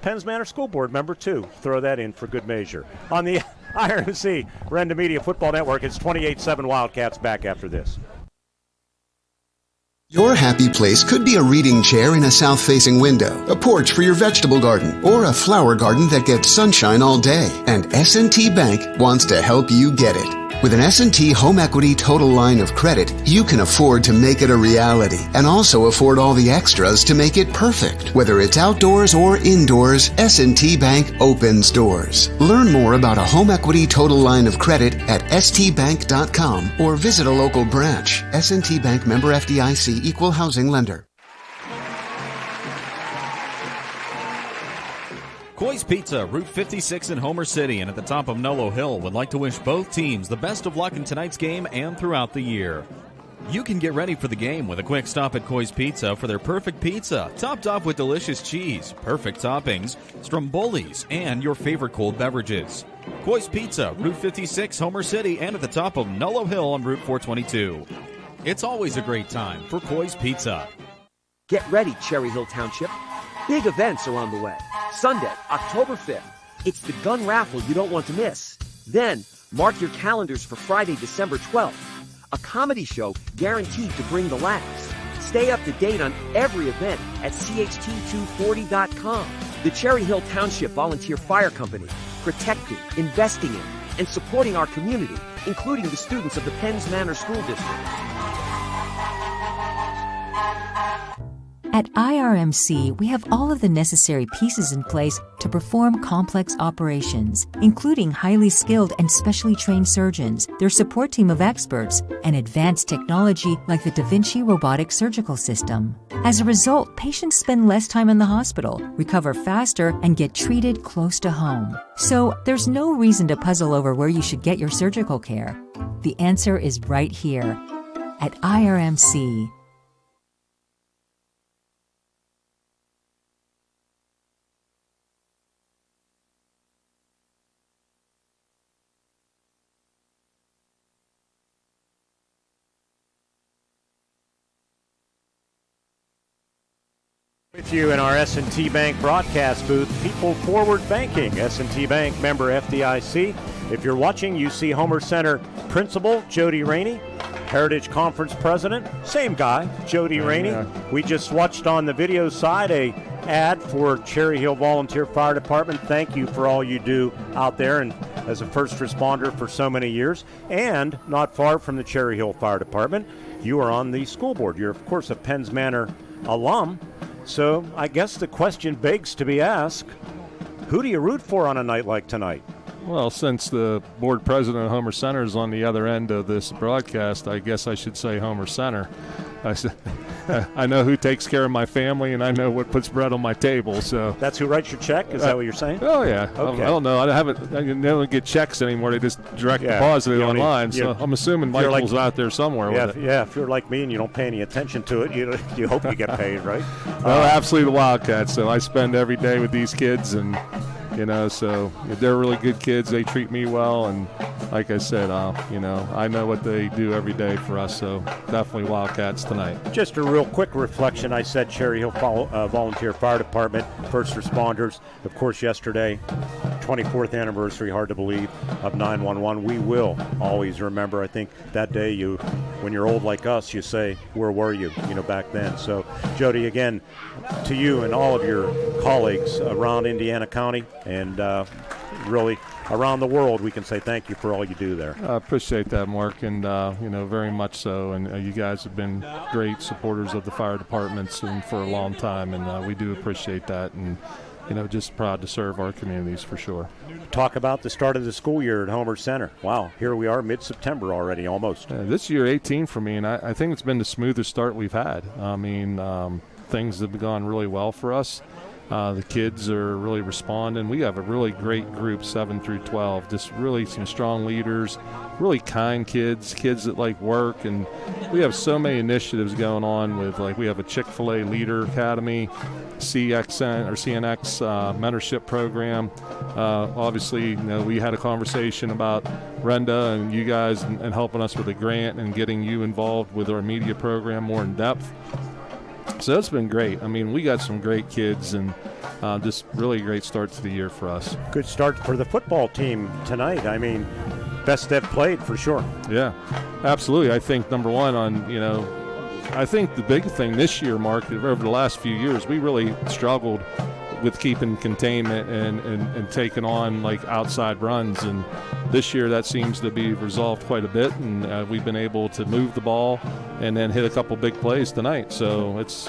Penns Manor School Board member, too. Throw that in for good measure. On the IRMC Renda Media Football Network, it's 28-7 Wildcats. Back after this. Your happy place could be a reading chair in a south-facing window, a porch for your vegetable garden, or a flower garden that gets sunshine all day. And S&T Bank wants to help you get it. With an S&T Home Equity Total Line of Credit, you can afford to make it a reality and also afford all the extras to make it perfect. Whether it's outdoors or indoors, S&T Bank opens doors. Learn more about a Home Equity Total Line of Credit at stbank.com or visit a local branch. S&T Bank, member FDIC, equal housing lender. Coy's Pizza, Route 56 in Homer City and at the top of Nolo Hill would like to wish both teams the best of luck in tonight's game and throughout the year. You can get ready for the game with a quick stop at Coy's Pizza for their perfect pizza, topped off with delicious cheese, perfect toppings, strombolis, and your favorite cold beverages. Coy's Pizza, Route 56, Homer City, and at the top of Nolo Hill on Route 422. It's always a great time for Coy's Pizza. Get ready, Cherry Hill Township. Big events are on the way. Sunday, October 5th. It's the gun raffle you don't want to miss. Then, mark your calendars for Friday, December 12th. A comedy show guaranteed to bring the laughs. Stay up to date on every event at CHT240.com. The Cherry Hill Township Volunteer Fire Company, protecting, investing in, and supporting our community, including the students of the Penns Manor School District. At IRMC, we have all of the necessary pieces in place to perform complex operations, including highly skilled and specially trained surgeons, their support team of experts, and advanced technology like the Da Vinci robotic surgical system. As a result, patients spend less time in the hospital, recover faster, and get treated close to home. So there's no reason to puzzle over where you should get your surgical care. The answer is right here at IRMC. With you in our S&T Bank broadcast booth, People Forward Banking, S&T Bank member FDIC. If you're watching, you see Homer Center Principal Jody Rainey, Heritage Conference President, same guy, Jody Rainey. Yeah. We just watched on the video side a ad for Cherry Hill Volunteer Fire Department. Thank you for all you do out there and as a first responder for so many years. And not far from the Cherry Hill Fire Department, you are on the school board. You're, of course, a Penns Manor alum. So I guess the question begs to be asked, who do you root for on a night like tonight? Well, since the board president of Homer Center is on the other end of this broadcast, I guess I should say Homer Center. I know who takes care of my family, and I know what puts bread on my table. So that's who writes your check? Is that what you're saying? Oh, yeah. Okay. I don't know. I don't get checks anymore. They just direct deposit it online. So I'm assuming Michael's out there somewhere with it. Yeah, if you're like me and you don't pay any attention to it, you hope you get paid, right? Well, absolutely the Wildcats. So I spend every day with these kids, and so they're really good kids. They treat me well, and like I said, I know what they do every day for us, so definitely Wildcats tonight. Just a real quick reflection. I said Cherry Hill Volunteer Fire Department, first responders. Of course, yesterday, 24th anniversary, hard to believe, of 911. We will always remember. I think that day, when you're old like us, you say, where were you, back then. So, Jody, again, to you and all of your colleagues around Indiana County, and really around the world, we can say thank you for all you do there. I appreciate that, Mark, and very much so. And you guys have been great supporters of the fire departments and for a long time, and we do appreciate that. And just proud to serve our communities for sure. Talk about the start of the school year at Homer Center. Wow, here we are mid-September already, almost. This year 18 for me, and I think it's been the smoothest start we've had. I mean, things have gone really well for us. The kids are really responding. We have a really great group, 7 through 12, just really some strong leaders, really kind kids that like work, and we have so many initiatives going on with, we have a Chick-fil-A Leader Academy, CNX mentorship program. Obviously, we had a conversation about Brenda and you guys and helping us with a grant and getting you involved with our media program more in depth. So it's been great. I mean, we got some great kids, and just really great start to the year for us. Good start for the football team tonight. I mean, best they've played for sure. Yeah, absolutely. I think number one I think the big thing this year, Mark, over the last few years, we really struggled with keeping containment and taking on outside runs, and this year that seems to be resolved quite a bit, and we've been able to move the ball and then hit a couple big plays tonight. So it's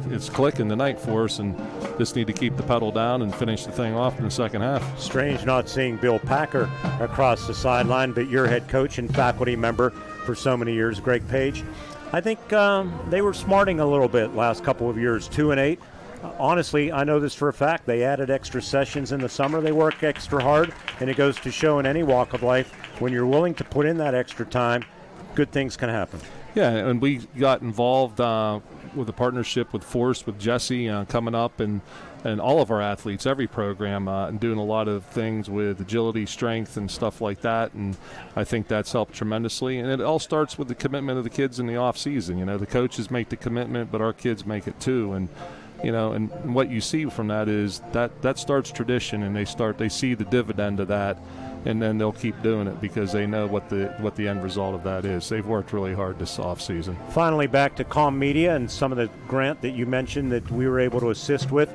it's clicking tonight for us, and just need to keep the pedal down and finish the thing off in the second half. Strange not seeing Bill Packer across the sideline, but your head coach and faculty member for so many years, Greg Page. I think they were smarting a little bit last couple of years, 2-8. Honestly, I know this for a fact. They added extra sessions in the summer. They work extra hard, and it goes to show in any walk of life, when you're willing to put in that extra time, good things can happen. Yeah, and we got involved with a partnership with Force, with Jesse coming up, and all of our athletes, every program, and doing a lot of things with agility, strength, and stuff like that. And I think that's helped tremendously. And it all starts with the commitment of the kids in the off season. The coaches make the commitment, but our kids make it too. And and what you see from that is that starts tradition, and they see the dividend of that, and then they'll keep doing it because they know what the end result of that is. They've worked really hard this off season. Finally, back to Comm Media and some of the grant that you mentioned that we were able to assist with.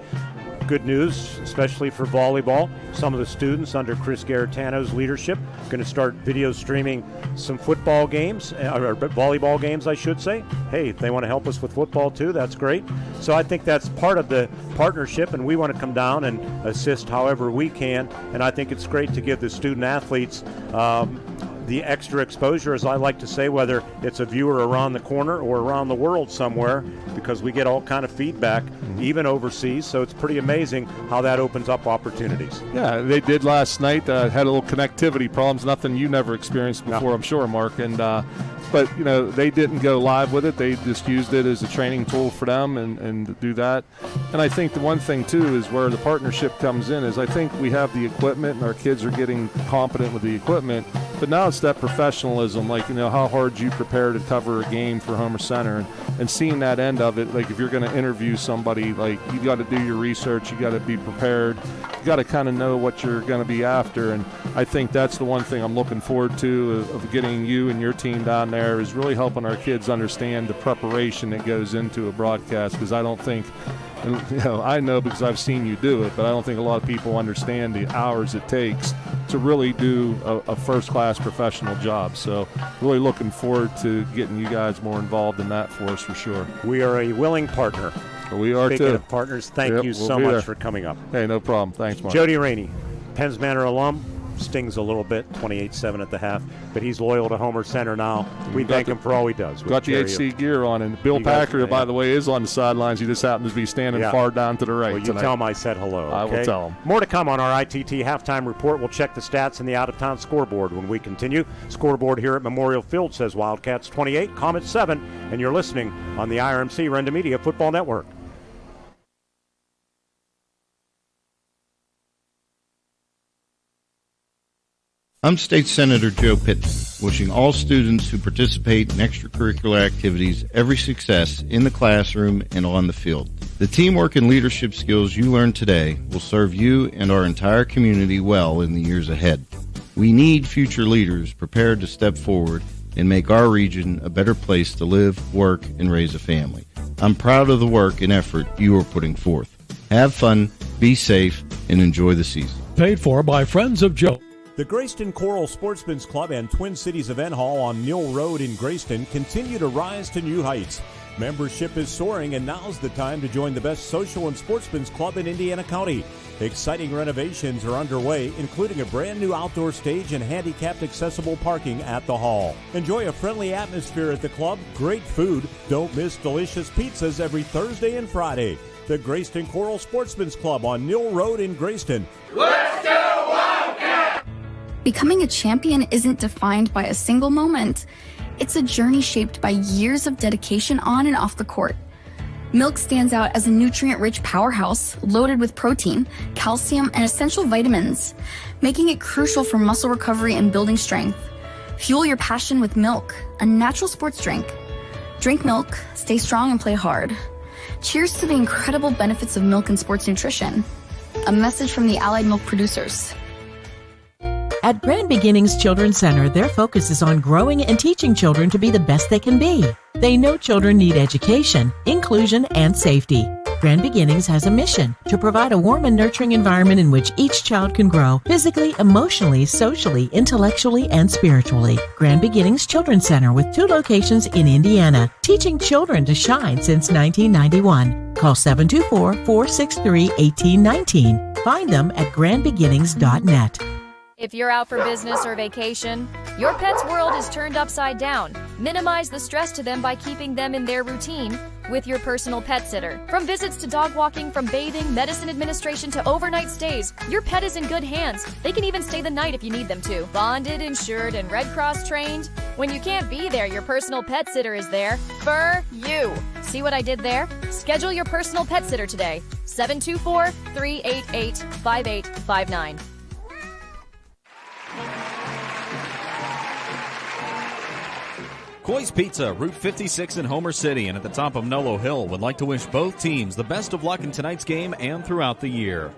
good news, especially for volleyball. Some of the students under Chris Garetano's leadership are going to start video streaming some football games, or volleyball games, I should say. Hey, if they want to help us with football too, that's great. So I think that's part of the partnership, and we want to come down and assist however we can. And I think it's great to give the student athletes the extra exposure, as I like to say, whether it's a viewer around the corner or around the world somewhere, because we get all kind of feedback, even overseas. So it's pretty amazing how that opens up opportunities. Yeah, they did last night. Had a little connectivity problems, nothing you never experienced before, I'm sure, Mark. And but, they didn't go live with it. They just used it as a training tool for them and do that. And I think the one thing, too, is where the partnership comes in is I think we have the equipment and our kids are getting competent with the equipment. But now it's that professionalism, like, how hard you prepare to cover a game for Homer Center and seeing that end of it. Like, if you're going to interview somebody, like, you got to do your research, you got to be prepared, you got to kind of know what you're going to be after. And I think that's the one thing I'm looking forward to of getting you and your team down there is really helping our kids understand the preparation that goes into a broadcast, because I don't think, I know because I've seen you do it, but I don't think a lot of people understand the hours it takes to really do a first-class professional job. So really looking forward to getting you guys more involved in that for us for sure. We are a willing partner. We are Speaking too. Of partners, thank you so much for coming up. Hey, no problem. Thanks, Mark. Jody Rainey, Penns Manor alum, stings a little bit, 28-7 at the half, but he's loyal to Homer Center now. We thank him for all he does. Got the HC gear on, and Bill Packer, by the way, is on the sidelines. He just happens to be standing far down to the right. Well, you tonight. tell him I said hello. I will tell him. More to come on our ITT halftime report. We'll check the stats in the out-of-town scoreboard when we continue. Scoreboard here at Memorial Field says Wildcats 28, Comets 7, and you're listening on the IRMC Renda Media Football Network. I'm State Senator Joe Pitton, wishing all students who participate in extracurricular activities every success in the classroom and on the field. The teamwork and leadership skills you learn today will serve you and our entire community well in the years ahead. We need future leaders prepared to step forward and make our region a better place to live, work, and raise a family. I'm proud of the work and effort you are putting forth. Have fun, be safe, and enjoy the season. Paid for by Friends of Joe. The Grayston Coral Sportsman's Club and Twin Cities Event Hall on Mill Road in Grayston continue to rise to new heights. Membership is soaring, and now's the time to join the best social and sportsman's club in Indiana County. Exciting renovations are underway, including a brand new outdoor stage and handicapped accessible parking at the hall. Enjoy a friendly atmosphere at the club, great food. Don't miss delicious pizzas every Thursday and Friday. The Grayston Coral Sportsman's Club on Mill Road in Grayston. Let's go Wildcat! Becoming a champion isn't defined by a single moment. It's a journey shaped by years of dedication on and off the court. Milk stands out as a nutrient-rich powerhouse loaded with protein, calcium, and essential vitamins, making it crucial for muscle recovery and building strength. Fuel your passion with milk, a natural sports drink. Drink milk, stay strong, and play hard. Cheers to the incredible benefits of milk and sports nutrition. A message from the Allied Milk producers. At Grand Beginnings Children's Center, their focus is on growing and teaching children to be the best they can be. They know children need education, inclusion, and safety. Grand Beginnings has a mission to provide a warm and nurturing environment in which each child can grow physically, emotionally, socially, intellectually, and spiritually. Grand Beginnings Children's Center with 2 locations in Indiana, teaching children to shine since 1991. Call 724-463-1819. Find them at grandbeginnings.net. If you're out for business or vacation, your pet's world is turned upside down. Minimize the stress to them by keeping them in their routine with your personal pet sitter. From visits to dog walking, from bathing, medicine administration to overnight stays, your pet is in good hands. They can even stay the night if you need them to. Bonded, insured, and Red Cross trained. When you can't be there, your personal pet sitter is there for you. See what I did there? Schedule your personal pet sitter today. 724-388-5859. Coy's Pizza, Route 56 in Homer City and at the top of Nolo Hill would like to wish both teams the best of luck in tonight's game and throughout the year.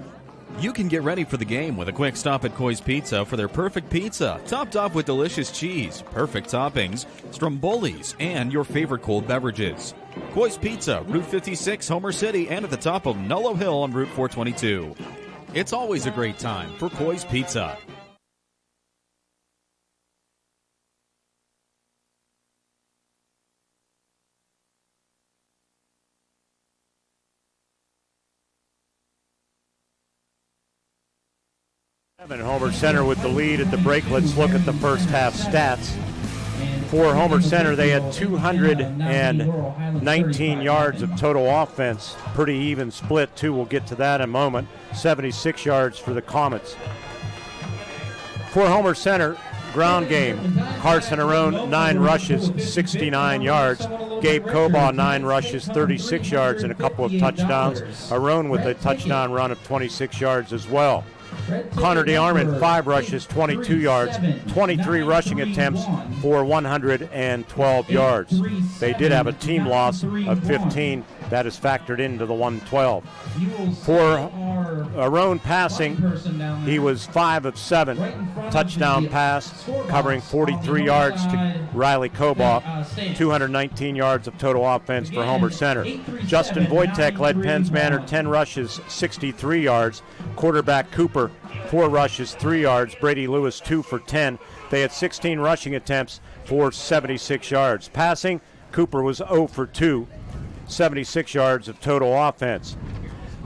You can get ready for the game with a quick stop at Coy's Pizza for their perfect pizza, topped off with delicious cheese, perfect toppings, strombolis, and your favorite cold beverages. Coy's Pizza, Route 56, Homer City, and at the top of Nullo Hill on Route 422. It's always a great time for Coy's Pizza. Homer Center with the lead at the break. Let's look at the first half stats. For Homer Center, they had 219 yards of total offense. Pretty even split, too. We'll get to that in a moment. 76 yards for the Comets. For Homer Center, ground game. Carson Arone, 9 rushes, 69 yards. Gabe Cobaugh, 9 rushes, 36 yards, and a couple of touchdowns. Arone with a touchdown run of 26 yards as well. Connor DeArmond, 5 rushes, 22 yards, 23 rushing attempts for 112 yards. They did have a team loss of 15. That is factored into the 112. For Arone passing, he was 5 of 7. Touchdown pass, covering 43 yards to Riley Cobaugh. 219 yards of total offense for Homer Center. Justin Wojtek led Penn's Manor, 10 rushes, 63 yards. Quarterback Cooper, 4 rushes, 3 yards. Brady Lewis, 2 for 10. They had 16 rushing attempts for 76 yards. Passing, Cooper was 0 for 2. 76 yards of total offense.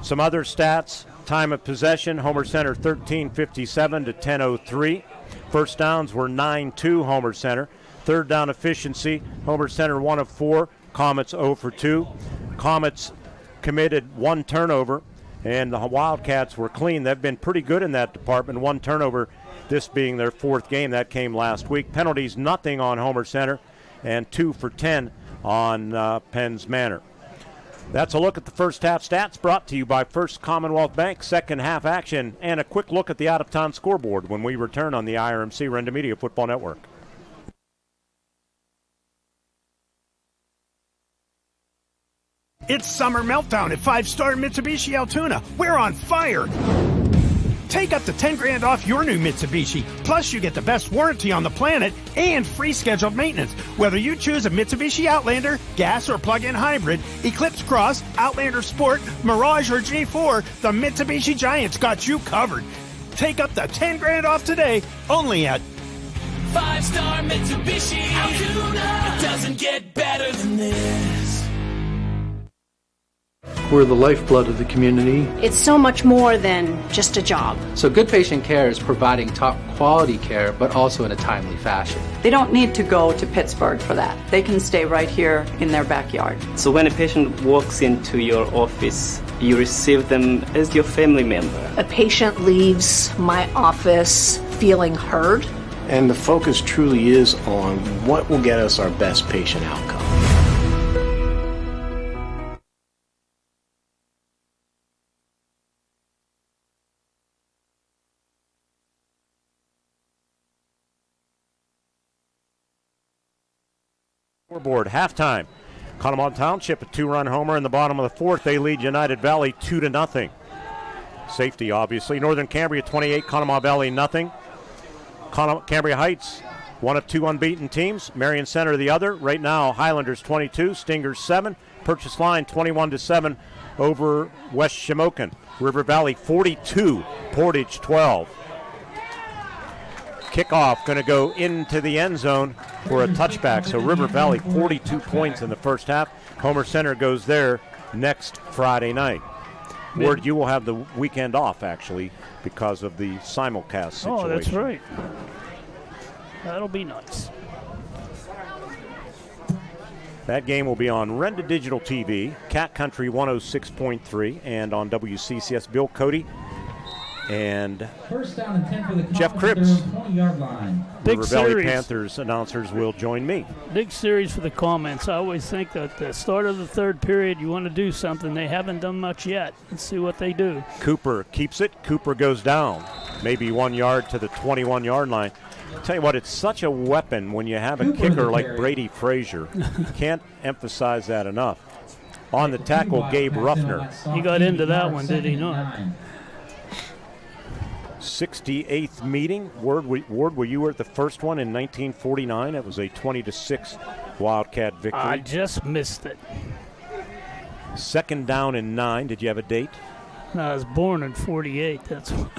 Some other stats: time of possession, Homer Center 13:57 to 10:03. First downs were 9-2 Homer Center. Third down efficiency, Homer Center 1 of 4, Comets 0 for 2. Comets committed 1 turnover, and the Wildcats were clean. They've been pretty good in that department. 1 turnover, this being their 4th game. That came last week. Penalties, nothing on Homer Center, and 2 for 10 on Penn's Manor. That's a look at the first half stats, brought to you by First Commonwealth Bank. Second half action and a quick look at the out-of-town scoreboard when we return on the IRMC Renda Media Football Network. It's Summer Meltdown at 5-Star Mitsubishi Altoona. We're on fire! Take up to $10,000 off your new Mitsubishi. Plus, you get the best warranty on the planet and free scheduled maintenance. Whether you choose a Mitsubishi Outlander, gas or plug-in hybrid, Eclipse Cross, Outlander Sport, Mirage or G4, the Mitsubishi Giants got you covered. Take up to $10,000 off today, only at 5-Star Mitsubishi Altoona. It doesn't get better than this. We're the lifeblood of the community. It's so much more than just a job. So Good Patient Care is providing top quality care, but also in a timely fashion. They don't need to go to Pittsburgh for that. They can stay right here in their backyard. So when a patient walks into your office, you receive them as your family member. A patient leaves my office feeling heard. And the focus truly is on what will get us our best patient outcome. Scoreboard, halftime. Conemaugh Township, a 2-run homer in the bottom of the 4th. They lead United Valley 2-0. Safety, obviously. Northern Cambria 28, Conemaugh Valley nothing. Cambria Heights, 1 of 2 unbeaten teams. Marion Center the other. Right now, Highlanders 22, Stingers 7. Purchase Line 21-7 over West Shamokin. River Valley 42, Portage 12. Kickoff going to go into the end zone for a touchback. So River Valley 42 points in the first half. Homer Center goes there next Friday night. Ward, you will have the weekend off, actually, because of the simulcast situation. Oh, that's right. That'll be nice. That game will be on Renda Digital TV, Cat Country 106.3, and on WCCS. Bill Cody and First down and 10 for the Jeff Cribs. 20-yard line. River Valley Panthers announcers will join me. Big series for the comments. I always think that at the start of the third period, you want to do something. They haven't done much yet. Let's see what they do. Cooper keeps it. Cooper goes down. Maybe 1 yard to the 21-yard line. I'll tell you what, it's such a weapon when you have a kicker like Brady Frazier. Can't emphasize that enough. On the tackle, Gabe Ruffner. He got into that one, did he not? 68th meeting. Ward, were you at the first one in 1949? It was a 20-6 Wildcat victory. I just missed it. 2nd down and 9. Did you have a date? No, I was born in 48. That's what.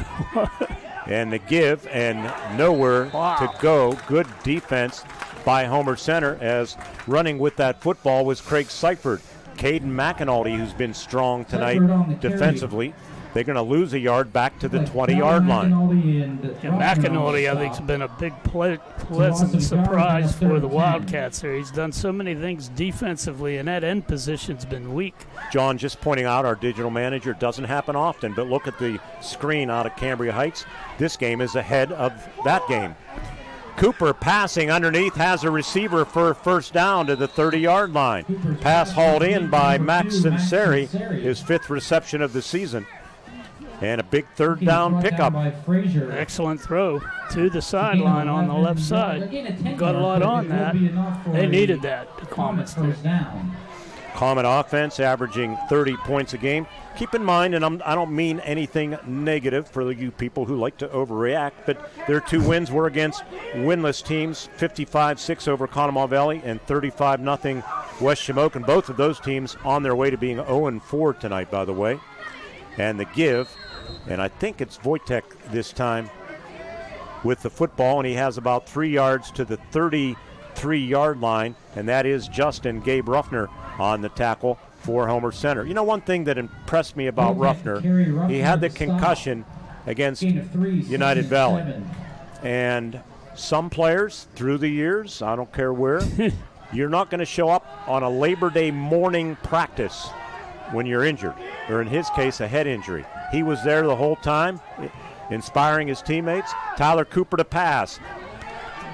And the give and nowhere to go. Good defense by Homer Center, as running with that football was Craig Seifert. Caden McAnulty, who's been strong tonight defensively. They're going to lose a yard back to the 20-yard line. McAnulty, I think, has been a big pleasant surprise for the Wildcats there. He's done so many things defensively, and that end position's been weak. John, just pointing out, our digital manager, doesn't happen often, but look at the screen out of Cambria Heights. This game is ahead of that game. Cooper passing underneath, has a receiver for 1st down to the 30-yard line. Pass hauled in by Max Sinceri, his 5th reception of the season. And a big 3rd down pickup. Excellent throw to the sideline on the left side. Got a lot on that. They needed that, the Comets did. Comet offense averaging 30 points a game. Keep in mind, and I don't mean anything negative for you people who like to overreact, but their 2 wins were against winless teams, 55-6 over Conemaugh Valley and 35-0 West Shamokin. Both of those teams on their way to being 0-4 tonight, by the way. And the give, and I think it's Wojtek this time with the football, and he has about 3 yards to the 33-yard line, and that is Justin Gabe Ruffner on the tackle for Homer Center. You know, one thing that impressed me about Ruffner, he had the concussion against United Valley. And some players through the years, I don't care where, you're not going to show up on a Labor Day morning practice when you're injured, or in his case, a head injury. He was there the whole time, inspiring his teammates. Tyler Cooper to pass.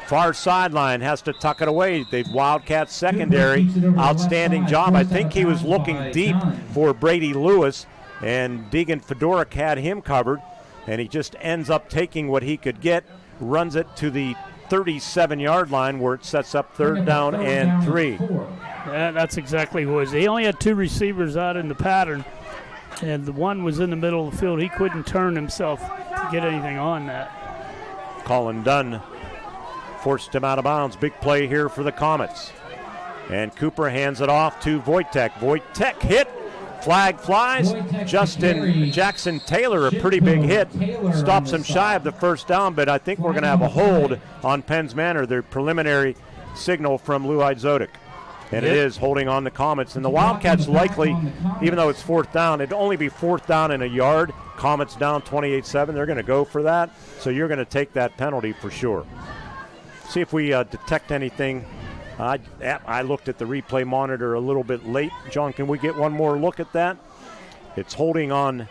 Far sideline, has to tuck it away. The Wildcats secondary, outstanding job. I think he was looking deep for Brady Lewis, and Deegan Fedorik had him covered, and he just ends up taking what he could get, runs it to the 37-yard line where it sets up 3rd down and 3. Yeah, that's exactly what it was. He only had 2 receivers out in the pattern, and the one was in the middle of the field. He couldn't turn himself to get anything on that. Colin Dunn forced him out of bounds. Big play here for the Comets. And Cooper hands it off to Wojtek. Wojtek hit. Flag flies. Justin Jackson Taylor, a pretty big hit. Stops him shy of the 1st down, but I think we're going to have a hold on Penn's Manor, their preliminary signal from Lou Zodic. And it is holding on the Comets. And the Wildcats likely, even though it's 4th down, it'd only be 4th down and a yard. Comets down 28-7. They're going to go for that. So you're going to take that penalty for sure. See if we detect anything. I looked at the replay monitor a little bit late. John, can we get one more look at that? It's holding on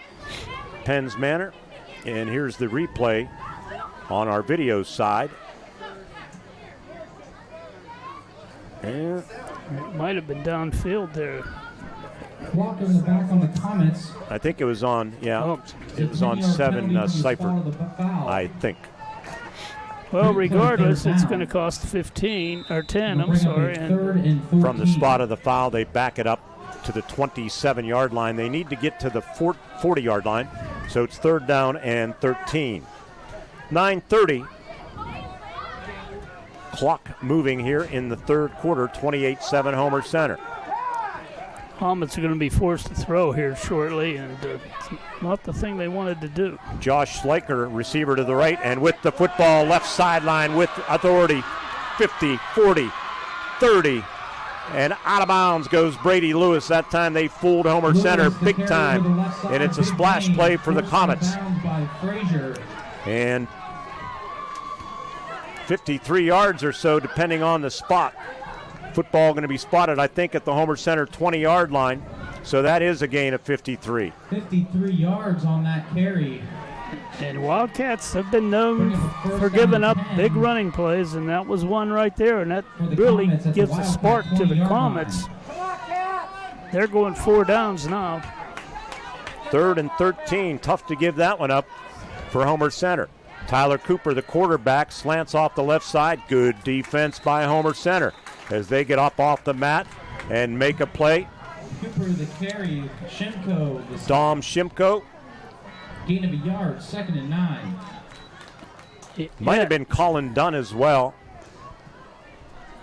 Penn's Manor. And here's the replay on our video side. And it might have been downfield there. Clock in the back on the Comets. I think it was on, it was on 7 Seifert, I think. Well, regardless, it's going to cost 15 or 10. I'm sorry. And from the spot of the foul, they back it up to the 27-yard line. They need to get to the 40-yard line, so it's 3rd down and 13. 9:30. Clock moving here in the 3rd quarter. 28-7 Homer Center. Comets are going to be forced to throw here shortly, and it's not the thing they wanted to do. Josh Schleicher, receiver to the right, and with the football, left sideline with authority. 50, 40, 30, and out of bounds goes Brady Lewis. That time they fooled Homer Center big time, and it's a splash play for the Comets. And 53 yards or so, depending on the spot. Football going to be spotted, I think, at the Homer Center 20-yard line. So that is a gain of 53. 53 yards on that carry. And Wildcats have been known for giving up big running plays, and that was one right there. And that really gives a spark to the Comets. They're going 4 downs now. 3rd and 13. Tough to give that one up for Homer Center. Tyler Cooper, the quarterback, slants off the left side. Good defense by Homer Center as they get up off the mat and make a play. Cooper the carry, Shimko. Dom Shimko. Gain of a yard, 2nd and 9. Might have been Colin Dunn as well.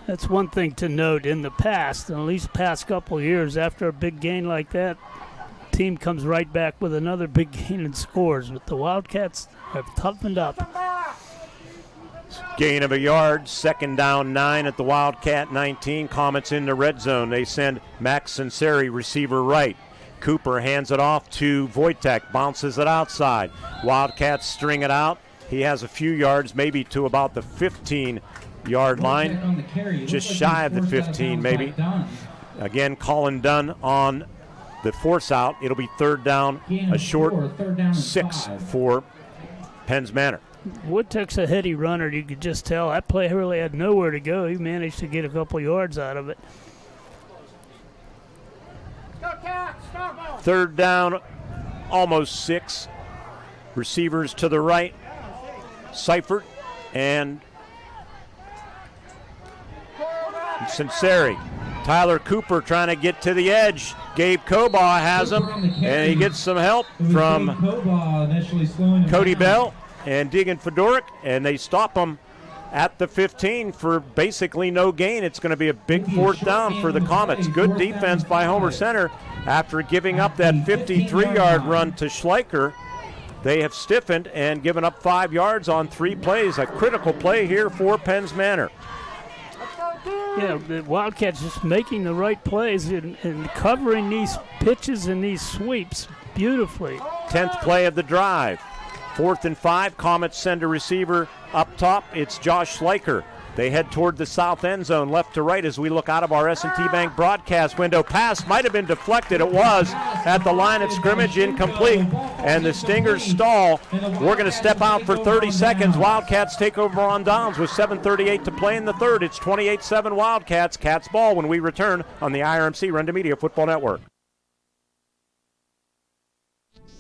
That's one thing to note. In the past, at least past couple of years, after a big gain like that, team comes right back with another big gain and scores. But the Wildcats have toughened up. Gain of a yard, 2nd down 9 at the Wildcat 19. Comets in the red zone. They send Max Sinceri, receiver right. Cooper hands it off to Wojtek, bounces it outside. Wildcats string it out. He has a few yards, maybe to about the 15-yard line, just shy of the 15 maybe. Again, Colin Dunn on the force out. It'll be 3rd down, a short 6 for Penns Manor. Woodtuck's a heady runner. You could just tell. That play really had nowhere to go. He managed to get a couple yards out of it. 3rd down, almost 6. Receivers to the right. Seifert and Sinceri. Tyler Cooper trying to get to the edge. Gabe Kobaugh has him, and he gets some help from Cody Bell and Deegan Fedoric, and they stop him at the 15 for basically no gain. It's going to be a big 4th down for the Comets. Good defense by Homer Center after giving up that 53-yard run to Schleicher. They have stiffened and given up 5 yards on 3 plays. A critical play here for Penns Manor. Yeah, the Wildcats just making the right plays and covering these pitches and these sweeps beautifully. 10th play of the drive. 4th and 5. Comets send a receiver up top. It's Josh Schleicher. They head toward the south end zone, left to right as we look out of our S&T Bank broadcast window. Pass might have been deflected. It was at the line of scrimmage, incomplete. And the Stingers stall. We're going to step out for 30 seconds. Wildcats take over on downs with 7:38 to play in the 3rd. It's 28-7 Wildcats. Cats ball when we return on the IRMC Renda Media Football Network.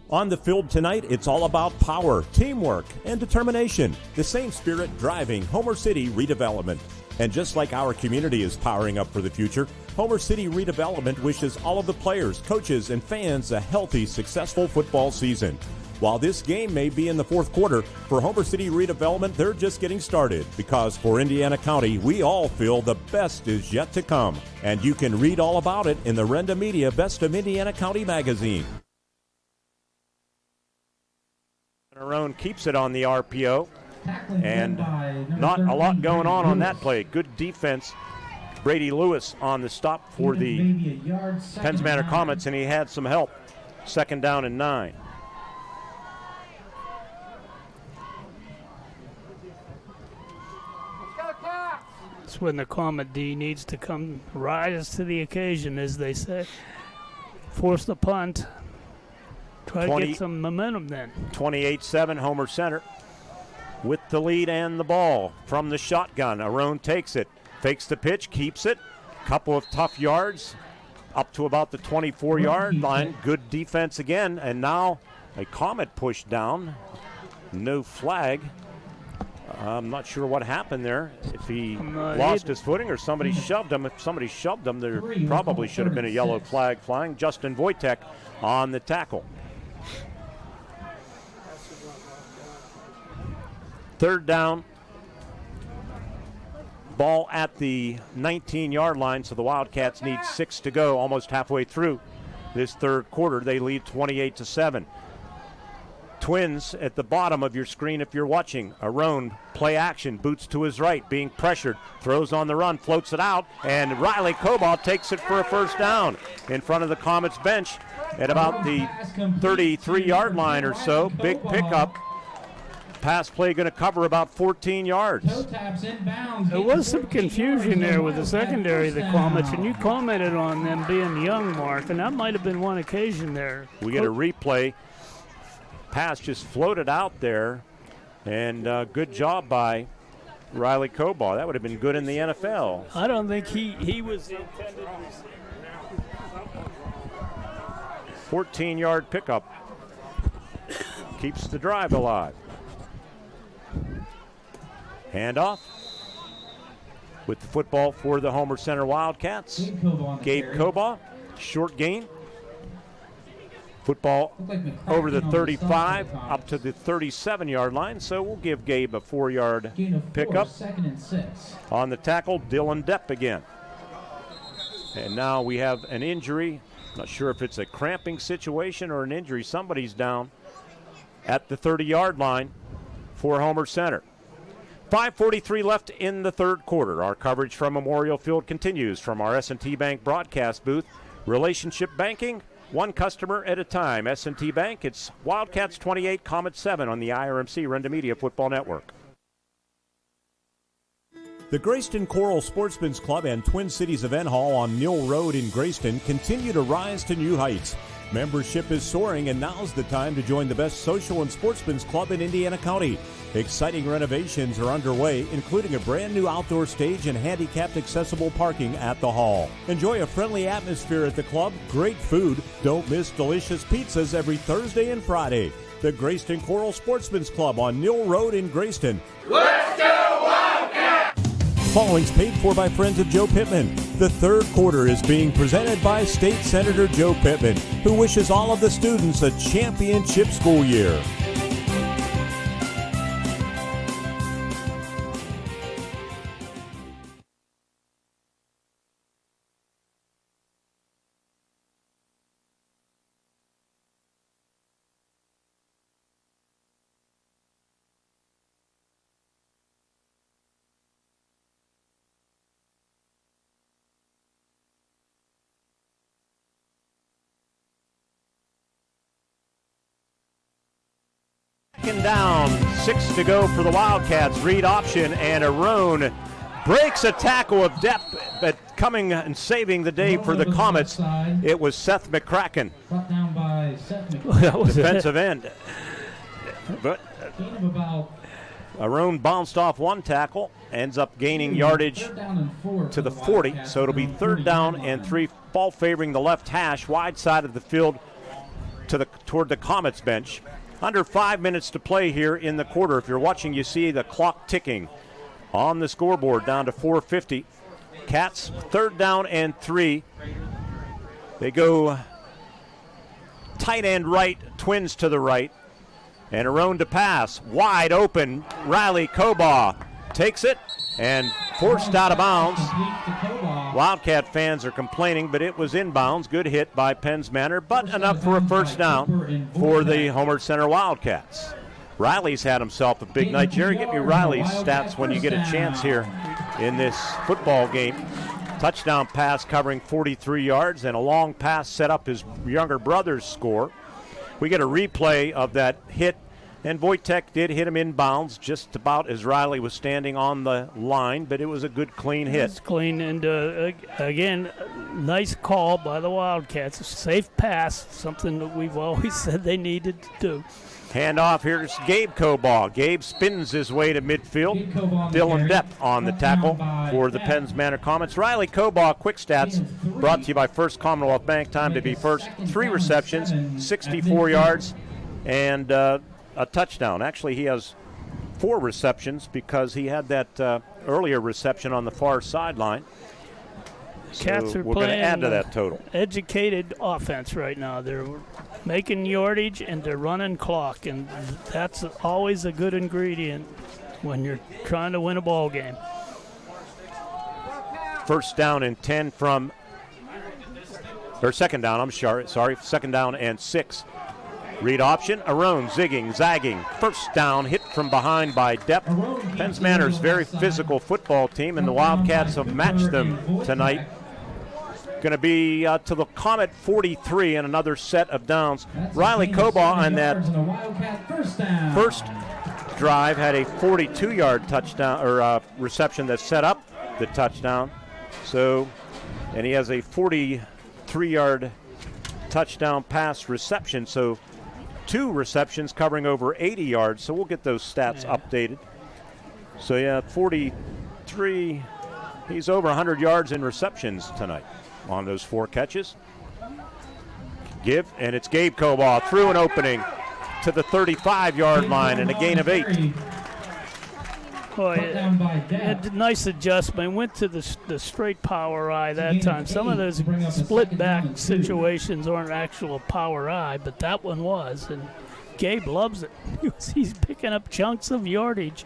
On the field tonight, it's all about power, teamwork, and determination. The same spirit driving Homer City redevelopment. And just like our community is powering up for the future, Homer City Redevelopment wishes all of the players, coaches, and fans a healthy, successful football season. While this game may be in the 4th quarter, for Homer City Redevelopment, they're just getting started. Because for Indiana County, we all feel the best is yet to come. And you can read all about it in the Renda Media Best of Indiana County magazine. Arone keeps it on the RPO, and not a lot going on that play. Good defense. Brady Lewis on the stop for the Penns Manor Comets, and he had some help. 2nd down and 9. That's when the Comet D needs to come rise to the occasion, as they say. Force the punt. Try to get some momentum then. 28-7 Homer Center with the lead and the ball from the shotgun. Arone takes it, fakes the pitch, keeps it. Couple of tough yards up to about the 24-yard line. Good defense again, and now a Comet push down. No flag. I'm not sure what happened there. If he lost his footing or somebody shoved him. If somebody shoved him, there probably should have been a yellow flag flying. Justin Wojtek on the tackle. 3rd down. Ball at the 19-yard line, so the Wildcats need 6 to go, almost halfway through this 3rd quarter. They lead 28-7. Twins at the bottom of your screen if you're watching. Arone, play action, boots to his right, being pressured, throws on the run, floats it out, and Riley Kobaugh takes it for a 1st down in front of the Comets bench at about the 33-yard line or so. Big pickup. Pass play going to cover about 14 yards. There was some confusion there with the secondary of the Comets, and you commented on them being young, Mark, and that might have been one occasion there. We get a replay. Pass just floated out there, and good job by Riley Kobaugh. That would have been good in the NFL. I don't think he was the intended receiver. 14-yard pickup. Keeps the drive alive. Handoff with the football for the Homer Center Wildcats. Gabe Kobaugh, short gain. Football over the 35, up to the 37-yard line, so we'll give Gabe a 4-yard pickup. 2nd and 6. On the tackle, Dylan Depp again. And now we have an injury. Not sure if it's a cramping situation or an injury. Somebody's down at the 30-yard line for Homer Center. 5:43 left in the third quarter. Our coverage from Memorial Field continues from our S&T Bank broadcast booth. Relationship banking, one customer at a time. S&T Bank, it's Wildcats 28, Comets 7 on the IRMC Renda Media Football Network. The Grayston Coral Sportsman's Club and Twin Cities Event Hall on Mill Road in Grayston continue to rise to new heights. Membership is soaring, and now's the time to join the best social and sportsman's club in Indiana County. Exciting renovations are underway, including a brand new outdoor stage and handicapped accessible parking at the hall. Enjoy a friendly atmosphere at the club, great food. Don't miss delicious pizzas every Thursday and Friday. The Grayston Coral Sportsman's Club on Mill Road in Grayston. Let's go Wildcats! Following's paid for by friends of Joe Pittman. The third quarter is being presented by State Senator Joe Pittman, who wishes all of the students a championship school year. Down, 6 to go for the Wildcats. Read option, and Arone breaks a tackle of Depp, but coming and saving the day for the Comets, it was Seth McCracken. Brought down by Seth McCracken. Defensive end. But Arone bounced off one tackle, ends up gaining yardage to the 40, so it'll be 3rd down and 3, ball favoring the left hash, wide side of the field toward the Comets bench. Under 5 minutes to play here in the quarter. If you're watching, you see the clock ticking on the scoreboard down to 4:50. Cats, 3rd down and 3. They go tight end right, Twins to the right. And Arone to pass, wide open. Riley Cobaugh takes it and forced out of bounds. Wildcat fans are complaining, but it was inbounds. Good hit by Penn's Manor, but enough for a 1st down for the Homer Center Wildcats. Riley's had himself a big night. Jerry, get me Riley's stats when you get a chance here in this football game. Touchdown pass covering 43 yards, and a long pass set up his younger brother's score. We get a replay of that hit, and Wojtek did hit him inbounds just about as Riley was standing on the line, but it was a good, clean hit. It's clean, and again, nice call by the Wildcats. A safe pass, something that we've always said they needed to do. Handoff, here's Gabe Cobaugh. Gabe spins his way to midfield. Dylan Depp on the tackle for the Penn's Manor Comets. Riley Cobaugh, quick stats, brought to you by First Commonwealth Bank. Time to be first. 3 receptions, 64 yards, and a touchdown. Actually, he has 4 receptions because he had that earlier reception on the far sideline. Cats so are we're going to add to that total. Educated offense right now. They're making yardage and they're running clock, and that's always a good ingredient when you're trying to win a ball game. 1st down and 10 from, or 2nd down, I'm sorry, 2nd down and 6. Read option, Arone zigging, zagging. 1st down, hit from behind by Depp. Penn's Manor's very physical football team, and the Wildcats have matched them tonight. Going to be to the Comet 43 and another set of downs. Riley Cobaugh on that first drive had a 42-yard touchdown or reception that set up the touchdown. So, and he has a 43-yard touchdown pass reception. So, 2 receptions covering over 80 yards. So we'll get those stats updated. So yeah, 43. He's over 100 yards in receptions tonight on those 4 catches. Give, and it's Gabe Cobaugh through an opening to the 35-yard line and a gain of 8. Boy, down by Depp. nice adjustment. Went to the straight power eye that time. Some of those split back situations aren't actual power eye, but that one was. And Gabe loves it. He's picking up chunks of yardage.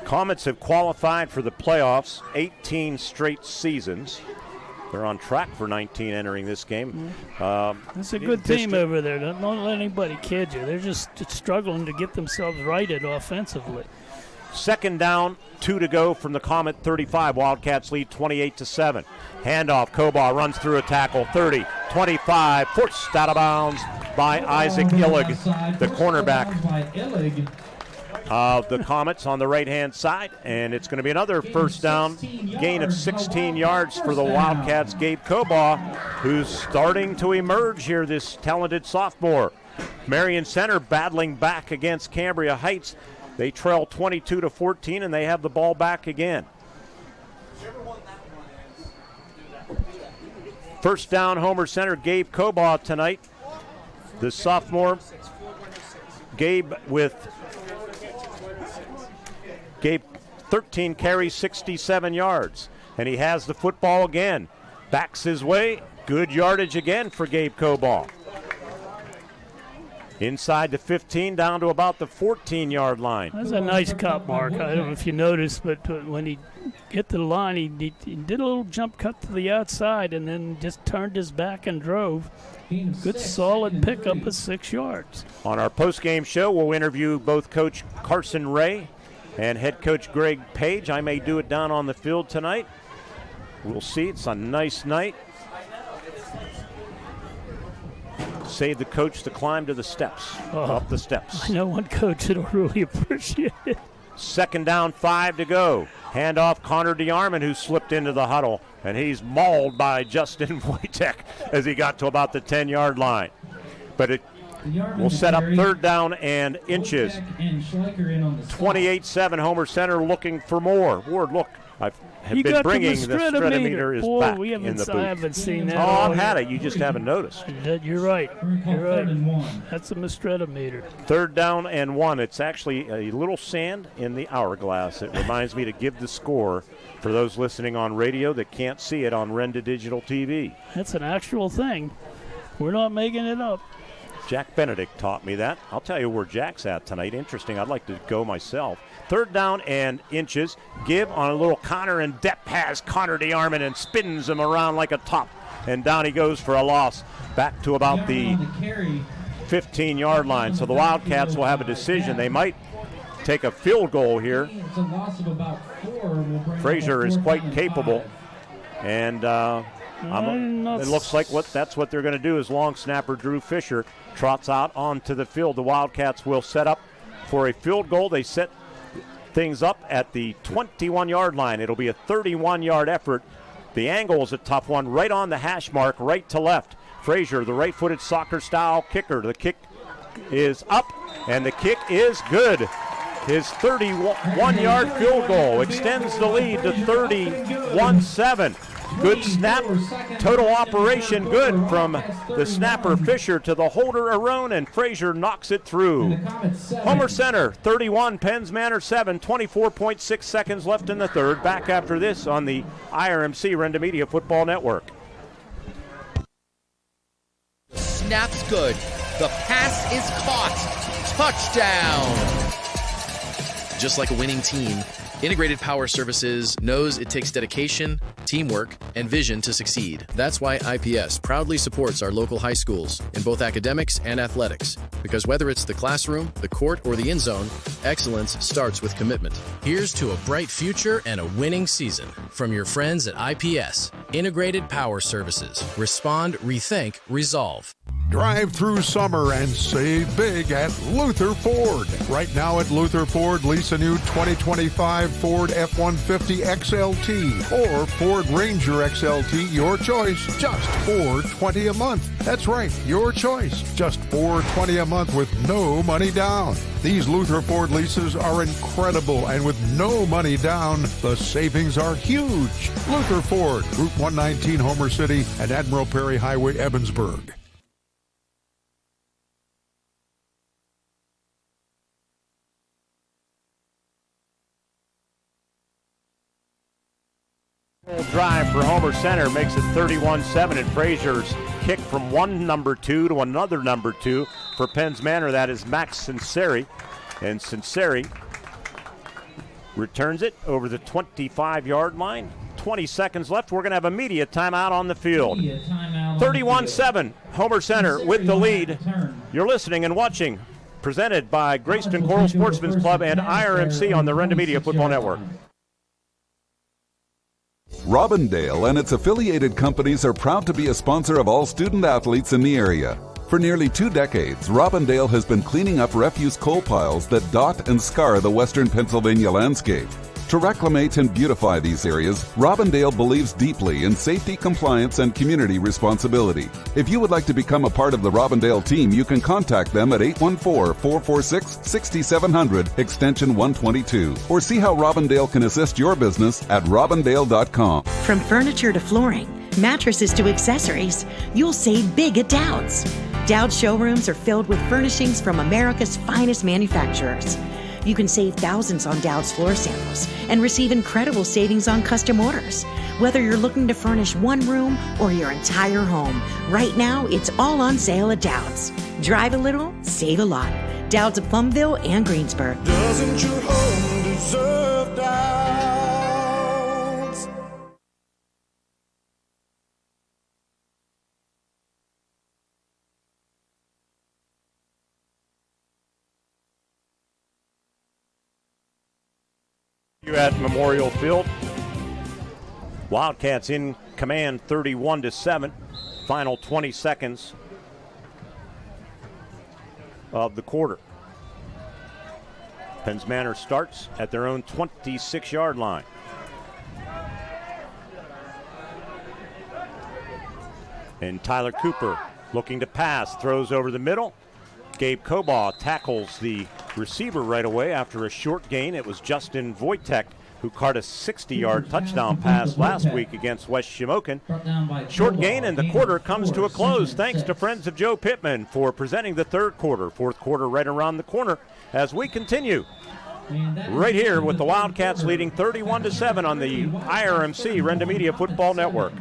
Comets have qualified for the playoffs 18 straight seasons. They're on track for 19 entering this game. It's a good team over there. Don't let anybody kid you. They're just struggling to get themselves righted offensively. Second down, 2 to go from the Comet 35. Wildcats lead 28-7. Handoff, Kobaugh runs through a tackle, 30, 25, forced out of bounds by Isaac Illig, the cornerback of the Comets on the right-hand side. And it's going to be another first down, gain of 16 yards for the Wildcats. Gabe Kobaugh, who's starting to emerge here, this talented sophomore. Marion Center battling back against Cambria Heights. They trail 22-14, and they have the ball back again. First down, Homer Center, Gabe Kobaugh tonight. The sophomore, Gabe 13 carries, 67 yards. And he has the football again. Backs his way. Good yardage again for Gabe Kobaugh. Inside the 15, down to about the 14-yard line. That's a nice cut, Mark. I don't know if you noticed, but when he hit the line, he did a little jump cut to the outside and then just turned his back and drove. Good solid pickup of 6 yards. On our post-game show, we'll interview both Coach Carson Ray and head coach Greg Page. I may do it down on the field tonight. We'll see. It's a nice night. Save the coach to climb to the steps, up the steps. I know one coach that'll really appreciate it. Second down, 5 to go. Handoff, Connor DeArmond, who slipped into the huddle, and he's mauled by Justin Wojtek as he got to about the 10-yard line. But it will set up third down and inches. 28-7, Homer Center looking for more. Ward, look, I've been bringing the stratometer is Boy, back we haven't, in the booth. I haven't seen that. Oh, I've had it. You just haven't noticed. You're right. You're right. That's a stratometer. Third down and 1. It's actually a little sand in the hourglass. It reminds me to give the score for those listening on radio that can't see it on Renda Digital TV. That's an actual thing. We're not making it up. Jack Benedict taught me that. I'll tell you where Jack's at tonight. Interesting. I'd like to go myself. Third down and inches. Give on a little Connor and Depp has Connor DeArmond and spins him around like a top. And down he goes for a loss. Back to about the 15-yard line. So the Wildcats will have a decision. They might take a field goal here. Frazier is quite capable. And it looks like that's what they're going to do is long snapper Drew Fisher trots out onto the field. The Wildcats will set up for a field goal. They set things up at the 21-yard line. It'll be a 31-yard effort. The angle is a tough one, right on the hash mark, right to left. Frazier, the right-footed soccer-style kicker. The kick is up, and the kick is good. His 31-yard field goal extends the lead to 31-7. Good snap, total operation good from the snapper Fisher to the holder Arone, and Frazier knocks it through. Homer Center 31, Penns Manor 7, 24.6 seconds left in the third. Back after this on the IRMC Renda Media Football Network. Snap's good. The pass is caught. Touchdown. Just like a winning team, Integrated Power Services knows it takes dedication, teamwork, and vision to succeed. That's why IPS proudly supports our local high schools in both academics and athletics. Because whether it's the classroom, the court, or the end zone, excellence starts with commitment. Here's to a bright future and a winning season from your friends at IPS, Integrated Power Services. Respond, rethink, resolve. Drive through summer and save big at Luther Ford. Right now at Luther Ford, lease a new 2025 Ford F-150 XLT or Ford Ranger XLT, your choice, just $420 a month. That's right, your choice, just $420 a month with no money down. These Luther Ford leases are incredible, and with no money down, the savings are huge. Luther Ford, Route 119, Homer City, and Admiral Perry Highway, Evansburg. drive for Homer Center makes it 31-7, and Frazier's kick from one number 2 to another number 2 for Penn's Manor. That is Max Sinceri, and Sinceri returns it over the 25-yard line. 20 seconds left. We're going to have a media timeout on the field. 31-7, Homer Center with the lead. You're listening and watching, presented by Grayston Coral Sportsman's Club and IRMC on the Renda Media Football Network. Robindale and its affiliated companies are proud to be a sponsor of all student athletes in the area. For nearly 2 decades, Robindale has been cleaning up refuse coal piles that dot and scar the western Pennsylvania landscape. To reclimate and beautify these areas, Robindale believes deeply in safety, compliance, and community responsibility. If you would like to become a part of the Robindale team, you can contact them at 814-446-6700, extension 122, or see how Robindale can assist your business at robindale.com. From furniture to flooring, mattresses to accessories, you'll save big at Dowd's. Dowd's showrooms are filled with furnishings from America's finest manufacturers. You can save thousands on Dowd's floor samples and receive incredible savings on custom orders. Whether you're looking to furnish one room or your entire home, right now it's all on sale at Dowd's. Drive a little, save a lot. Dowd's of Plumville and Greensburg. Doesn't your home deserve Dowd's? At Memorial Field, Wildcats in command 31-7. Final 20 seconds of the quarter. Penn's Manor starts at their own 26-yard line. And Tyler Cooper looking to pass, throws over the middle. Gabe Kobaugh tackles the receiver right away after a short gain. It was Justin Wojtek who caught a 60-yard touchdown pass last week against West Shamokin. Short gain, and the quarter comes to a close. Thanks to Friends of Joe Pittman for presenting the third quarter. Fourth quarter right around the corner as we continue right here with the Wildcats leading 31-7 on the IRMC Renda Media Football Network.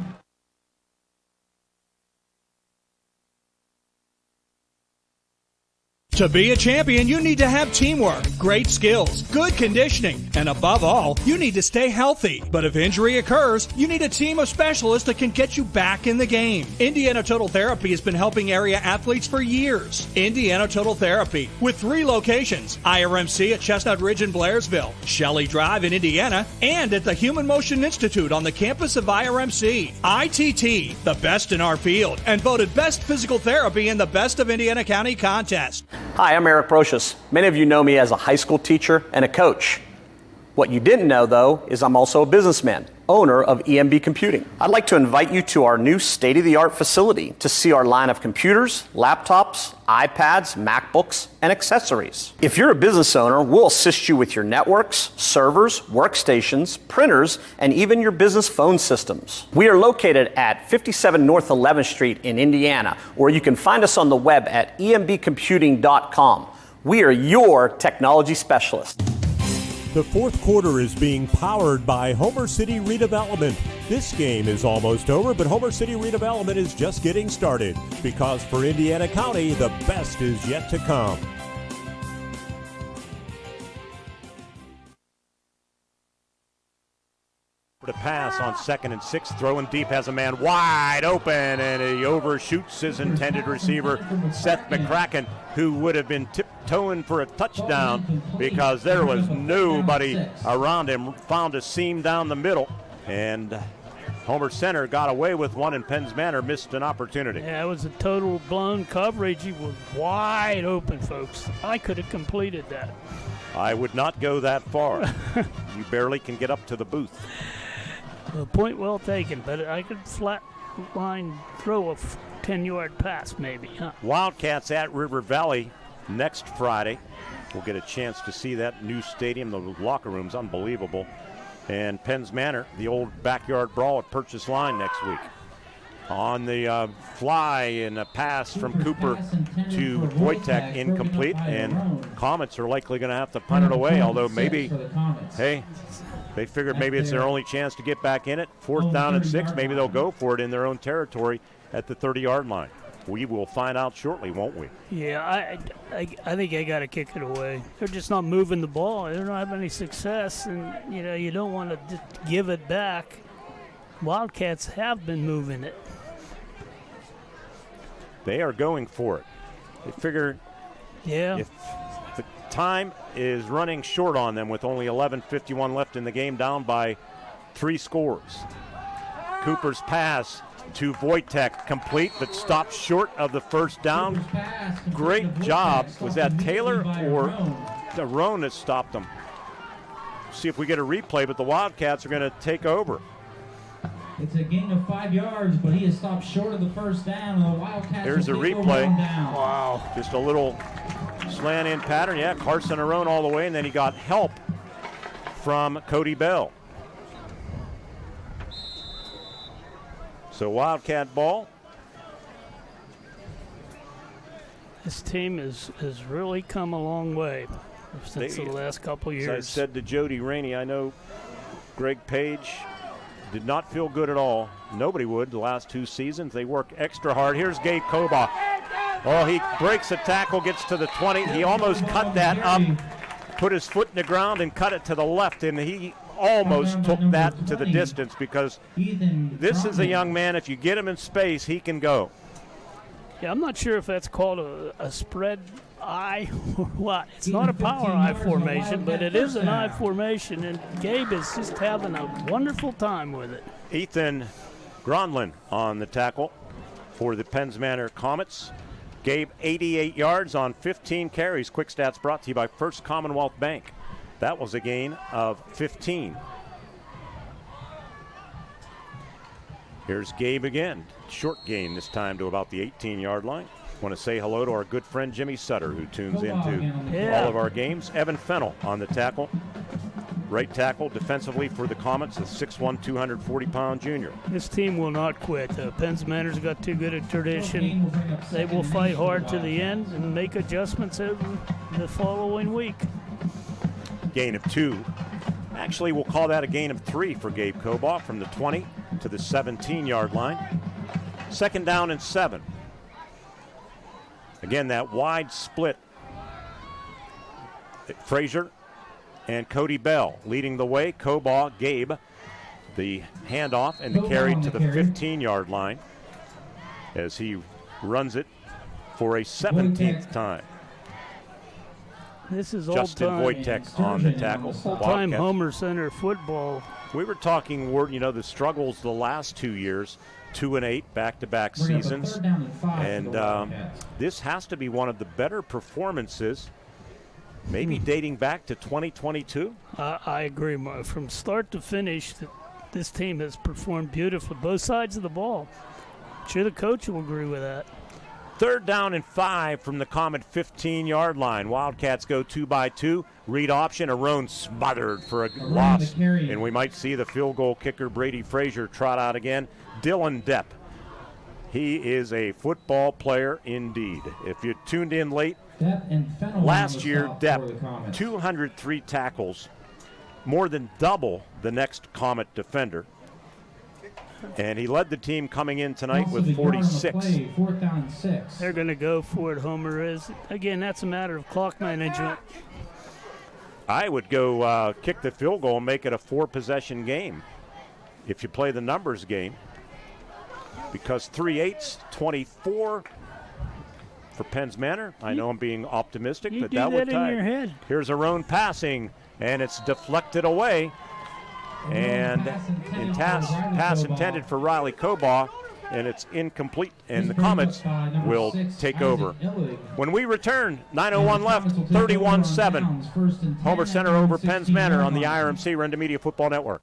To be a champion, you need to have teamwork, great skills, good conditioning, and above all, you need to stay healthy. But if injury occurs, you need a team of specialists that can get you back in the game. Indiana Total Therapy has been helping area athletes for years. Indiana Total Therapy, with 3 locations, IRMC at Chestnut Ridge in Blairsville, Shelley Drive in Indiana, and at the Human Motion Institute on the campus of IRMC. ITT, the best in our field, and voted Best Physical Therapy in the Best of Indiana County contest. Hi, I'm Eric Brocious. Many of you know me as a high school teacher and a coach. What you didn't know, though, is I'm also a businessman, owner of EMB Computing. I'd like to invite you to our new state-of-the-art facility to see our line of computers, laptops, iPads, MacBooks, and accessories. If you're a business owner, we'll assist you with your networks, servers, workstations, printers, and even your business phone systems. We are located at 57 North 11th Street in Indiana, or you can find us on the web at embcomputing.com. We are your technology specialists. The fourth quarter is being powered by Homer City Redevelopment. This game is almost over, but Homer City Redevelopment is just getting started, because for Indiana County, the best is yet to come. The pass on 2nd and 6, throwing deep, has a man wide open, and he overshoots his intended receiver, Seth McCracken, who would have been tiptoeing for a touchdown because there was nobody around him. Found a seam down the middle, and Homer Center got away with one, and Penn's Manor missed an opportunity. Yeah, it was a total blown coverage. He was wide open, folks. I could have completed that. I would not go that far. You barely can get up to the booth. Well, point well taken, but I could flat line throw a 10-yard pass maybe, huh? Wildcats at River Valley next Friday. We'll get a chance to see that new stadium. The locker room's unbelievable. And Penn's Manor, the old backyard brawl at Purchase Line next week. On the fly, and a pass from Cooper to Wojtek, incomplete, and Comets are likely going to have to punt it away, although maybe, hey, They figured maybe it's their only chance to get back in it. 4th down and 6. Maybe they'll go for it in their own territory at the 30-yard line. We will find out shortly, won't we? Yeah, I think they got to kick it away. They're just not moving the ball. They don't have any success, and you don't want to just give it back. Wildcats have been moving it. They are going for it. They figure if the time is running short on them with only 11:51 left in the game, down by 3 scores. Cooper's pass to Wojtek, complete, but stopped short of the first down. Great job. Was that Taylor or Roan that stopped them? See if we get a replay, but the Wildcats are going to take over. It's a gain of 5 yards, but he has stopped short of the first down. The Wildcats There's the will take replay. over on down. Wow. Just a little slant in pattern. Yeah, Carson Arone all the way, and then he got help from Cody Bell. So Wildcat ball. This team has really come a long way since the last couple years. As I said to Jody Rainey, I know Greg Page did not feel good at all. Nobody would the last 2 seasons. They work extra hard. Here's Gabe Koba. Oh, he breaks a tackle, gets to the 20. He almost cut that up, put his foot in the ground and cut it to the left, and he almost took that to the distance because this is a young man, if you get him in space, he can go. Yeah, I'm not sure if that's called a spread eye or what. It's not a power eye formation, but it is an eye formation, and Gabe is just having a wonderful time with it. Ethan Gronlin on the tackle for the Penns Manor Comets. Gabe 88 yards on 15 carries. Quick stats brought to you by First Commonwealth Bank. That was a gain of 15. Here's Gabe again. Short gain this time to about the 18-yard line. Want to say hello to our good friend Jimmy Sutter, who tunes into all of our games. Evan Fennell on the tackle. Right tackle defensively for the Comets, a 6'1", 240-pound junior. This team will not quit. Penns Manor's got too good a tradition. They will fight hard to the end and make adjustments the following week. Gain of 2. Actually, we'll call that a gain of 3 for Gabe Koba from the 20 to the 17-yard line. 2nd down and 7. Again, that wide split. Frazier and Cody Bell leading the way. Koba, Gabe, the handoff and the carry to the 15-yard line as he runs it for a 17th time. This is Justin Wojtek on the tackle. Old-time Homer Center football. We were talking, the struggles the last 2 years, 2-8 back-to-back seasons, and this has to be one of the better performances, maybe dating back to 2022. I agree. From start to finish, this team has performed beautifully, both sides of the ball. I'm sure the coach will agree with that. 3rd down and 5 from the Comet 15-yard line. Wildcats go 2-by-2. Read option. Arone smothered for a loss. And we might see the field goal kicker Brady Frazier trot out again. Dylan Depp. He is a football player indeed. If you tuned in late, last year Depp, 203 tackles, more than double the next Comet defender. And he led the team coming in tonight with 46. 4th down and 6. They're going to go for it, Homer is. Again, that's a matter of clock management. I would go kick the field goal and make it a 4-possession game if you play the numbers game. Because 3/8, 24 for Penns Manor. I know I'm being optimistic, but that would tie. In your head. Here's Arone passing, and it's deflected away. And pass intended for Riley Koba, and it's incomplete, and the Comets will take over. When we return, 9:01 left, 31-7. Homer Center over Penns Manor on the IRMC Renda Media Football Network.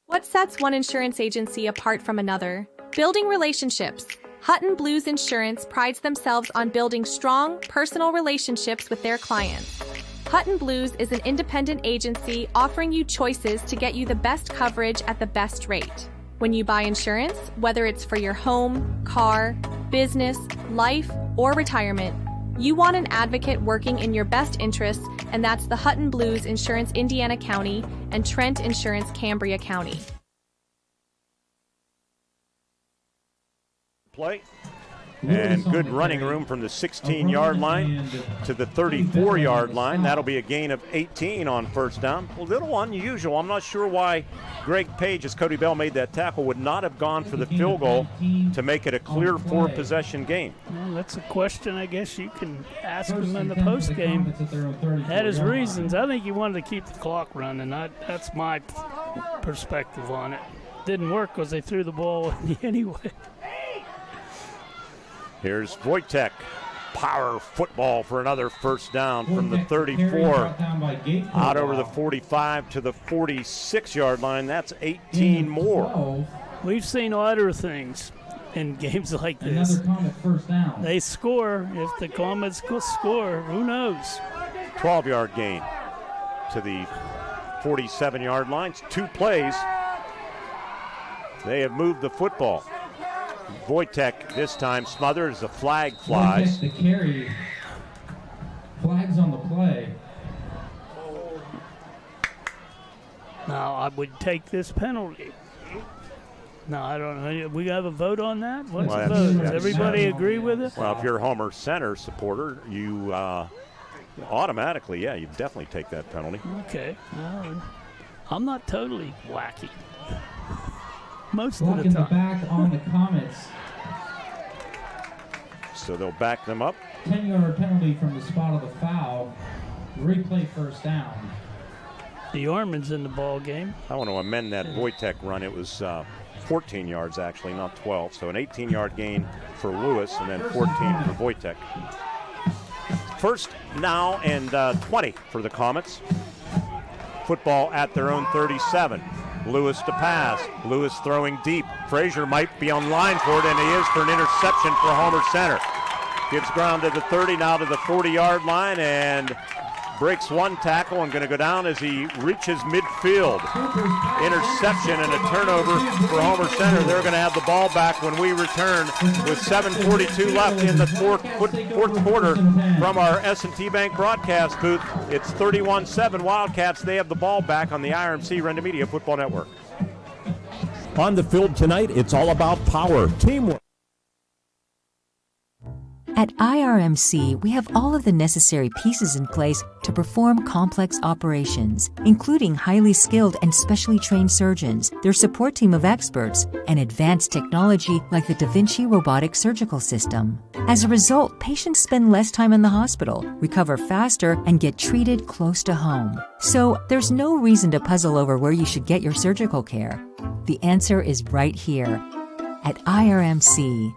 What sets one insurance agency apart from another? Building relationships. Hutton Blues Insurance prides themselves on building strong, personal relationships with their clients. Hutton Blues is an independent agency offering you choices to get you the best coverage at the best rate. When you buy insurance, whether it's for your home, car, business, life, or retirement, You want an advocate working in your best interests, and that's the Hutton Blues Insurance Indiana County and Trent Insurance Cambria County. Play. And good running room from the 16-yard line to the 34-yard line. That'll be a gain of 18 on first down. A little unusual. I'm not sure why Greg Page, as Cody Bell made that tackle, would not have gone for the field goal to make it a clear 4-possession game. Well, that's a question I guess you can ask him in the postgame. Had his reasons. I think he wanted to keep the clock running. That's my perspective on it. Didn't work because they threw the ball anyway. Here's Wojtek. Power football for another first down from the 34. Out over the 45 to the 46-yard line. That's 18 more. We've seen other things in games like this. They score. If the Comets score, who knows? 12-yard gain to the 47-yard line. 2 plays. They have moved the football. Wojtek this time smothers, the flag flies. The carry. Flags on the play. Now I would take this penalty. No, I don't know. We have a vote on that? What's the vote? Does everybody agree with it? Well, if you're a Homer Center supporter, you automatically, you definitely take that penalty. Okay. I'm not totally wacky. Most of Blocking the time. the back on the Comets. So they'll back them up. 10-yard penalty from the spot of the foul. Replay first down. The Ormond's in the ball game. I want to amend that Wojtek run. It was 14 yards actually, not 12. So an 18-yard gain for Lewis and then 14 for Wojtek. First now and 20 for the Comets. Football at their own 37. Lewis to pass. Lewis throwing deep. Frazier might be on line for it, and he is for an interception for Homer Center. Gives ground to the 30, now to the 40-yard line, and breaks one tackle and going to go down as he reaches midfield. Interception and a turnover for Homer Center. They're going to have the ball back when we return with 7:42 left in the fourth quarter from our S&T Bank broadcast booth. It's 31-7 Wildcats. They have the ball back on the IRMC Renda Media Football Network. On the field tonight, it's all about power, teamwork. At IRMC, we have all of the necessary pieces in place to perform complex operations, including highly skilled and specially trained surgeons, their support team of experts, and advanced technology like the Da Vinci robotic surgical system. As a result, patients spend less time in the hospital, recover faster, and get treated close to home. So, there's no reason to puzzle over where you should get your surgical care. The answer is right here at IRMC.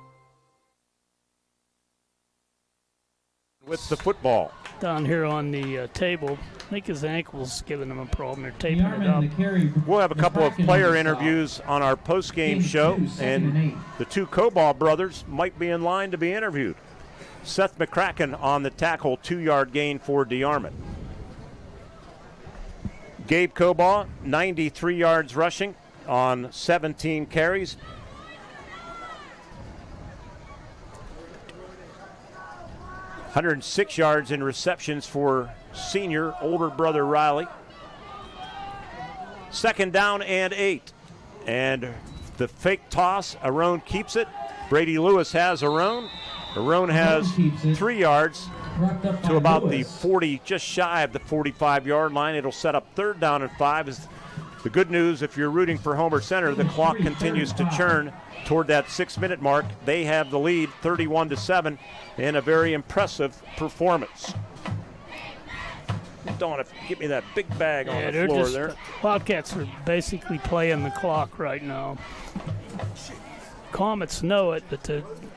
With the football. Down here on the table, I think his ankle's giving him a problem. They're taping it up. We'll have a couple of player interviews on our post-game show, and the two Coball brothers might be in line to be interviewed. Seth McCracken on the tackle, 2-yard gain for DeArmond. Gabe Coball, 93 yards rushing on 17 carries. .106 yards in receptions for senior older brother Riley. Second down and 8. And the fake toss, Arone keeps it. Brady Lewis has Arone. Arone has 3 yards to about the 40, just shy of the 45-yard line. It'll set up third down and 5. Is the good news if you're rooting for Homer Center, the clock continues to churn toward that 6-minute mark. They have the lead 31-7 in a very impressive performance. Don't have to give me that big bag on the floor there. Wildcats are basically playing the clock right now. Comets know it, but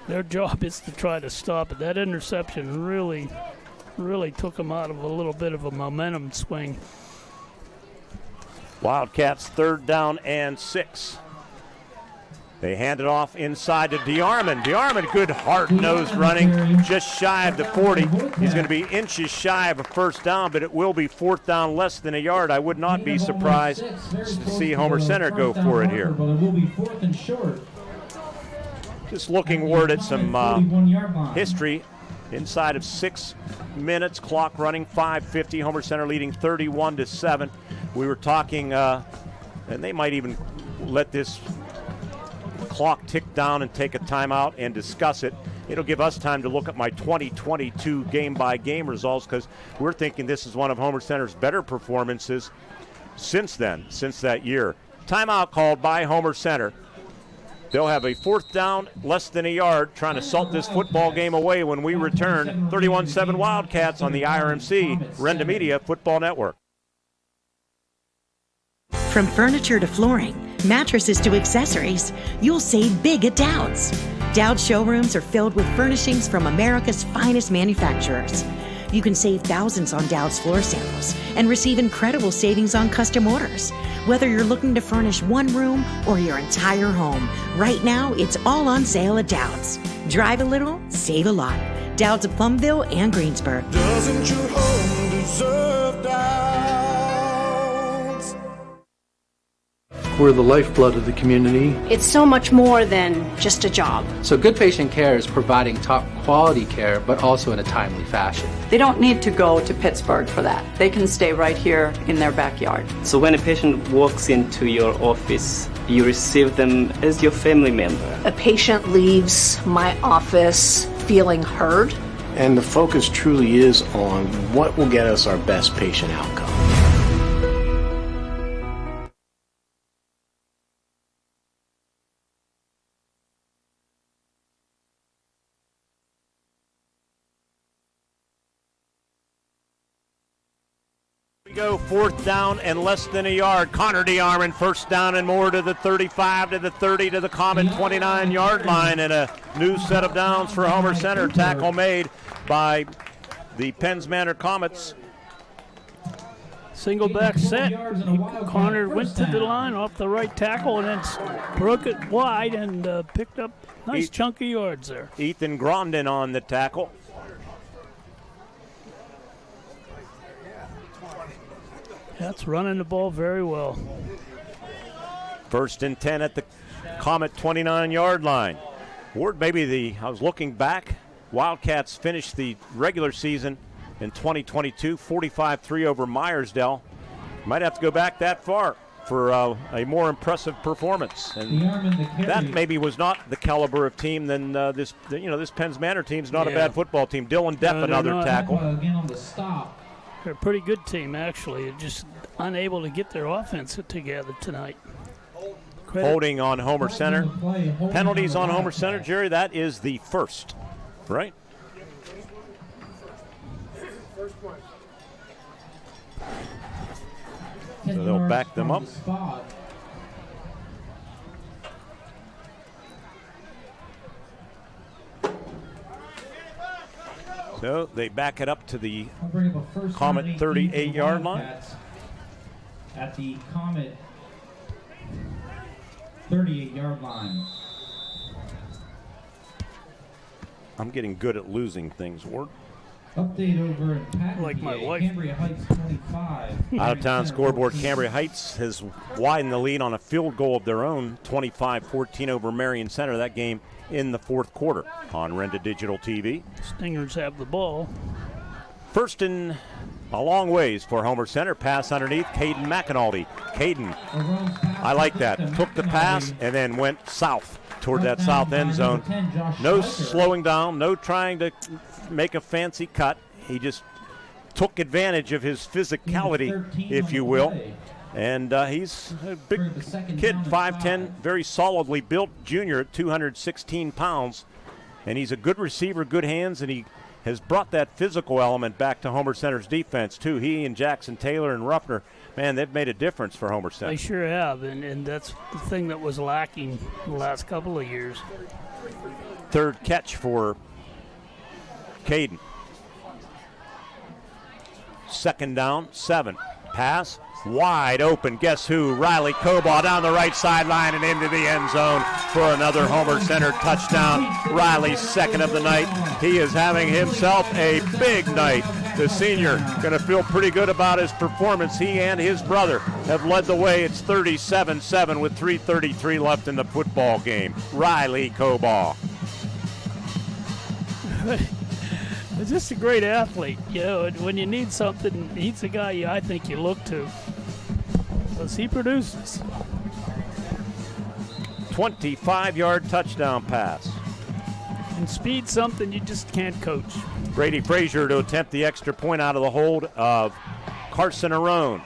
their job is to try to stop it. That interception really took them out of a little bit of a momentum swing. Wildcats third down and 6. They hand it off inside to DeArmond. DeArmond, good hard-nosed running, just shy of the 40. He's going to be inches shy of a first down, but it will be fourth down less than a yard. I would not be surprised to see Homer Center go for it here. Just looking word at some history. inside of 6 minutes, clock running, 5:50. Homer Center leading 31-7. We were talking, and they might even let this clock tick down and take a timeout and discuss it. It'll give us time to look at my 2022 game-by-game results, because we're thinking this is one of Homer Center's better performances since that year. Timeout called by Homer Center. They'll have a 4th down, less than a yard, trying to salt this football game away when we return. 31-7 Wildcats on the IRMC Renda Media Football Network. From furniture to flooring, mattresses to accessories, you'll save big at Dowd's. Dowd's showrooms are filled with furnishings from America's finest manufacturers. You can save thousands on Dowd's floor samples and receive incredible savings on custom orders. Whether you're looking to furnish one room or your entire home, right now it's all on sale at Dowd's. Drive a little, save a lot. Dowd's of Plumville and Greensburg. Doesn't your home deserve Dowd's? We're the lifeblood of the community. It's so much more than just a job. So good patient care is providing top quality care, but also in a timely fashion. They don't need to go to Pittsburgh for that. They can stay right here in their backyard. So when a patient walks into your office, you receive them as your family member. A patient leaves my office feeling heard. And the focus truly is on what will get us our best patient outcome. We go 4th down and less than a yard. Connor DeArmond, 1st down and more to the 35, to the 30, to the Comet 29-yard line, and a new set of downs for Homer Center. Tackle made by the Penns Manor Comets. Single back set. Connor went to the line off the right tackle and then broke it wide and picked up nice chunky yards there. Ethan Grondin on the tackle. That's running the ball very well. 1st and 10 at the Comet 29-yard line. Ward, I was looking back. Wildcats finished the regular season in 2022, 45-3 over Myersdale. Might have to go back that far for a more impressive performance. And that maybe was not the caliber of team than this Penns Manor team's not a bad football team. Dylan Depp, another tackle. Again on the stop. They're a pretty good team, actually. They're just unable to get their offense together tonight. Holding on Homer Center. Penalties on Homer Center, Jerry, that is the first, right? So they'll back them up. So they back it up to the Comet 38-yard line. At the Comet 38-yard line. I'm getting good at losing things, Ward. Update over in Patton, like my wife. Cambria Heights 25. Out-of-town scoreboard, Cambria Heights has widened the lead on a field goal of their own, 25-14 over Marion Center. That game in the 4th quarter on Renda Digital TV. Stingers have the ball. 1st and a long ways for Homer Center. Pass underneath, Caden McAnulty. Caden, I like that. Took the pass and then went south toward that south end zone. No slowing down, no trying to make a fancy cut. He just took advantage of his physicality, if you will. And he's a big kid, 5'10", very solidly built junior at 216 pounds. And he's a good receiver, good hands, and he has brought that physical element back to Homer Center's defense, too. He and Jackson Taylor and Ruffner, man, they've made a difference for Homer Center. They sure have, and that's the thing that was lacking the last couple of years. 3rd catch for Caden. 2nd down, 7. Pass, wide open. Guess who? Riley Cobaugh down the right sideline and into the end zone for another Homer Center touchdown. Riley's 2nd of the night. He is having himself a big night. The senior going to feel pretty good about his performance. He and his brother have led the way. It's 37-7 with 3:33 left in the football game. Riley Cobaugh. He's just a great athlete. You know, and when you need something, he's the guy I think you look to. Because he produces. 25-yard touchdown pass. And speed's something you just can't coach. Brady Frazier to attempt the extra point out of the hold of Carson Arone.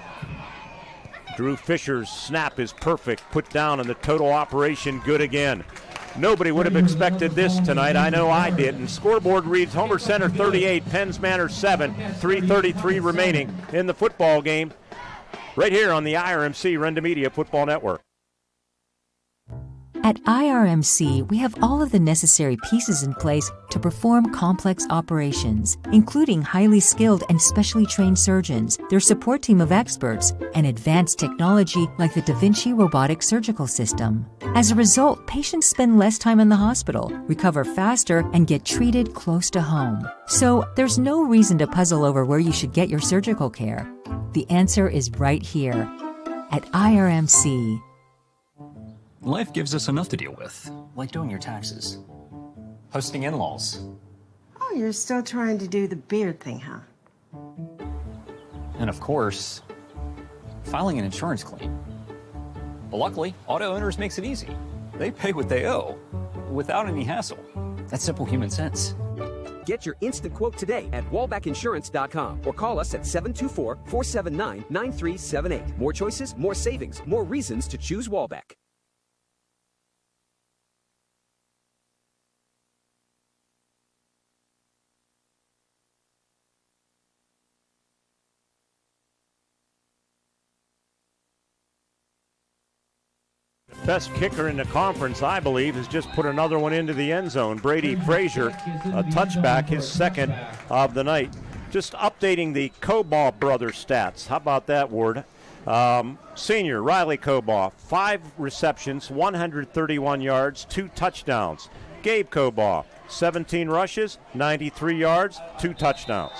Drew Fisher's snap is perfect, put down, and the total operation good again. Nobody would have expected this tonight. I know I did. And scoreboard reads Homer Center 38, Penns Manor 7, 3:33 remaining in the football game. Right here on the IRMC Renda Media Football Network. At IRMC, we have all of the necessary pieces in place to perform complex operations, including highly skilled and specially trained surgeons, their support team of experts, and advanced technology like the Da Vinci robotic surgical system. As a result, patients spend less time in the hospital, recover faster, and get treated close to home. So there's no reason to puzzle over where you should get your surgical care. The answer is right here at IRMC. Life gives us enough to deal with, like doing your taxes, hosting in-laws. Oh, you're still trying to do the beard thing, huh? And of course, filing an insurance claim. But luckily, Auto Owners makes it easy. They pay what they owe, without any hassle. That's simple human sense. Get your instant quote today at wallbackinsurance.com or call us at 724-479-9378. More choices, more savings, more reasons to choose Wallback. Best kicker in the conference, I believe, has just put another one into the end zone. Brady Frazier, a touchback, his second of the night. Just updating the Kobaugh brothers stats. How about that, Ward? Senior Riley Kobaugh, 5 receptions, 131 yards, 2 touchdowns. Gabe Kobaugh, 17 rushes, 93 yards, 2 touchdowns.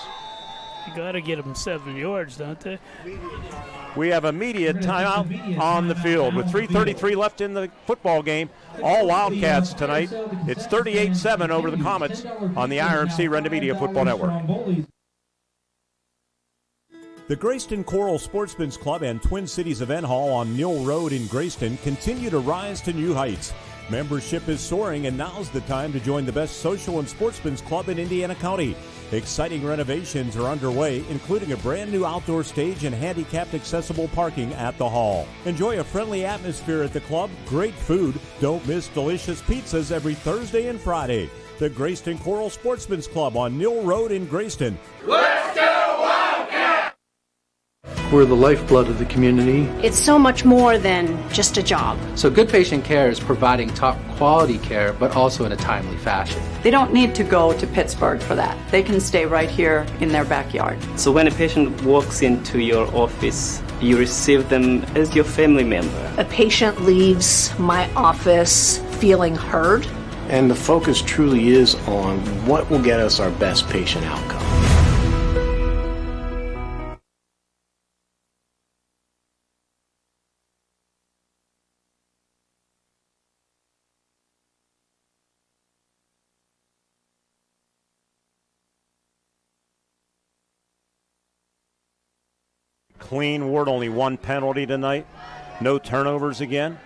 You got to get them 7 yards, don't they? We have immediate timeout on the field with 3:33 left in the football game. All Wildcats tonight. It's 38-7 over the Comets on the IRMC Renda Media Football Network. The Grayston Coral Sportsman's Club and Twin Cities Event Hall on Mill Road in Grayston continue to rise to new heights. Membership is soaring, and now's the time to join the best social and sportsman's club in Indiana County. Exciting renovations are underway, including a brand new outdoor stage and handicapped accessible parking at the hall. Enjoy a friendly atmosphere at the club, great food. Don't miss delicious pizzas every Thursday and Friday. The Grayston Coral Sportsman's Club on Mill Road in Grayston. Let's go Wildcats! We're the lifeblood of the community. It's so much more than just a job. So good patient care is providing top quality care, but also in a timely fashion. They don't need to go to Pittsburgh for that. They can stay right here in their backyard. So when a patient walks into your office, you receive them as your family member. A patient leaves my office feeling heard. And the focus truly is on what will get us our best patient outcome. Clean, Ward, only 1 penalty tonight. No turnovers again.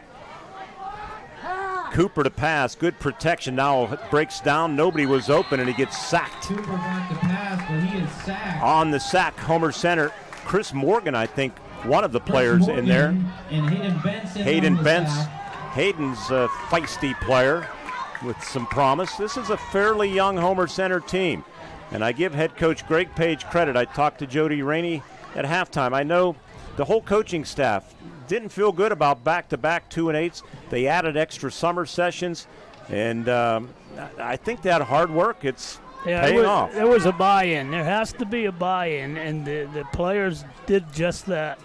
Cooper to pass, good protection. Now it breaks down, nobody was open, and he gets sacked. Cooper got the pass, but he is sacked. On the sack, Homer Center, Chris Morgan, I think, one of the players in there. And Hayden Benson. Hayden Benson. Hayden's a feisty player with some promise. This is a fairly young Homer Center team, and I give head coach Greg Page credit. I talked to Jody Rainey at halftime. I know the whole coaching staff didn't feel good about back-to-back 2-8s. They added extra summer sessions, and I think that hard work, it's paying off. There was a buy-in. There has to be a buy-in, and the players did just that.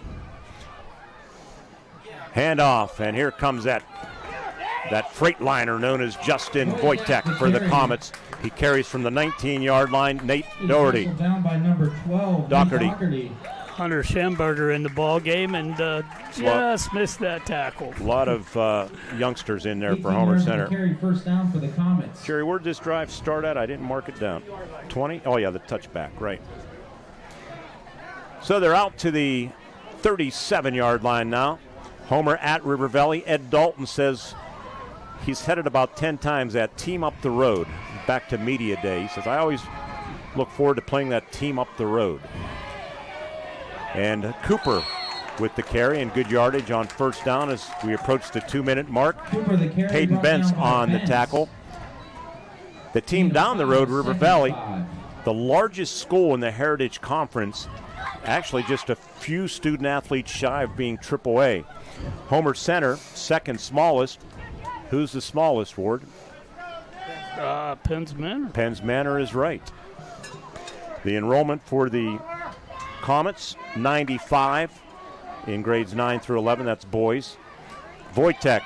Handoff, and here comes that Freightliner known as Justin Wojtek for the Comets. He carries from the 19-yard line. Nate Doherty. Down by number 12, Doherty. Hunter Schemberger in the ball game and just missed that tackle. A lot of youngsters in there for Homer Center. Carry first down for the Comets. Jerry, where'd this drive start at? I didn't mark it down. 20? Oh, yeah, the touchback, right. So they're out to the 37-yard line now. Homer at River Valley. Ed Dalton says he's headed about 10 times that team up the road. Back to media day. He says, I always look forward to playing that team up the road. And Cooper with the carry and good yardage on first down as we approach the 2-minute mark. Hayden Bentz on the tackle. The team down the road, River Valley, the largest school in the Heritage Conference, actually just a few student athletes shy of being AAA. Homer Center, second smallest. Who's the smallest, Ward? Penn's Manor. Penn's Manor is right. The enrollment for the Comets, 95 in grades 9 through 11. That's boys. Wojtek,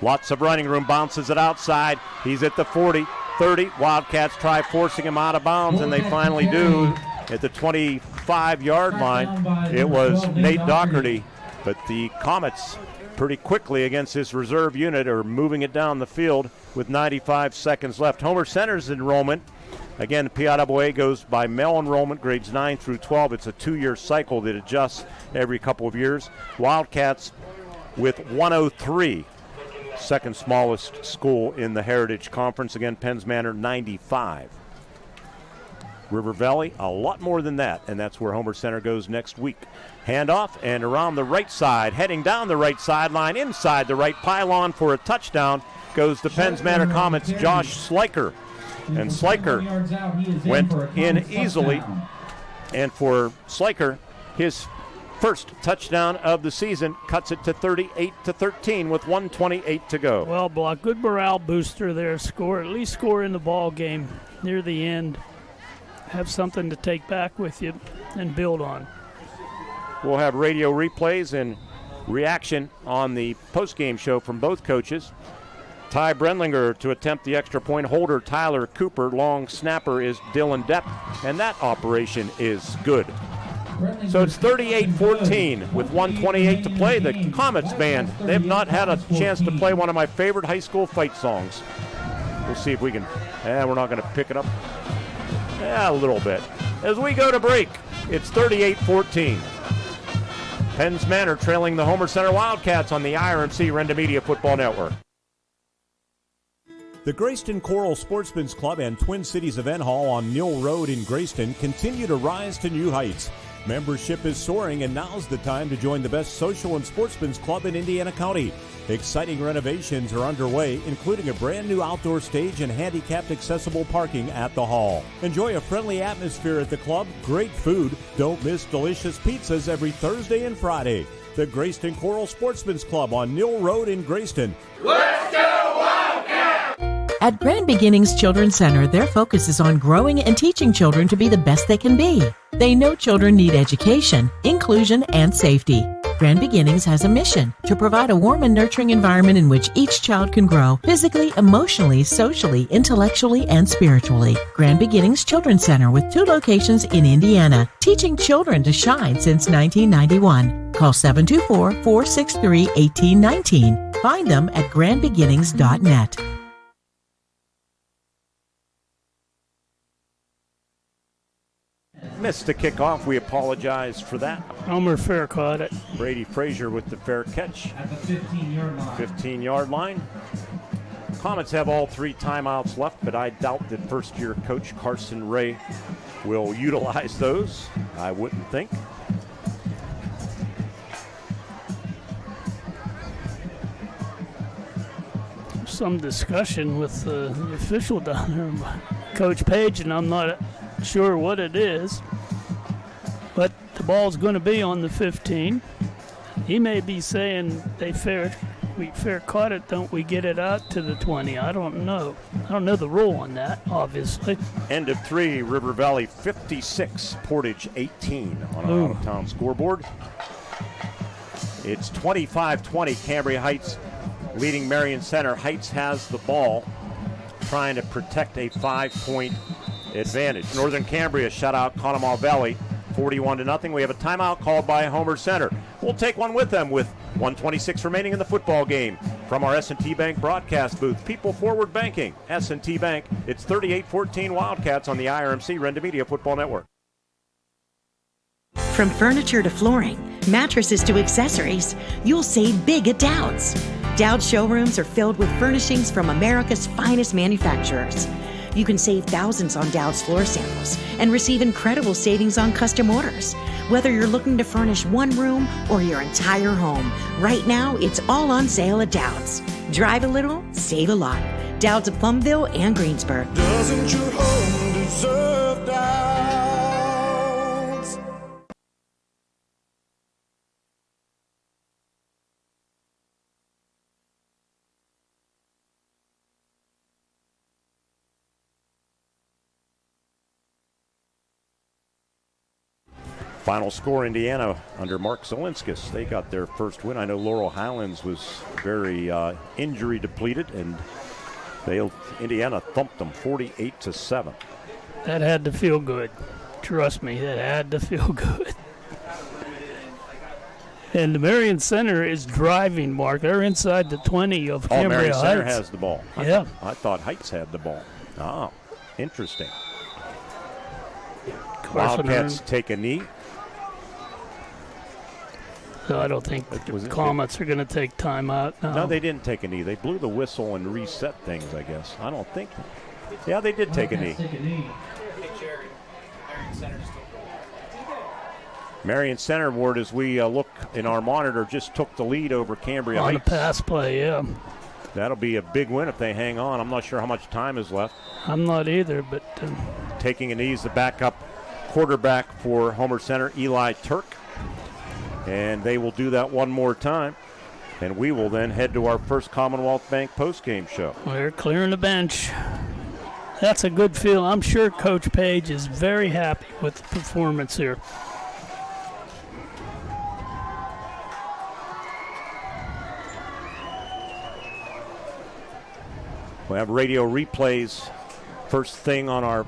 lots of running room, bounces it outside. He's at the 40, 30. Wildcats try forcing him out of bounds, and they finally do at the 25-yard line. It was Nate Doherty, but the Comets pretty quickly against this reserve unit are moving it down the field with 95 seconds left. Homer Center's enrollment, again, PIAA goes by male enrollment, grades 9 through 12. It's a 2-year cycle that adjusts every couple of years. Wildcats with 103, second smallest school in the Heritage Conference. Again, Penn's Manor, 95. River Valley, a lot more than that, and that's where Homer Center goes next week. Handoff, and around the right side, heading down the right sideline, inside the right pylon for a touchdown, goes the Penn's Manor Comets' Josh Sliker. And Sliker went in easily, and for Sliker, his first touchdown of the season cuts it to 38-13 with 1:28 to go. Well, Block, good morale booster there. At least score in the ball game near the end. Have something to take back with you and build on. We'll have radio replays and reaction on the post-game show from both coaches. Ty Brenlinger to attempt the extra point. Holder Tyler Cooper. Long snapper is Dylan Depp, and that operation is good. So it's 38-14 with 1:28 to play. The Comets band, they have not had a chance to play one of my favorite high school fight songs. We'll see if we can. We're not going to pick it up. A little bit. As we go to break, it's 38-14. Penn's Manor trailing the Homer Center Wildcats on the IRMC Renda Media Football Network. The Grayston Choral Sportsman's Club and Twin Cities Event Hall on Mill Road in Grayston continue to rise to new heights. Membership is soaring, and now's the time to join the best social and sportsman's club in Indiana County. Exciting renovations are underway, including a brand new outdoor stage and handicapped accessible parking at the hall. Enjoy a friendly atmosphere at the club, great food. Don't miss delicious pizzas every Thursday and Friday. The Grayston Choral Sportsman's Club on Mill Road in Grayston. Let's go Wildcats! At Grand Beginnings Children's Center, their focus is on growing and teaching children to be the best they can be. They know children need education, inclusion, and safety. Grand Beginnings has a mission to provide a warm and nurturing environment in which each child can grow physically, emotionally, socially, intellectually, and spiritually. Grand Beginnings Children's Center with 2 locations in Indiana, teaching children to shine since 1991. Call 724-463-1819. Find them at grandbeginnings.net. Missed the kickoff. We apologize for that. Homer Fair caught it. Brady Frazier with the fair catch. At the 15-yard line. 15-yard line. Comets have all 3 timeouts left, but I doubt that first-year coach Carson Ray will utilize those. I wouldn't think. Some discussion with the official down there, Coach Page, and I'm not sure what it is, but the ball's going to be on the 15. He may be saying we fair caught it, don't we get it out to the 20? I don't know. I don't know the rule on that, obviously. End of 3, River Valley 56, Portage 18 on our out-of-town scoreboard. It's 25-20, Cambria Heights leading Marion Center. Heights has the ball, trying to protect a 5-point advantage. Northern Cambria shut out Conemaugh Valley 41-0. We have a timeout called by Homer Center. We'll take one with them with 1:26 remaining in the football game. From our S&T Bank broadcast booth, People Forward Banking, S&T Bank. It's 38-14 Wildcats on the IRMC Renda Media Football Network. From furniture to flooring, mattresses to accessories, you'll save big at Dowd's. Dowd's showrooms are filled with furnishings from America's finest manufacturers. You can save thousands on Dowd's floor samples and receive incredible savings on custom orders. Whether you're looking to furnish one room or your entire home, right now it's all on sale at Dowd's. Drive a little, save a lot. Dowd's of Plumville and Greensburg. Doesn't your home deserve Dowd's? Final score, Indiana under Mark Zielinskis. They got their first win. I know Laurel Highlands was very injury depleted, and Indiana thumped them 48-7. That had to feel good. Trust me, that had to feel good. And the Marion Center is driving, Mark. They're inside the 20 of Cambria Heights. Marion Center has the ball. Yeah. I thought Heights had the ball. Oh, interesting. Wildcats take a knee. So I don't think the Comets are going to take time out now. No, they didn't take a knee. They blew the whistle and reset things, I guess. I don't think. Yeah, they did take a knee. Marion Center, Ward, as we look in our monitor, just took the lead over Cambria Heights. On a pass play, yeah. That'll be a big win if they hang on. I'm not sure how much time is left. I'm not either, but... Taking a knee is the backup quarterback for Homer Center, Eli Turk. And they will do that one more time. And we will then head to our first Commonwealth Bank postgame show. We're clearing the bench. That's a good feel. I'm sure Coach Page is very happy with the performance here. We have radio replays first thing on our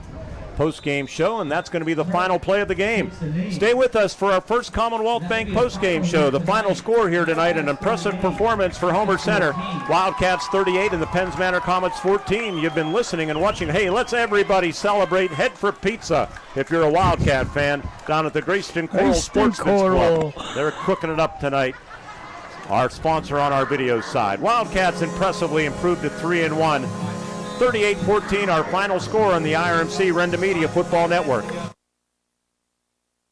post-game show, and that's going to be the final play of the game. Stay with us for our first Commonwealth Bank post-game show. The final score here tonight, an impressive performance for Homer Center. Wildcats 38 and the Penns Manor Comets 14. You've been listening and watching. Hey, let's everybody celebrate. Head for pizza if you're a Wildcat fan down at the Greyston Coral Sportsman's Club. They're cooking it up tonight. Our sponsor on our video side. Wildcats impressively improved to 3-1. 38-14, our final score on the IRMC Renda Media Football Network.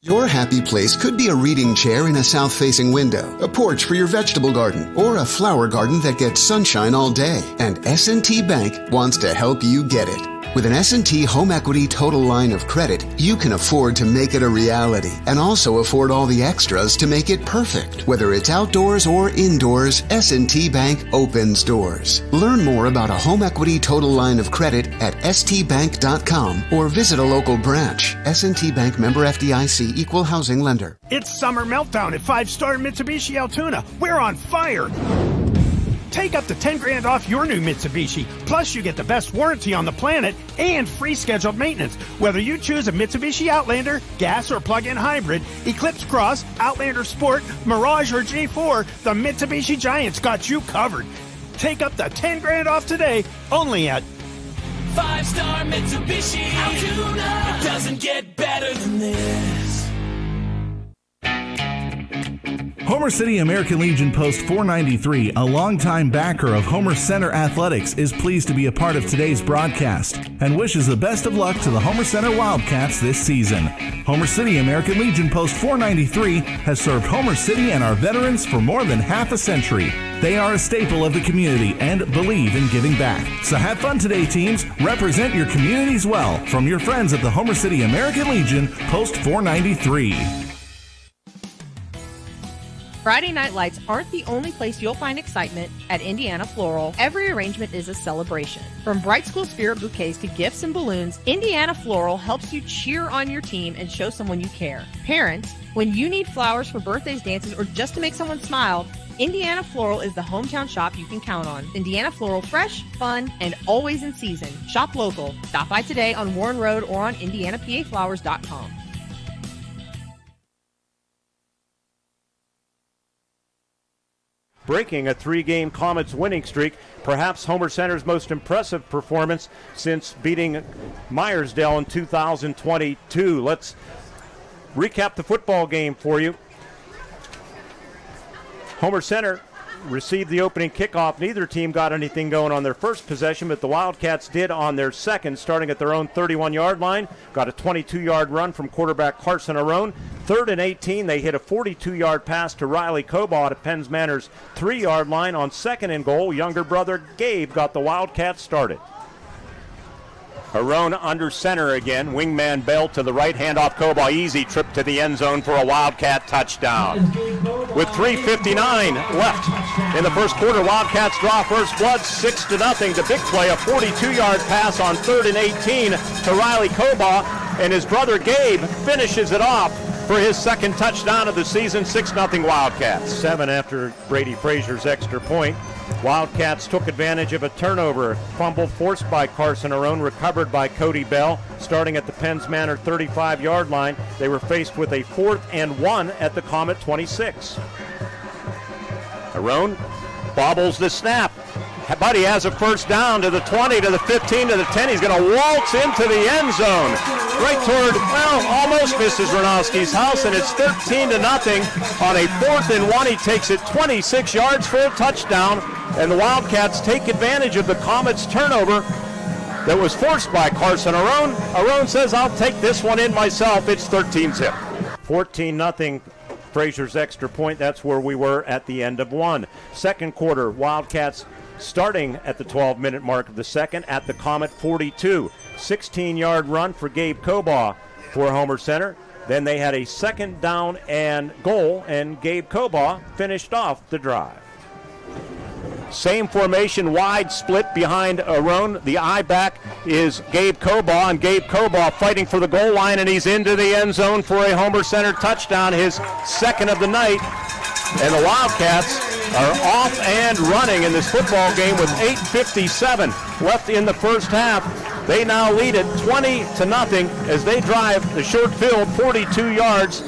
Your happy place could be a reading chair in a south-facing window, a porch for your vegetable garden, or a flower garden that gets sunshine all day. And S&T Bank wants to help you get it. With an S&T Home Equity Total Line of Credit, you can afford to make it a reality and also afford all the extras to make it perfect. Whether it's outdoors or indoors, S&T Bank opens doors. Learn more about a Home Equity Total Line of Credit at stbank.com or visit a local branch. S&T Bank, member FDIC, equal housing lender. It's Summer Meltdown at 5-Star Mitsubishi Altoona. We're on fire. Take up to $10,000 off your new Mitsubishi. Plus, you get the best warranty on the planet and free scheduled maintenance. Whether you choose a Mitsubishi Outlander, gas or plug-in hybrid, Eclipse Cross, Outlander Sport, Mirage or G4, the Mitsubishi Giants got you covered. Take up to $10,000 off today, only at 5-Star Mitsubishi Altoona. It doesn't get better than this. Homer City American Legion Post 493, a longtime backer of Homer Center Athletics, is pleased to be a part of today's broadcast and wishes the best of luck to the Homer Center Wildcats this season. Homer City American Legion Post 493 has served Homer City and our veterans for more than half a century. They are a staple of the community and believe in giving back. So have fun today, teams. Represent your communities well. From your friends at the Homer City American Legion Post 493. Friday night lights aren't the only place you'll find excitement at Indiana Floral. Every arrangement is a celebration. From Bright School Spirit bouquets to gifts and balloons, Indiana Floral helps you cheer on your team and show someone you care. Parents, when you need flowers for birthdays, dances, or just to make someone smile, Indiana Floral is the hometown shop you can count on. Indiana Floral, fresh, fun, and always in season. Shop local. Stop by today on Warren Road or on IndianaPAFlowers.com. breaking a 3-game Comets winning streak. Perhaps Homer Center's most impressive performance since beating Myersdale in 2022. Let's recap the football game for you. Homer Center received the opening kickoff. Neither team got anything going on their first possession, but the Wildcats did on their second, starting at their own 31-yard line. Got a 22-yard run from quarterback Carson Arone. 3rd and 18, they hit a 42-yard pass to Riley Cobaugh at Penns Manor's 3-yard line. On 2nd and goal, younger brother Gabe got the Wildcats started. Arone under center again. Wingman Bell to the right. Handoff Cobaugh. Easy trip to the end zone for a Wildcat touchdown. With 3:59 left in the first quarter, Wildcats draw first blood 6-0. The big play, a 42-yard pass on 3rd and 18 to Riley Cobaugh, and his brother Gabe finishes it off for his second touchdown of the season. 6-0 Wildcats. 7 after Brady Frazier's extra point. Wildcats took advantage of a turnover. Fumble forced by Carson Arone, recovered by Cody Bell. Starting at the Penns Manor 35-yard line, they were faced with a 4th and 1 at the Comet 26. Arone bobbles the snap. But he has a first down to the 20, to the 15, to the 10. He's going to waltz into the end zone. Right toward, almost Mrs. Ranowski's house, and it's 13-0 on a 4th and 1. He takes it 26 yards for a touchdown, and the Wildcats take advantage of the Comets' turnover that was forced by Carson Arone. Arone says, I'll take this one in myself. It's 13-zip. 14-0. Frazier's extra point. That's where we were at the end of 1. Second quarter, Wildcats starting at the 12-minute mark of the second at the Comet 42. 16-yard run for Gabe Cobaugh for Homer Center. Then they had a 2nd down and goal, and Gabe Cobaugh finished off the drive. Same formation, wide split behind Arone. The eye back is Gabe Cobaugh, and Gabe Cobaugh fighting for the goal line, and he's into the end zone for a Homer Center touchdown, his second of the night. And the Wildcats are off and running in this football game with 8:57 left in the first half. They now lead it 20-0 as they drive the short field 42 yards.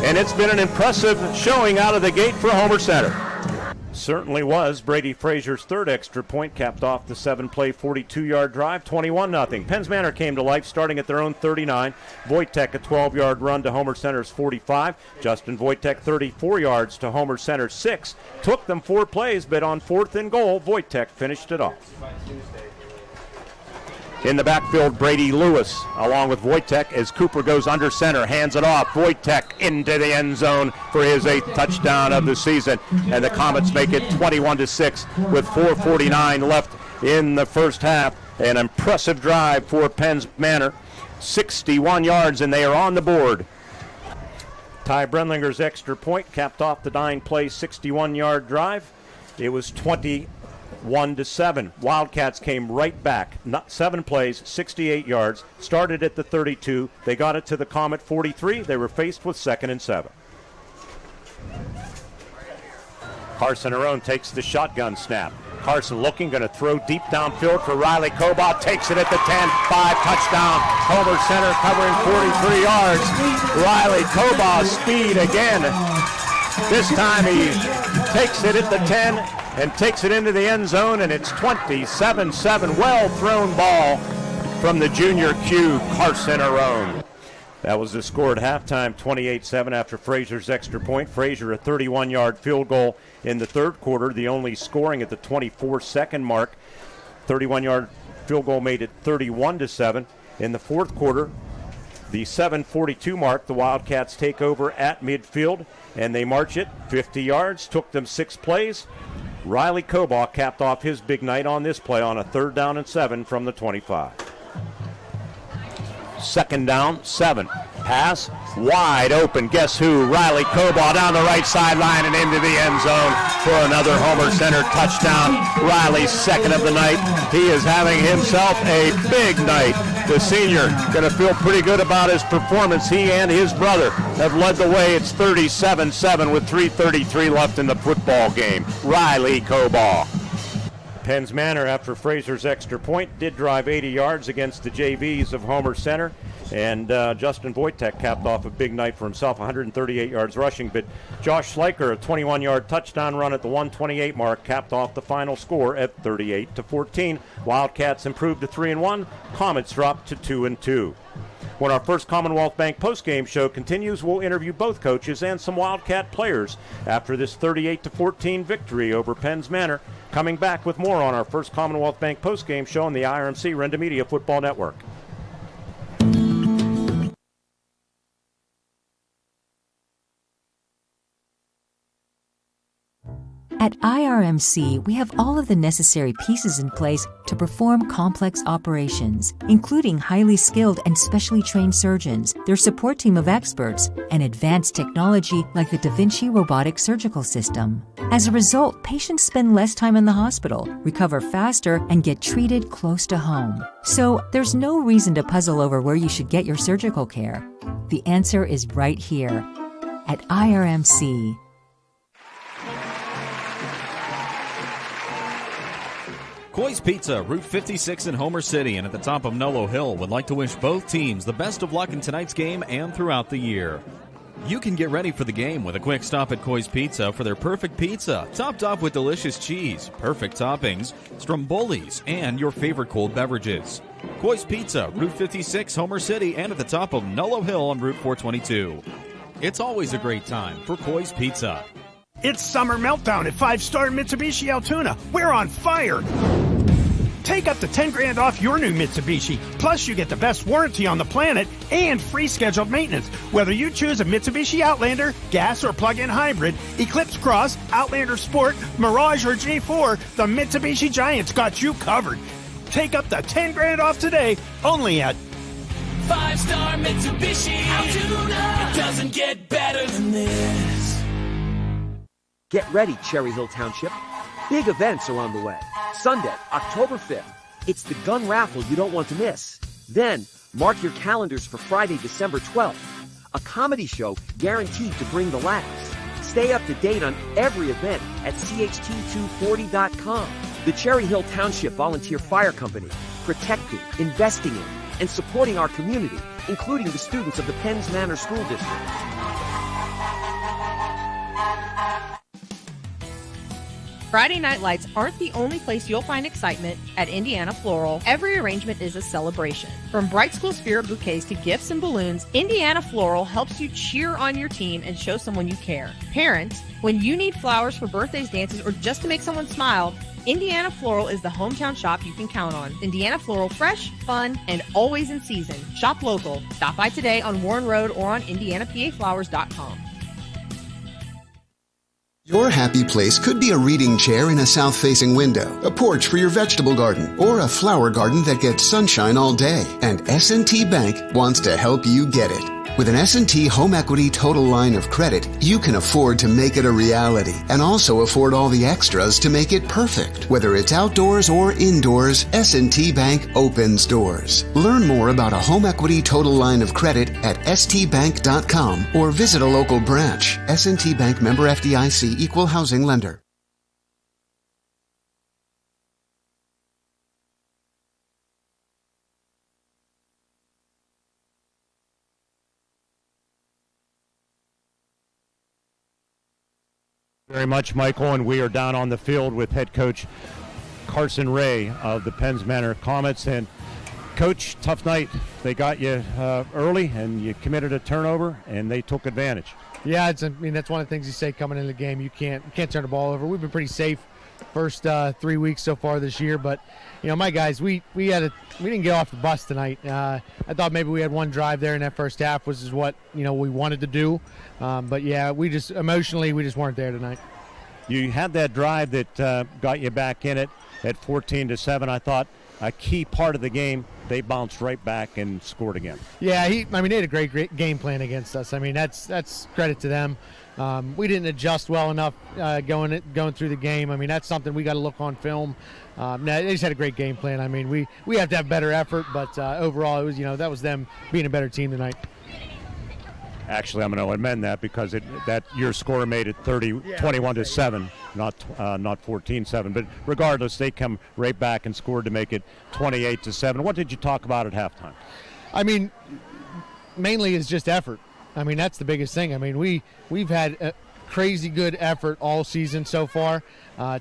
And it's been an impressive showing out of the gate for Homer Center. Certainly was. Brady Frazier's third extra point capped off the 7-play, 42-yard drive, 21-0. Penns Manor came to life starting at their own 39. Wojtek a 12-yard run to Homer Center's 45. Justin Wojtek 34 yards to Homer Center's 6. Took them 4 plays, but on 4th and goal, Wojtek finished it off. In the backfield, Brady Lewis along with Wojtek as Cooper goes under center, hands it off. Wojtek into the end zone for his 8th touchdown of the season. And the Comets make it 21-6 with 4:49 left in the first half. An impressive drive for Penns Manor. 61 yards, and they are on the board. Ty Brenlinger's extra point capped off the 9-play, 61-yard drive. It was 21-7. Wildcats came right back. 7 plays, 68 yards. Started at the 32. They got it to the Comet 43. They were faced with 2nd and 7. Carson Arone takes the shotgun snap. Carson looking, going to throw deep downfield for Riley Cobaugh. Takes it at the 10, 5, touchdown. Homer Center covering 43 yards. Riley Cobaugh speed again. This time he takes it at the 10 and takes it into the end zone, and it's 27-7. Well-thrown ball from the junior Q, Carson Arone. That was the score at halftime, 28-7 after Frazier's extra point. Frazier a 31-yard field goal in the third quarter, the only scoring at the 24-second mark. 31-yard field goal made it 31-7. In the fourth quarter, the 7:42 mark, the Wildcats take over at midfield, and they march it 50 yards. Took them 6 plays. Riley Cobaugh capped off his big night on this play on a 3rd down and 7 from the 25. 2nd down, 7. Pass wide open. Guess who? Riley Cobaugh down the right sideline and into the end zone for another Homer Center touchdown. Riley's 2nd of the night. He is having himself a big night. The senior going to feel pretty good about his performance. He and his brother have led the way. It's 37-7 with 3:33 left in the football game. Riley Cobaugh. Penn's Manor, after Fraser's extra point, did drive 80 yards against the JVs of Homer Center. And Justin Wojtek capped off a big night for himself, 138 yards rushing. But Josh Schleicher, a 21-yard touchdown run at the 128 mark, capped off the final score at 38-14. Wildcats improved to 3-1. Comets dropped to 2-2. When our first Commonwealth Bank postgame show continues, we'll interview both coaches and some Wildcat players after this 38-14 victory over Penn's Manor. Coming back with more on our first Commonwealth Bank postgame show on the IRMC Renda Media Football Network. At IRMC, we have all of the necessary pieces in place to perform complex operations, including highly skilled and specially trained surgeons, their support team of experts, and advanced technology like the Da Vinci robotic surgical system. As a result, patients spend less time in the hospital, recover faster, and get treated close to home. So there's no reason to puzzle over where you should get your surgical care. The answer is right here at IRMC. Coy's Pizza, Route 56 in Homer City and at the top of Nolo Hill would like to wish both teams the best of luck in tonight's game and throughout the year. You can get ready for the game with a quick stop at Coy's Pizza for their perfect pizza, topped off with delicious cheese, perfect toppings, strombolis, and your favorite cold beverages. Coy's Pizza, Route 56, Homer City, and at the top of Nolo Hill on Route 422. It's always a great time for Coy's Pizza. It's Summer Meltdown at 5-Star Mitsubishi Altoona. We're on fire! Take up to $10,000 off your new Mitsubishi. Plus, you get the best warranty on the planet and free scheduled maintenance. Whether you choose a Mitsubishi Outlander, gas or plug-in hybrid, Eclipse Cross, Outlander Sport, Mirage or G4, the Mitsubishi Giant's got you covered. Take up to $10,000 off today, only at 5-Star Mitsubishi Altoona. It doesn't get better than this. Get ready, Cherry Hill Township. Big events are on the way. Sunday, October 5th, it's the gun raffle you don't want to miss. Then, mark your calendars for Friday, December 12th, a comedy show guaranteed to bring the laughs. Stay up to date on every event at CHT240.com. The Cherry Hill Township Volunteer Fire Company, protecting, investing in, and supporting our community, including the students of the Penn's Manor School District. Friday Night Lights aren't the only place you'll find excitement at Indiana Floral. Every arrangement is a celebration. From Bright School Spirit bouquets to gifts and balloons, Indiana Floral helps you cheer on your team and show someone you care. Parents, when you need flowers for birthdays, dances, or just to make someone smile, Indiana Floral is the hometown shop you can count on. Indiana Floral, fresh, fun, and always in season. Shop local. Stop by today on Warren Road or on IndianaPAFlowers.com. Your happy place could be a reading chair in a south-facing window, a porch for your vegetable garden, or a flower garden that gets sunshine all day. And S&T Bank wants to help you get it. With an S&T Home Equity Total Line of Credit, you can afford to make it a reality and also afford all the extras to make it perfect. Whether it's outdoors or indoors, S&T Bank opens doors. Learn more about a Home Equity Total Line of Credit at stbank.com or visit a local branch. S&T Bank, member FDIC, equal housing lender. Very much, Michael, and we are down on the field with head coach Carson Ray of the Penn's Manor Comets. And Coach, tough night. They got you early, and you committed a turnover, and they took advantage. Yeah, that's one of the things you say coming into the game. You can't turn the ball over. We've been pretty safe first 3 weeks so far this year, but my guys, we didn't get off the bus tonight. I thought maybe we had one drive there in that first half, which is what we wanted to do. But yeah, we just emotionally weren't there tonight. You had that drive that got you back in it at 14-7. I thought a key part of the game. They bounced right back and scored again. Yeah, they had a great game plan against us. That's credit to them. We didn't adjust well enough going through the game. That's something we got to look on film. They just had a great game plan. We have to have better effort, but overall, it was that was them being a better team tonight. Actually, I'm going to amend that because that your score made it 21-7, not 14-7. But regardless, they come right back and scored to make it 28-7. What did you talk about at halftime? I mean, mainly it's just effort. I mean, that's the biggest thing. I mean, we've had a crazy good effort all season so far.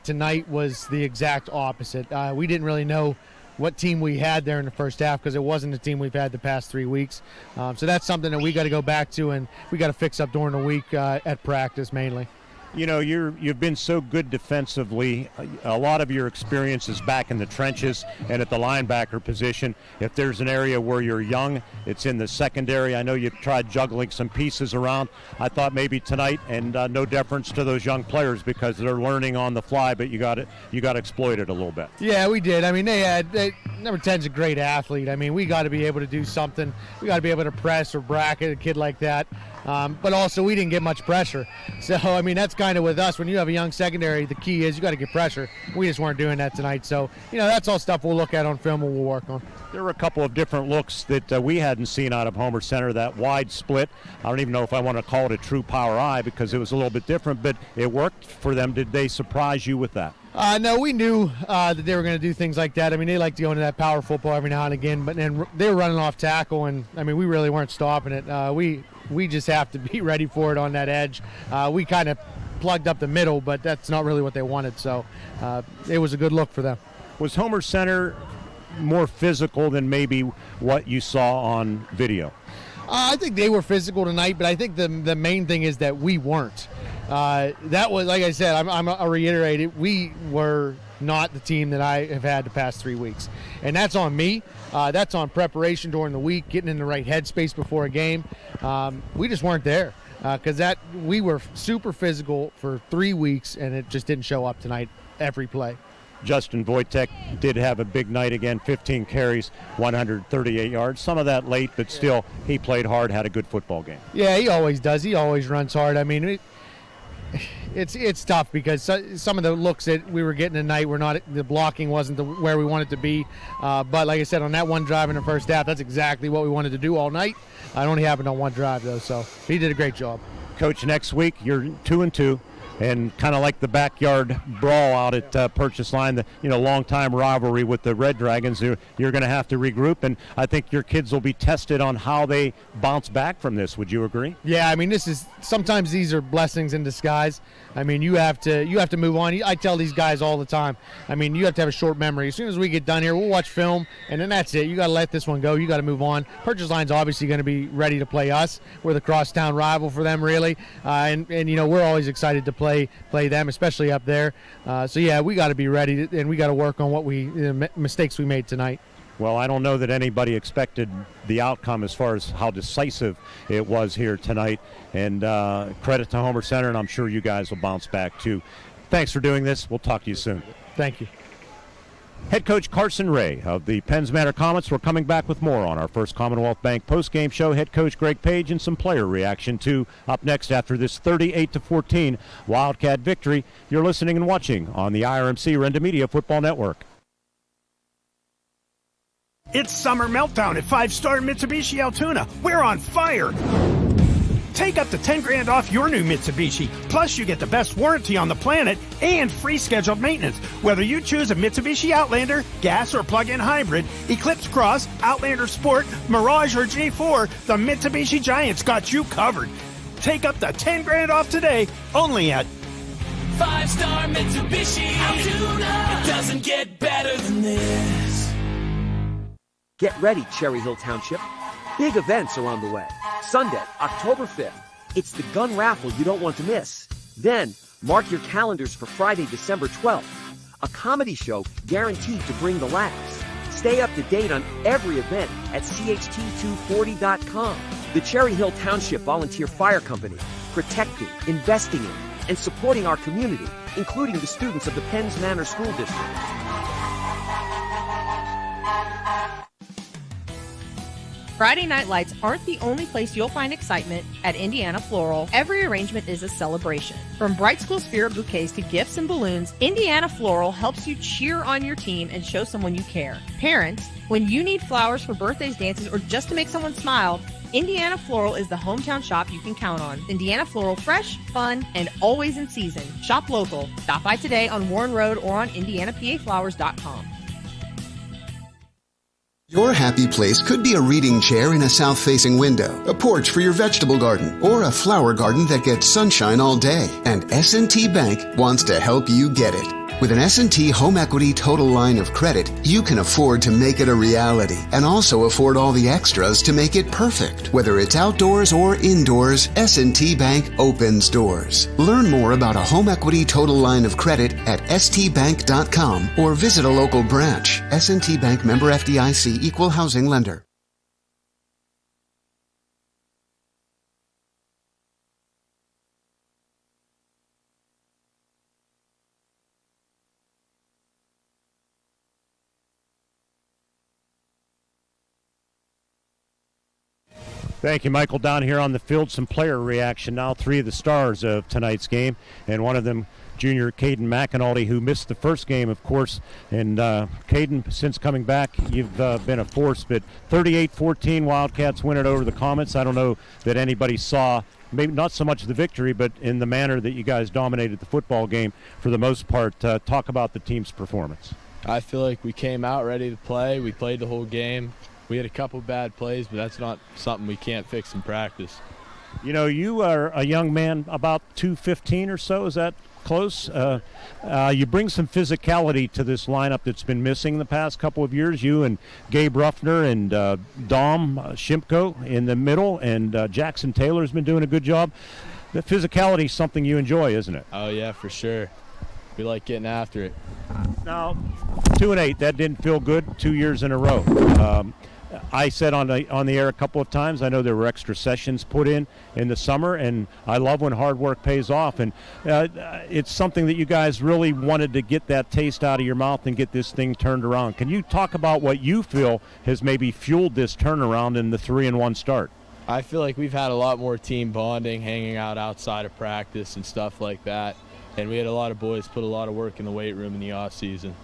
Tonight was the exact opposite. We didn't really know what team we had there in the first half because it wasn't the team we've had the past 3 weeks. So that's something that we got to go back to and we got to fix up during the week at practice mainly. You know, you've been so good defensively. A lot of your experience is back in the trenches and at the linebacker position. If there's an area where you're young, it's in the secondary. I know you've tried juggling some pieces around. I thought maybe tonight, and no deference to those young players because they're learning on the fly, but you got to exploit it a little bit. Yeah, we did. I mean, number 10's a great athlete. I mean, we got to be able to do something. We got to be able to press or bracket a kid like that. But also, we didn't get much pressure. So, I mean, that's kind of with us. When you have a young secondary, the key is you got to get pressure. We just weren't doing that tonight. So, you know, that's all stuff we'll look at on film and we'll work on. There were a couple of different looks that we hadn't seen out of Homer Center. That wide split, I don't even know if I want to call it a true power eye because it was a little bit different, but it worked for them. Did they surprise you with that? No, we knew that they were going to do things like that. I mean, they like to go into that power football every now and again, but then they were running off tackle, and, I mean, we really weren't stopping it. We just have to be ready for it on that edge. We kind of plugged up the middle, but that's not really what they wanted, so it was a good look for them. Was Homer Center more physical than maybe what you saw on video? I think they were physical tonight, but I think the main thing is that we weren't. That was, like I said, I'll reiterate it, we were not the team that I have had the past 3 weeks. And that's on me. That's on preparation during the week, getting in the right headspace before a game. We just weren't there because we were super physical for 3 weeks, and it just didn't show up tonight every play. Justin Wojtek did have a big night again, 15 carries, 138 yards. Some of that late, but still, he played hard, had a good football game. Yeah, he always does. He always runs hard. I mean, it's tough because some of the looks that we were getting tonight were not, the blocking wasn't where we wanted to be. But like I said, on that one drive in the first half, that's exactly what we wanted to do all night. It only happened on one drive, though, so he did a great job. Coach, next week you're 2-2. And kind of like the backyard brawl out at Purchase Line, the long-time rivalry with the Red Dragons, you're going to have to regroup, and I think your kids will be tested on how they bounce back from this. Would you agree? Yeah, I mean, sometimes these are blessings in disguise. I mean, you have to move on. I tell these guys all the time, I mean, you have to have a short memory. As soon as we get done here, we'll watch film, and then that's it. You got to let this one go. You got to move on. Purchase Line's obviously going to be ready to play us. We're the crosstown rival for them, really, and we're always excited to play them, especially up there. So yeah, we got to be ready, and we got to work on what mistakes we made tonight. Well, I don't know that anybody expected the outcome as far as how decisive it was here tonight. And credit to Homer Center, and I'm sure you guys will bounce back too. Thanks for doing this. We'll talk to you soon. Thank you. Head coach Carson Ray of the Penns Manor Comets. We're coming back with more on our First Commonwealth Bank postgame show. Head coach Greg Page and some player reaction too up next after this 38-14 Wildcat victory. You're listening and watching on the IRMC Renda Media Football Network. It's summer meltdown at 5-Star Mitsubishi Altoona. We're on fire. Take up to $10,000 off your new Mitsubishi. Plus, you get the best warranty on the planet and free scheduled maintenance. Whether you choose a Mitsubishi Outlander, gas or plug-in hybrid, Eclipse Cross, Outlander Sport, Mirage or J4, the Mitsubishi Giants got you covered. Take up to $10,000 off today, only at 5-Star Mitsubishi Altoona. It doesn't get better than this. Get ready, Cherry Hill Township. Big events are on the way. Sunday, October 5th. It's the gun raffle you don't want to miss. Then, mark your calendars for Friday, December 12th. A comedy show guaranteed to bring the laughs. Stay up to date on every event at CHT240.com. The Cherry Hill Township Volunteer Fire Company, protecting, investing in, and supporting our community, including the students of the Penns Manor School District. Friday Night Lights aren't the only place you'll find excitement at Indiana Floral. Every arrangement is a celebration. From Bright School Spirit bouquets to gifts and balloons, Indiana Floral helps you cheer on your team and show someone you care. Parents, when you need flowers for birthdays, dances, or just to make someone smile, Indiana Floral is the hometown shop you can count on. Indiana Floral, fresh, fun, and always in season. Shop local. Stop by today on Warren Road or on IndianaPAFlowers.com. Your happy place could be a reading chair in a south-facing window, a porch for your vegetable garden, or a flower garden that gets sunshine all day. And S&T Bank wants to help you get it. With an S&T Home Equity Total Line of Credit, you can afford to make it a reality and also afford all the extras to make it perfect. Whether it's outdoors or indoors, S&T Bank opens doors. Learn more about a Home Equity Total Line of Credit at stbank.com or visit a local branch. S&T Bank, member FDIC, equal housing lender. Thank you, Michael. Down here on the field, some player reaction now. 3 of the stars of tonight's game, and one of them, junior Caden McAnulty, who missed the first game, of course. And Caden, since coming back, you've been a force. But 38-14, Wildcats win it over the Comets. I don't know that anybody saw, maybe not so much the victory, but in the manner that you guys dominated the football game for the most part. Talk about the team's performance. I feel like we came out ready to play. We played the whole game. We had a couple bad plays, but that's not something we can't fix in practice. You know, you are a young man, about 215 or so. Is that close? You bring some physicality to this lineup that's been missing the past couple of years. You and Gabe Ruffner and Dom Shimko in the middle, and Jackson Taylor's been doing a good job. The physicality is something you enjoy, isn't it? Oh, yeah, for sure. We like getting after it. Now, 2-8, that didn't feel good 2 years in a row. I said on the air a couple of times, I know there were extra sessions put in the summer, and I love when hard work pays off. And it's something that you guys really wanted to get that taste out of your mouth and get this thing turned around. Can you talk about what you feel has maybe fueled this turnaround in the 3-1 start? I feel like we've had a lot more team bonding, hanging out outside of practice and stuff like that. And we had a lot of boys put a lot of work in the weight room in the off season.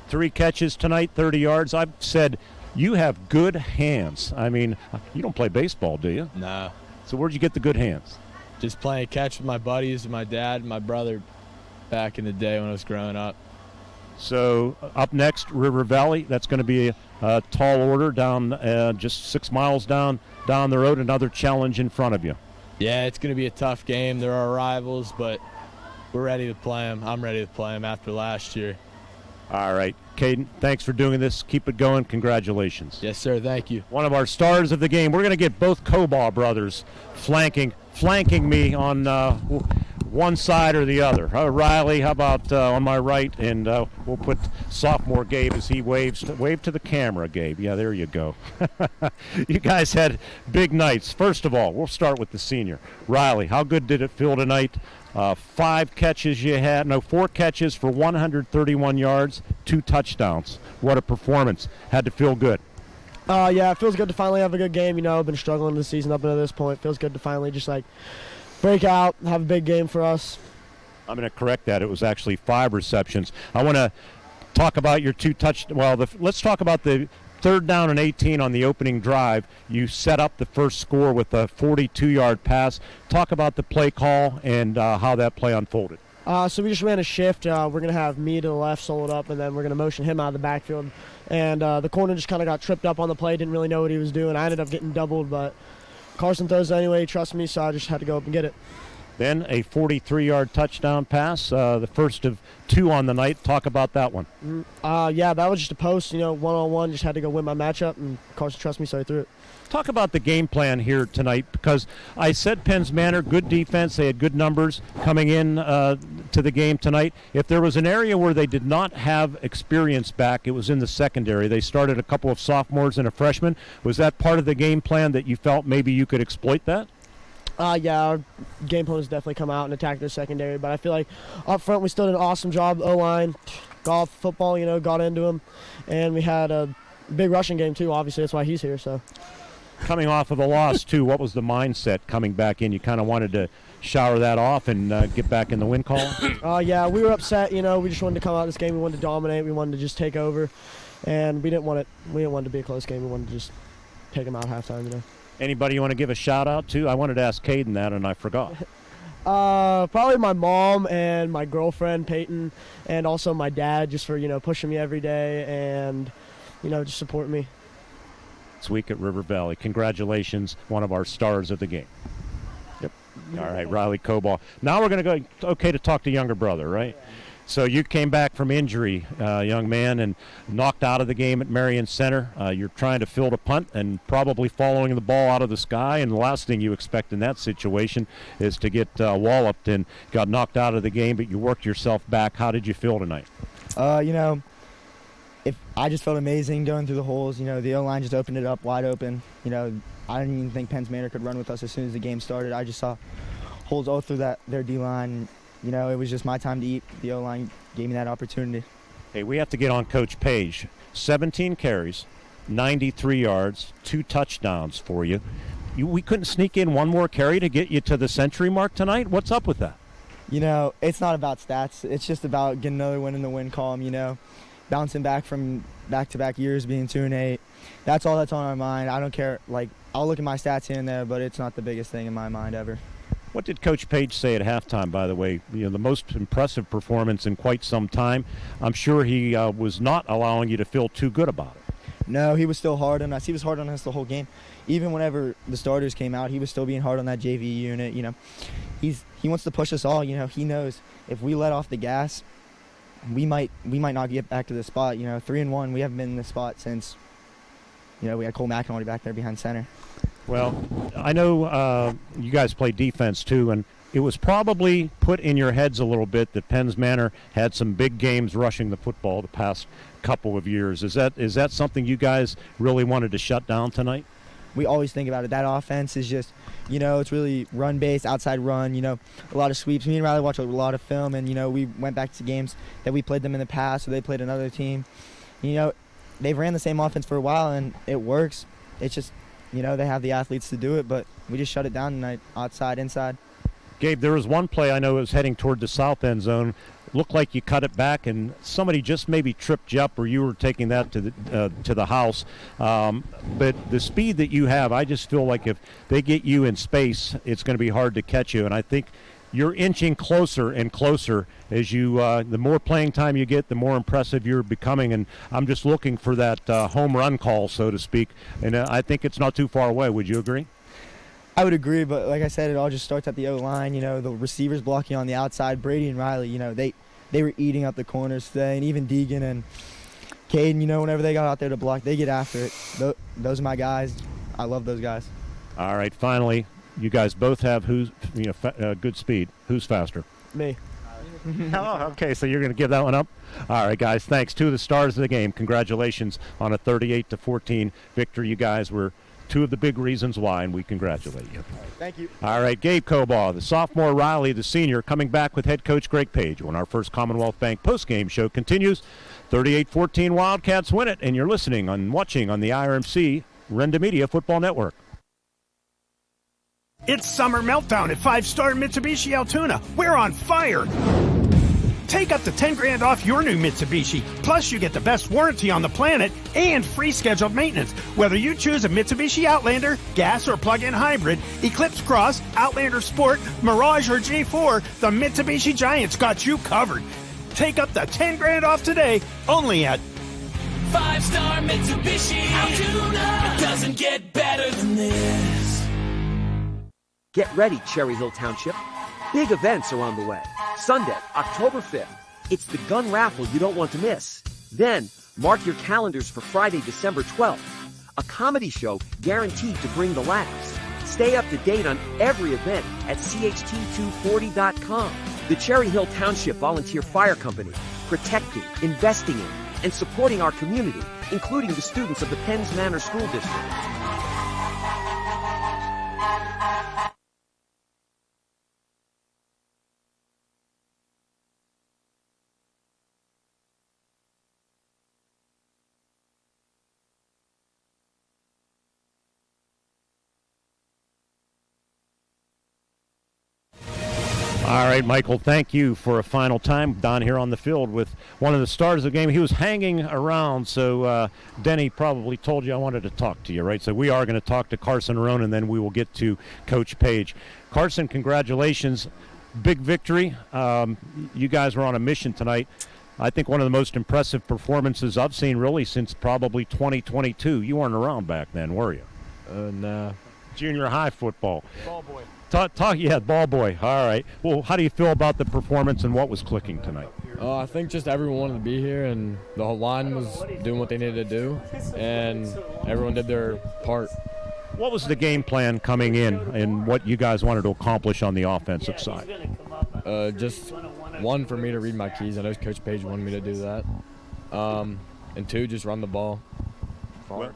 3 catches tonight, 30 yards. I've said you have good hands. I mean, you don't play baseball, do you? No. So where'd you get the good hands? Just playing catch with my buddies and my dad and my brother back in the day when I was growing up. So up next, River Valley. That's going to be a tall order down just 6 miles down the road. Another challenge in front of you. Yeah, it's going to be a tough game. There are rivals, but we're ready to play them. I'm ready to play them after last year. All right. Caden, thanks for doing this. Keep it going. Congratulations. Yes, sir. Thank you. One of our stars of the game. We're going to get both Cobaugh brothers flanking me on one side or the other. Riley, how about on my right? And we'll put sophomore Gabe as he waves. Wave to the camera, Gabe. Yeah, there you go. You guys had big nights. First of all, we'll start with the senior. Riley, how good did it feel tonight? 4 catches for 131 yards, 2 touchdowns. What a performance. Had to feel good. Yeah, it feels good to finally have a good game. You know, I've been struggling this season up until this point. It feels good to finally just, break out, have a big game for us. I'm going to correct that. It was actually 5 receptions. I want to talk about your 2 let's talk about the 3rd down and 18 on the opening drive. You set up the first score with a 42-yard pass. Talk about the play call and how that play unfolded. So we just ran a shift. We're going to have me to the left, soloed up, and then we're going to motion him out of the backfield. And the corner just kind of got tripped up on the play, didn't really know what he was doing. I ended up getting doubled, but Carson throws it anyway. He trusts me, so I just had to go up and get it. Then a 43-yard touchdown pass, the first of 2 on the night. Talk about that one. Yeah, that was just a post, one-on-one. Just had to go win my matchup, and Carson trusts me, so he threw it. Talk about the game plan here tonight, because I said Penn's Manor, good defense. They had good numbers coming in to the game tonight. If there was an area where they did not have experience back, it was in the secondary. They started a couple of sophomores and a freshman. Was that part of the game plan that you felt maybe you could exploit that? Yeah, our game plan has definitely come out and attacked their secondary, but I feel like up front we still did an awesome job. O-line, golf, football, got into them, and we had a big rushing game too. Obviously, that's why he's here. So, coming off of a loss too, what was the mindset coming back in? You kind of wanted to shower that off and get back in the win column? Yeah, we were upset. We just wanted to come out of this game. We wanted to dominate. We wanted to just take over, and we didn't want it to be a close game. We wanted to just take them out at halftime. Anybody you want to give a shout out to? I wanted to ask Caden that and I forgot. Probably my mom and my girlfriend Peyton, and also my dad, just for pushing me every day and just supporting me. This week at River Valley. Congratulations, one of our stars of the game. Yep. All right, Riley Coball. Now we're going to go, okay, to talk to younger brother, right? Yeah. So you came back from injury, young man, and knocked out of the game at Marion Center. You're trying to field a punt and probably following the ball out of the sky, and the last thing you expect in that situation is to get walloped and got knocked out of the game, but you worked yourself back. How did you feel tonight? I just felt amazing going through the holes. The O-line just opened it up wide open. I didn't even think Penn's Manor could run with us as soon as the game started. I just saw holes all through their D-line. It was just my time to eat. The O-line gave me that opportunity. Hey, we have to get on Coach Page. 17 carries, 93 yards, 2 touchdowns for you. We couldn't sneak in one more carry to get you to the century mark tonight? What's up with that? It's not about stats. It's just about getting another win in the win column, bouncing back from back-to-back years being 2-8. That's all that's on our mind. I don't care. I'll look at my stats here and there, but it's not the biggest thing in my mind ever. What did Coach Page say at halftime, by the way? The most impressive performance in quite some time. I'm sure he was not allowing you to feel too good about it. No, he was still hard on us. He was hard on us the whole game. Even whenever the starters came out, he was still being hard on that JV unit. He wants to push us all. He knows if we let off the gas, we might not get back to the spot. 3-1, we haven't been in this spot since, we had Cole McEnroe back there behind center. Well, I know you guys play defense too, and it was probably put in your heads a little bit that Penn's Manor had some big games rushing the football the past couple of years. Is that something you guys really wanted to shut down tonight? We always think about it. That offense is just, it's really run-based, outside run, a lot of sweeps. Me and Riley watch a lot of film, and, we went back to games that we played them in the past, or they played another team. They've ran the same offense for a while, and it works. It's just, they have the athletes to do it, but we just shut it down tonight, outside, inside. Gabe, there was one play I know it was heading toward the south end zone. Looked like you cut it back, and somebody just maybe tripped you up, or you were taking that to the house. But the speed that you have, I just feel like if they get you in space, it's going to be hard to catch you. And I think you're inching closer and closer as you. The more playing time you get, the more impressive you're becoming. And I'm just looking for that home run call, so to speak. And I think it's not too far away. Would you agree? I would agree, but like I said, it all just starts at the O-line. The receivers blocking on the outside. Brady and Riley, they were eating up the corners today, and even Deegan and Caden, whenever they got out there to block, they get after it. Those are my guys. I love those guys. All right, finally, you guys both have good speed. Who's faster? Me. Oh, okay, so you're going to give that one up? All right, guys, thanks. 2 of the stars of the game. Congratulations on a 38-14 victory. You guys were 2 of the big reasons why, and we congratulate you. Thank you. All right, Gabe Coball, the sophomore, Riley, the senior, coming back with head coach Greg Page when our first Commonwealth Bank postgame show continues. 38-14 Wildcats win it, and you're listening and watching on the IRMC Renda Media Football Network. It's Summer Meltdown at 5-Star Mitsubishi Altoona. We're on fire! Take up to $10,000 off your new Mitsubishi. Plus, you get the best warranty on the planet and free scheduled maintenance. Whether you choose a Mitsubishi Outlander, gas or plug-in hybrid, Eclipse Cross, Outlander Sport, Mirage or G4, the Mitsubishi Giant's got you covered. Take up to $10,000 off today, only at 5-Star Mitsubishi Altoona. It doesn't get better than this. Get ready, Cherry Hill Township. Big events are on the way. Sunday, October 5th. It's the gun raffle you don't want to miss. Then, mark your calendars for Friday, December 12th. A comedy show guaranteed to bring the laughs. Stay up to date on every event at CHT240.com. The Cherry Hill Township Volunteer Fire Company, protecting, investing in, and supporting our community, including the students of the Penn's Manor School District. All right, Michael, thank you for a final time down here on the field with one of the stars of the game. He was hanging around, so Denny probably told you I wanted to talk to you, right? So we are going to talk to Carson Roan, and then we will get to Coach Page. Carson, congratulations. Big victory. You guys were on a mission tonight. I think one of the most impressive performances I've seen really since probably 2022. You weren't around back then, were you? Nah. Junior high football. Ball boy. Ball boy. All right. Well, how do you feel about the performance and what was clicking tonight? I think just everyone wanted to be here, and the whole line was doing what they needed to do, and everyone did their part. What was the game plan coming in and what you guys wanted to accomplish on the offensive side? Just one, for me to read my keys. I know Coach Page wanted me to do that. And two, just run the ball. Well,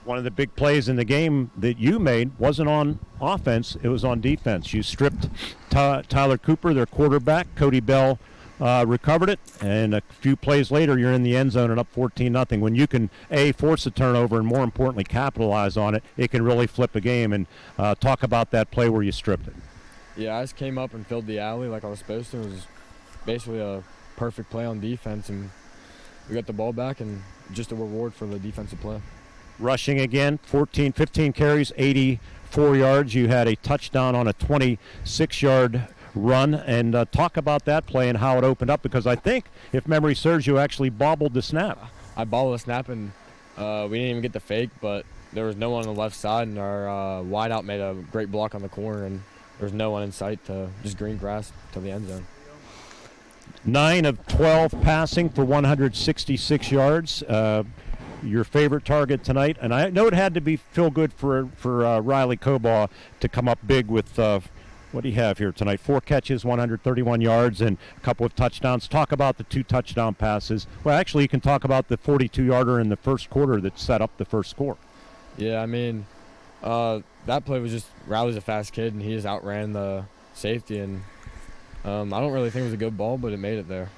one of the big plays in the game that you made wasn't on offense, it was on defense. You stripped Tyler Cooper, their quarterback. Cody Bell recovered it, and a few plays later you're in the end zone and up 14-0. When you can, A, force a turnover and more importantly capitalize on it, it can really flip a game. And talk about that play where you stripped it. Yeah, I just came up and filled the alley like I was supposed to. It was basically a perfect play on defense, and we got the ball back, and just a reward for the defensive play. Rushing again, 15 carries, 84 yards. You had a touchdown on a 26-yard run. And talk about that play and how it opened up, because I think, if memory serves, you actually bobbled the snap. I bobbled the snap, and we didn't even get the fake, but there was no one on the left side, and our wideout made a great block on the corner, and there was no one in sight to just green grass to the end zone. 9 of 12 passing for 166 yards. Your favorite target tonight, and I know it had to feel good for Riley Cobaugh to come up big with what do you have here tonight? 4 catches, 131 yards, and a couple of touchdowns. Talk about the 2 touchdown passes. Well, actually, you can talk about the 42-yarder in the first quarter that set up the first score. Yeah, I mean, that play was just, Riley's a fast kid, and he just outran the safety, and I don't really think it was a good ball, but it made it there.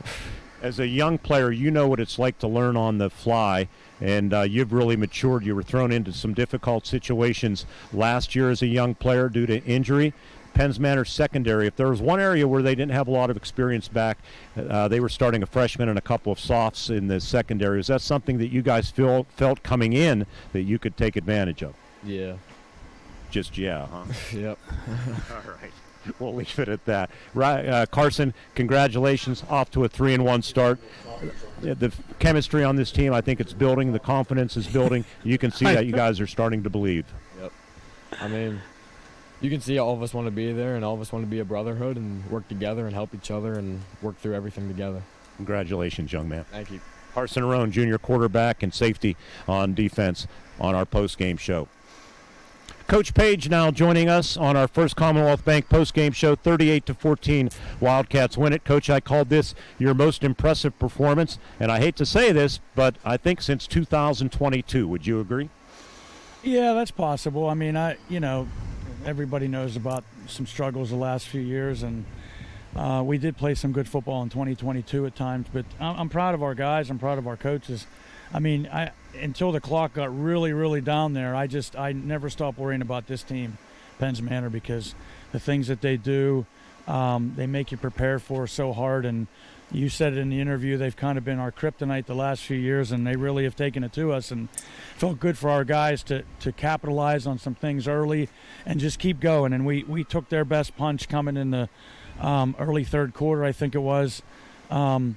As a young player, you know what it's like to learn on the fly, and you've really matured. You were thrown into some difficult situations last year as a young player due to injury. Penns Manor secondary, if there was one area where they didn't have a lot of experience back, they were starting a freshman and a couple of softs in the secondary. Is that something that you guys felt coming in that you could take advantage of? Yeah. Just yeah, huh? Yep. All right. We'll leave it at that. Carson, congratulations, off to a 3-1 start. The chemistry on this team, I think it's building. The confidence is building. You can see that you guys are starting to believe. Yep. I mean, you can see all of us want to be there, and all of us want to be a brotherhood and work together and help each other and work through everything together. Congratulations, young man. Thank you. Carson Roan, junior quarterback and safety on defense on our post-game show. Coach Page now joining us on our first Commonwealth Bank post-game show. 38-14, Wildcats win it. Coach, I called this your most impressive performance, and I hate to say this, but I think since 2022. Would you agree? Yeah, that's possible. I mean, everybody knows about some struggles the last few years, and we did play some good football in 2022 at times, but I'm proud of our guys. I'm proud of our coaches. I mean, until the clock got really, really down there, I never stopped worrying about this team, Penns Manor, because the things that they do, they make you prepare for so hard. And you said it in the interview, they've kind of been our kryptonite the last few years, and they really have taken it to us. And it felt good for our guys to capitalize on some things early and just keep going. And we took their best punch coming in the early third quarter, I think it was. And,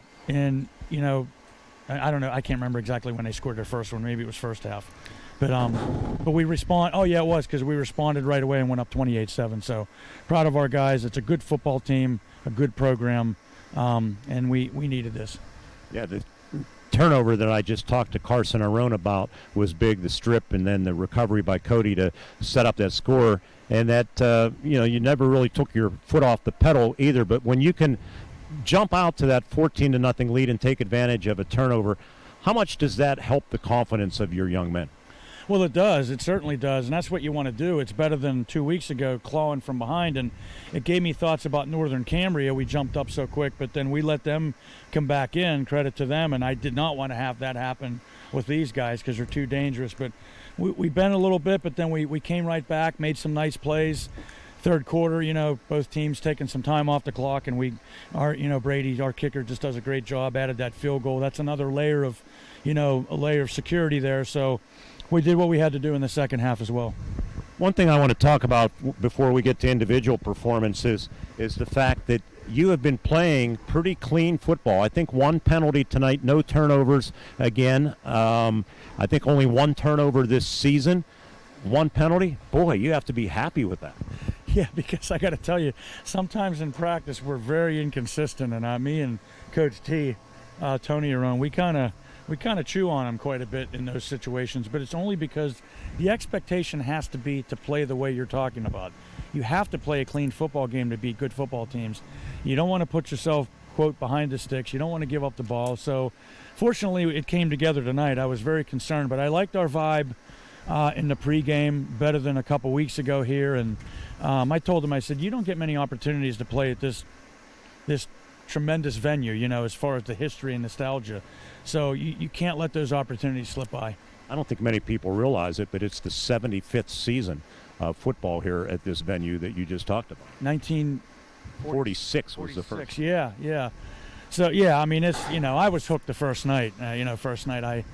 I don't know. I can't remember exactly when they scored their first one. Maybe it was first half. But we respond. Oh, yeah, it was, because we responded right away and went up 28-7. So proud of our guys. It's a good football team, a good program, and we needed this. Yeah, the turnover that I just talked to Carson Roan about was big, the strip, and then the recovery by Cody to set up that score. And that, you never really took your foot off the pedal either. But when you can jump out to that 14-0 lead and take advantage of a turnover, how much does that help the confidence of your young men? Well, it does. It certainly does, and that's what you want to do. It's better than 2 weeks ago clawing from behind, and it gave me thoughts about Northern Cambria. We jumped up so quick, but then we let them come back in, credit to them, and I did not want to have that happen with these guys because they're too dangerous. But we bent a little bit, but then we came right back, made some nice plays. third quarter, both teams taking some time off the clock, and Brady, our kicker, just does a great job, added that field goal. That's another layer of, a layer of security there. So we did what we had to do in the second half as well. One thing I want to talk about before we get to individual performances is the fact that you have been playing pretty clean football. I think one penalty tonight, no turnovers again. I think only one turnover this season. One penalty. Boy, you have to be happy with that. Yeah, because I got to tell you, sometimes in practice we're very inconsistent, and me and Coach T, Tony Aron, we kind of chew on him quite a bit in those situations. But it's only because the expectation has to be to play the way you're talking about. You have to play a clean football game to beat good football teams. You don't want to put yourself, quote, behind the sticks. You don't want to give up the ball. So, fortunately, it came together tonight. I was very concerned, but I liked our vibe in the pregame better than a couple weeks ago here, and I told him, I said, you don't get many opportunities to play at this tremendous venue, as far as the history and nostalgia. So you can't let those opportunities slip by. I don't think many people realize it, but it's the 75th season of football here at this venue that you just talked about. 1946 was the first. Yeah. So, yeah, I mean, it's, I was hooked the first night. First night I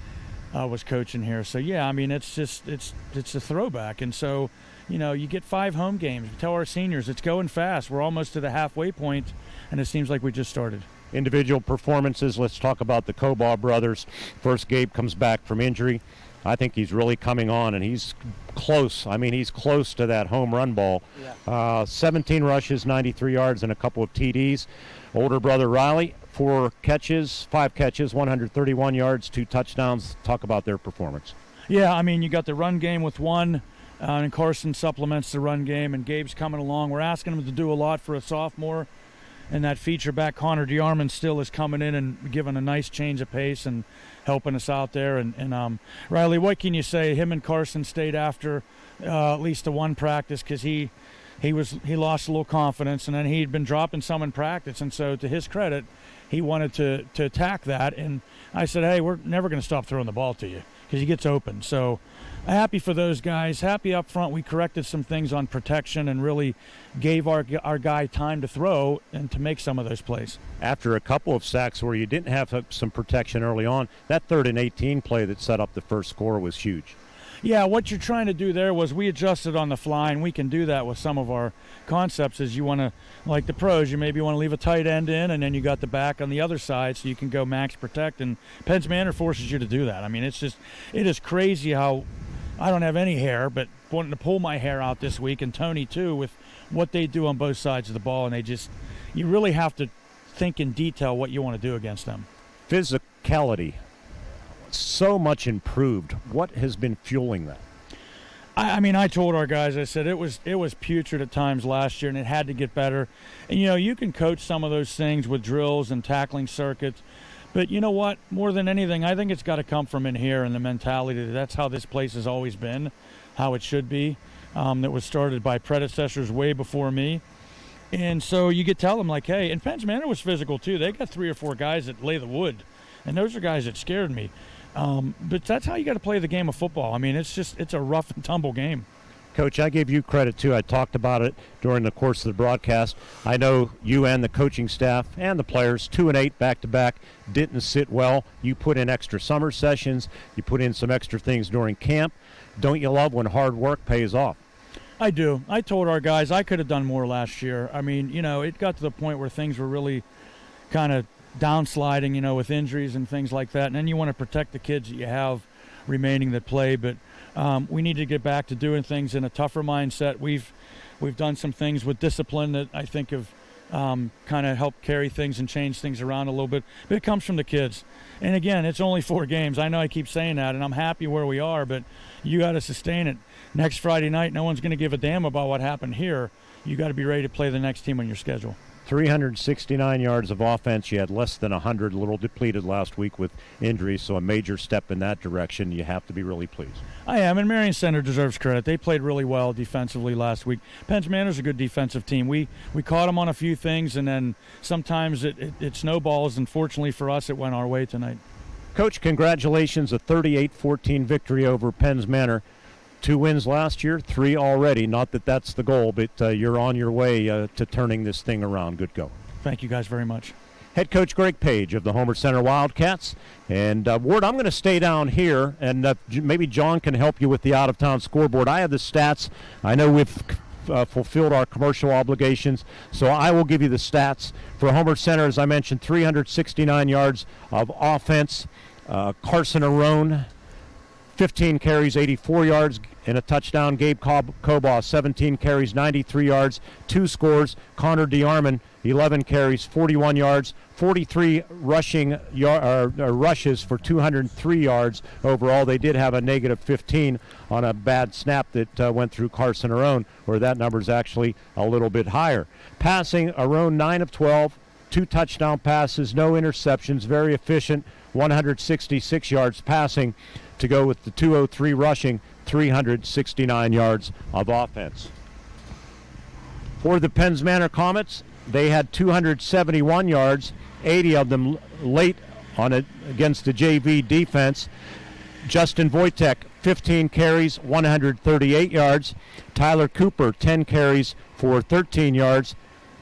was coaching here. So, yeah, I mean, it's a throwback. And so, you get 5 home games. We tell our seniors it's going fast. We're almost to the halfway point, and it seems like we just started. Individual performances, let's talk about the Cobaugh brothers. First, Gabe comes back from injury. I think he's really coming on, and he's close. I mean, he's close to that home run ball. Yeah. 17 rushes, 93 yards, and a couple of TDs. Older brother Riley, 5 catches, 131 yards, 2 touchdowns. Talk about their performance. Yeah, I mean, you got the run game with one, and Carson supplements the run game, and Gabe's coming along. We're asking him to do a lot for a sophomore, and that feature back, Connor DeArmond, still is coming in and giving a nice change of pace and helping us out there. And Riley, what can you say? Him and Carson stayed after at least the one practice because he lost a little confidence, and then he'd been dropping some in practice, and so to his credit, he wanted to attack that. And I said, hey, we're never going to stop throwing the ball to you because he gets open. So happy for those guys. Happy up front. We corrected some things on protection and really gave our guy time to throw and to make some of those plays. After a couple of sacks where you didn't have some protection early on, that 3rd and 18 play that set up the first score was huge. Yeah, what you're trying to do there was we adjusted on the fly, and we can do that with some of our concepts. Is you want to, like the pros, you maybe want to leave a tight end in, and then you got the back on the other side so you can go max protect, and Penn's Manor forces you to do that. I mean, it is crazy how I don't have any hair, but wanting to pull my hair out this week, and Tony too, with what they do on both sides of the ball, and you really have to think in detail what you want to do against them. Physicality. So much improved. What has been fueling that? I mean, I told our guys, I said it was putrid at times last year, and it had to get better. And, you can coach some of those things with drills and tackling circuits. But you know what? More than anything, I think it's got to come from in here and the mentality that that's how this place has always been, how it should be. That was started by predecessors way before me. And so you could tell them, like, hey, and Penn's Manor was physical too. They got 3 or 4 guys that lay the wood. And those are guys that scared me. But that's how you got to play the game of football. I mean, it's a rough and tumble game. Coach, I gave you credit, too. I talked about it during the course of the broadcast. I know you and the coaching staff and the players, 2-8 back-to-back, didn't sit well. You put in extra summer sessions. You put in some extra things during camp. Don't you love when hard work pays off? I do. I told our guys I could have done more last year. I mean, it got to the point where things were really kind of downsliding, with injuries and things like that. And then you want to protect the kids that you have remaining that play. But we need to get back to doing things in a tougher mindset. We've done some things with discipline that I think have kind of helped carry things and change things around a little bit. But it comes from the kids. And again, it's only 4 games. I know I keep saying that, and I'm happy where we are, but you got to sustain it. Next Friday night, no one's going to give a damn about what happened here. You got to be ready to play the next team on your schedule. 369 yards of offense. You had less than 100, a little depleted last week with injuries, so a major step in that direction. You have to be really pleased. I am, and Marion Center deserves credit. They played really well defensively last week. Penn's Manor's a good defensive team. We caught them on a few things, and then sometimes it snowballs, and fortunately for us, it went our way tonight. Coach, congratulations, a 38-14 victory over Penn's Manor. 2 wins last year, 3 already. Not that that's the goal, but you're on your way to turning this thing around. Good go. Thank you guys very much. Head coach Greg Page of the Homer Center Wildcats. And Ward, I'm going to stay down here, and maybe John can help you with the out-of-town scoreboard. I have the stats. I know we've fulfilled our commercial obligations, so I will give you the stats. For Homer Center, as I mentioned, 369 yards of offense. Carson Arone, 15 carries, 84 yards, and a touchdown. Gabe Cobaugh, 17 carries, 93 yards, 2 scores. Connor DeArmond, 11 carries, 41 yards, 43 rushes for 203 yards overall. They did have a negative 15 on a bad snap that went through Carson Arone, where that number is actually a little bit higher. Passing, Arone 9 of 12, 2 touchdown passes, no interceptions, very efficient, 166 yards passing to go with the 203 rushing, 369 yards of offense. For the Penns Manor Comets, they had 271 yards, 80 of them late on it against the JV defense. Justin Wojtek, 15 carries, 138 yards. Tyler Cooper, 10 carries for 13 yards.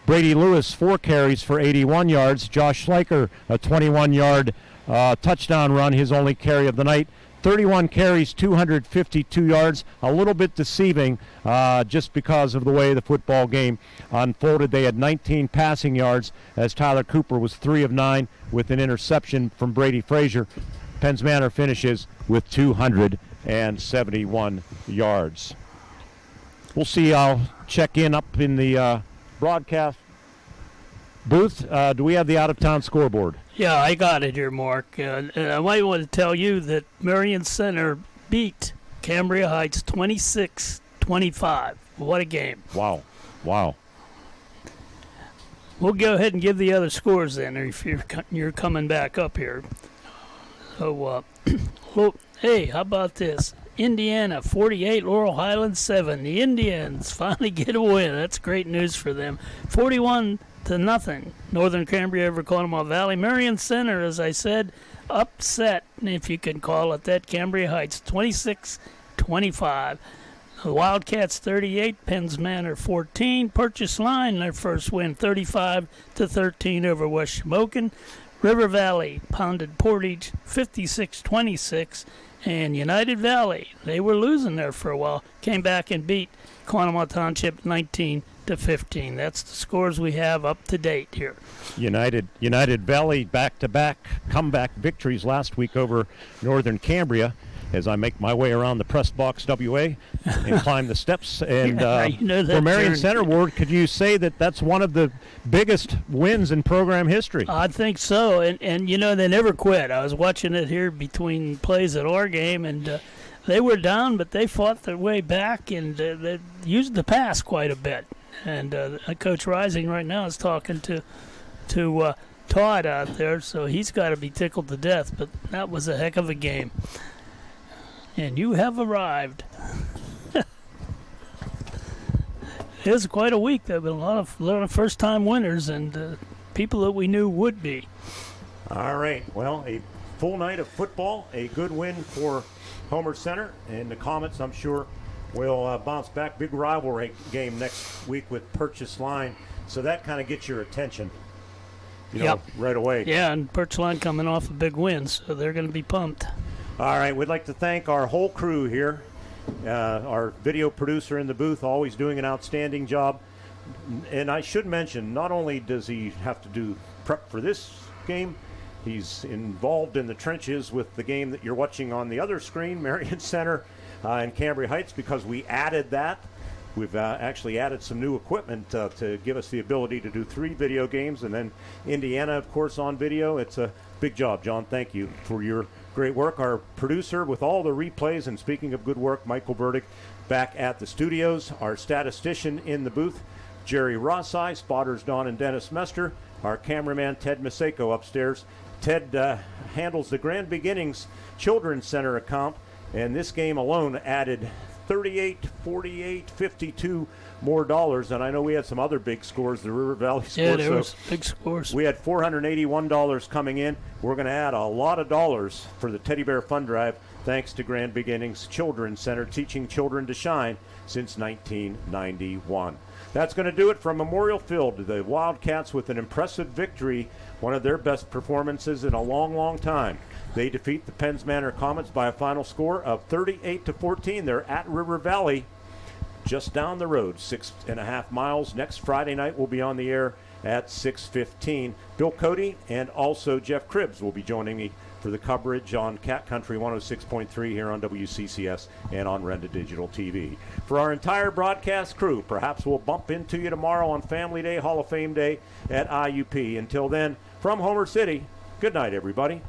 Brady Lewis, 4 carries for 81 yards. Josh Schleicher, a 21-yard touchdown run, his only carry of the night. 31 carries, 252 yards, a little bit deceiving just because of the way the football game unfolded. They had 19 passing yards as Tyler Cooper was 3 of 9 with an interception from Brady Frazier. Penns Manor finishes with 271 yards. We'll see. I'll check in up in the broadcast booth. Do we have the out-of-town scoreboard? Yeah, I got it here, Mark. And I might want to tell you that Marion Center beat Cambria Heights 26-25. What a game. Wow. Wow. We'll go ahead and give the other scores then if you're coming back up here. So, well, hey, how about this? Indiana 48, Laurel Highlands 7. The Indians finally get a win. That's great news for them. 41-0. Northern Cambria over Conemaugh Valley. Marion Center, as I said, upset, if you can call it that. Cambria Heights 26-25. The Wildcats 38, Penns Manor 14. Purchase Line, their first win, 35-13 over West Shamokin. River Valley pounded Portage 56-26. And United Valley, they were losing there for a while, came back and beat Conemaugh Township 19-15. That's the scores we have up to date here. United Valley back-to-back comeback victories last week over Northern Cambria. As I make my way around the press box WA and climb the steps. And for Marion Center, Ward, could you say that that's one of the biggest wins in program history? I think so. And you know, they never quit. I was watching it here between plays at our game, and they were down, but they fought their way back, and they used the pass quite a bit. And Coach Rising right now is talking to Todd out there, so he's got to be tickled to death. But that was a heck of a game. And you have arrived. It was quite a week. There have been a lot of first-time winners and people that we knew would be. All right. Well, a full night of football, a good win for Homer Center, and the Comets, I'm sure, will bounce back. Big rivalry game next week with Purchase Line, so that kind of gets your attention, right away. Yeah, and Purchase Line coming off a big win, so they're going to be pumped. All right, we'd like to thank our whole crew here. Our video producer in the booth, always doing an outstanding job. And I should mention, not only does he have to do prep for this game, he's involved in the trenches with the game that you're watching on the other screen, Marion Center and Cambria Heights, because we added that. We've actually added some new equipment to give us the ability to do 3 video games, and then Indiana, of course, on video. It's a big job, John. Thank you for your great work. Our producer with all the replays, and speaking of good work, Michael Burdick back at the studios. Our statistician in the booth, Jerry Rossai. Spotters Don and Dennis Mester. Our cameraman, Ted Maseko, upstairs. Ted handles the Grand Beginnings Children's Center account, and this game alone added 38, 48, 52 more dollars. And I know we had some other big scores, the River Valley scores. Yeah, there was big scores. We had $481 coming in. We're going to add a lot of dollars for the Teddy Bear Fund Drive thanks to Grand Beginnings Children's Center, teaching children to shine since 1991. That's going to do it from Memorial Field. The Wildcats with an impressive victory, one of their best performances in a long, long time. They defeat the Penns Manor Comets by a final score of 38-14. They're at River Valley, just down the road, 6.5 miles. Next Friday night, we'll be on the air at 6:15. Bill Cody and also Jeff Cribbs will be joining me for the coverage on Cat Country 106.3 here on WCCS and on Renda Digital TV. For our entire broadcast crew, perhaps we'll bump into you tomorrow on Family Day, Hall of Fame Day at IUP. Until then, from Homer City, good night, everybody.